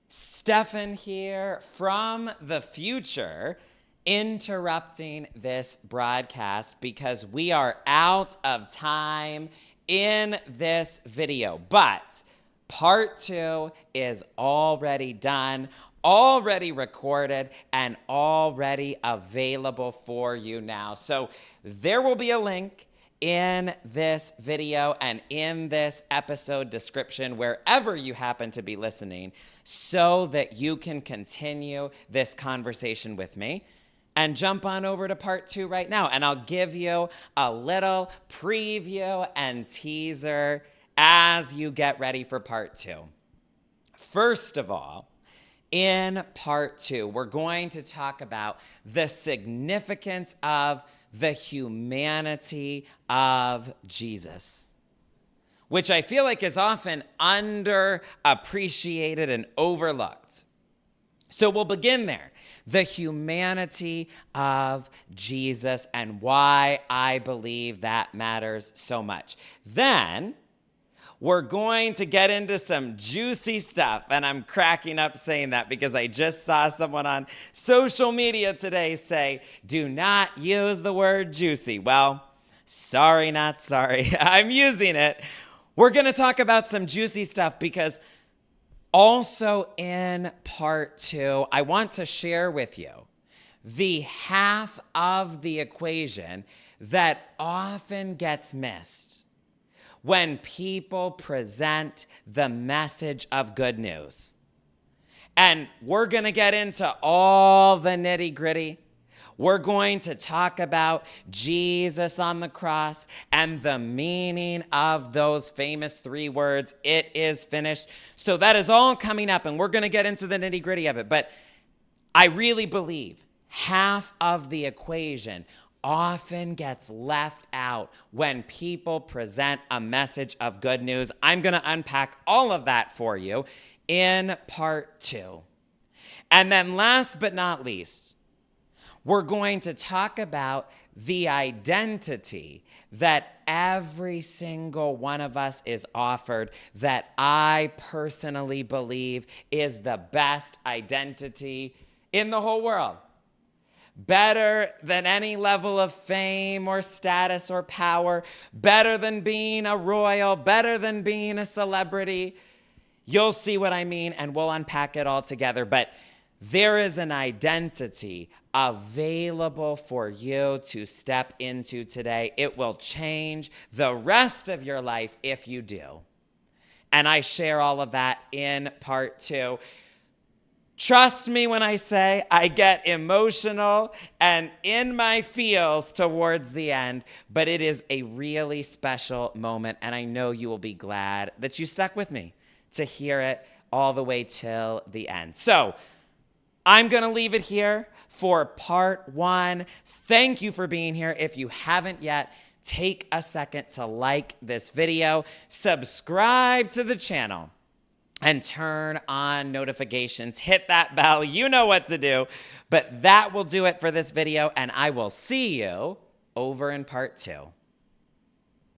Stefan here from the future, interrupting this broadcast because we are out of time in this video. But part 2 is already done, already recorded, and already available for you now. So there will be a link in this video and in this episode description, wherever you happen to be listening, so that you can continue this conversation with me. And jump on over to part 2 right now, and I'll give you a little preview and teaser as you get ready for part 2. First of all, in part 2, we're going to talk about the significance of the humanity of Jesus, which I feel like is often underappreciated and overlooked. So we'll begin there. The humanity of Jesus and why I believe that matters so much. Then we're going to get into some juicy stuff, and I'm cracking up saying that because I just saw someone on social media today say, do not use the word juicy. Well, sorry, not sorry. I'm using it. We're going to talk about some juicy stuff because also in part 2, I want to share with you the half of the equation that often gets missed when people present the message of good news. And we're going to get into all the nitty-gritty. We're going to talk about Jesus on the cross and the meaning of those famous 3 words, "It is finished." So that is all coming up, and we're going to get into the nitty-gritty of it. But I really believe half of the equation often gets left out when people present a message of good news. I'm going to unpack all of that for you in part 2. And then last but not least, we're going to talk about the identity that every single one of us is offered, that I personally believe is the best identity in the whole world. better than any level of fame or status or power, better than being a royal, better than being a celebrity. You'll see what I mean, and we'll unpack it all together. But there is an identity available for you to step into today. It will change the rest of your life if you do. And I share all of that in part 2. Trust me when I say I get emotional and in my feels towards the end, but it is a really special moment, and I know you will be glad that you stuck with me to hear it all the way till the end. So I'm going to leave it here for part 1. Thank you for being here. If you haven't yet, take a second to like this video, subscribe to the channel, and turn on notifications. Hit that bell. You know what to do. But that will do it for this video, and I will see you over in part 2.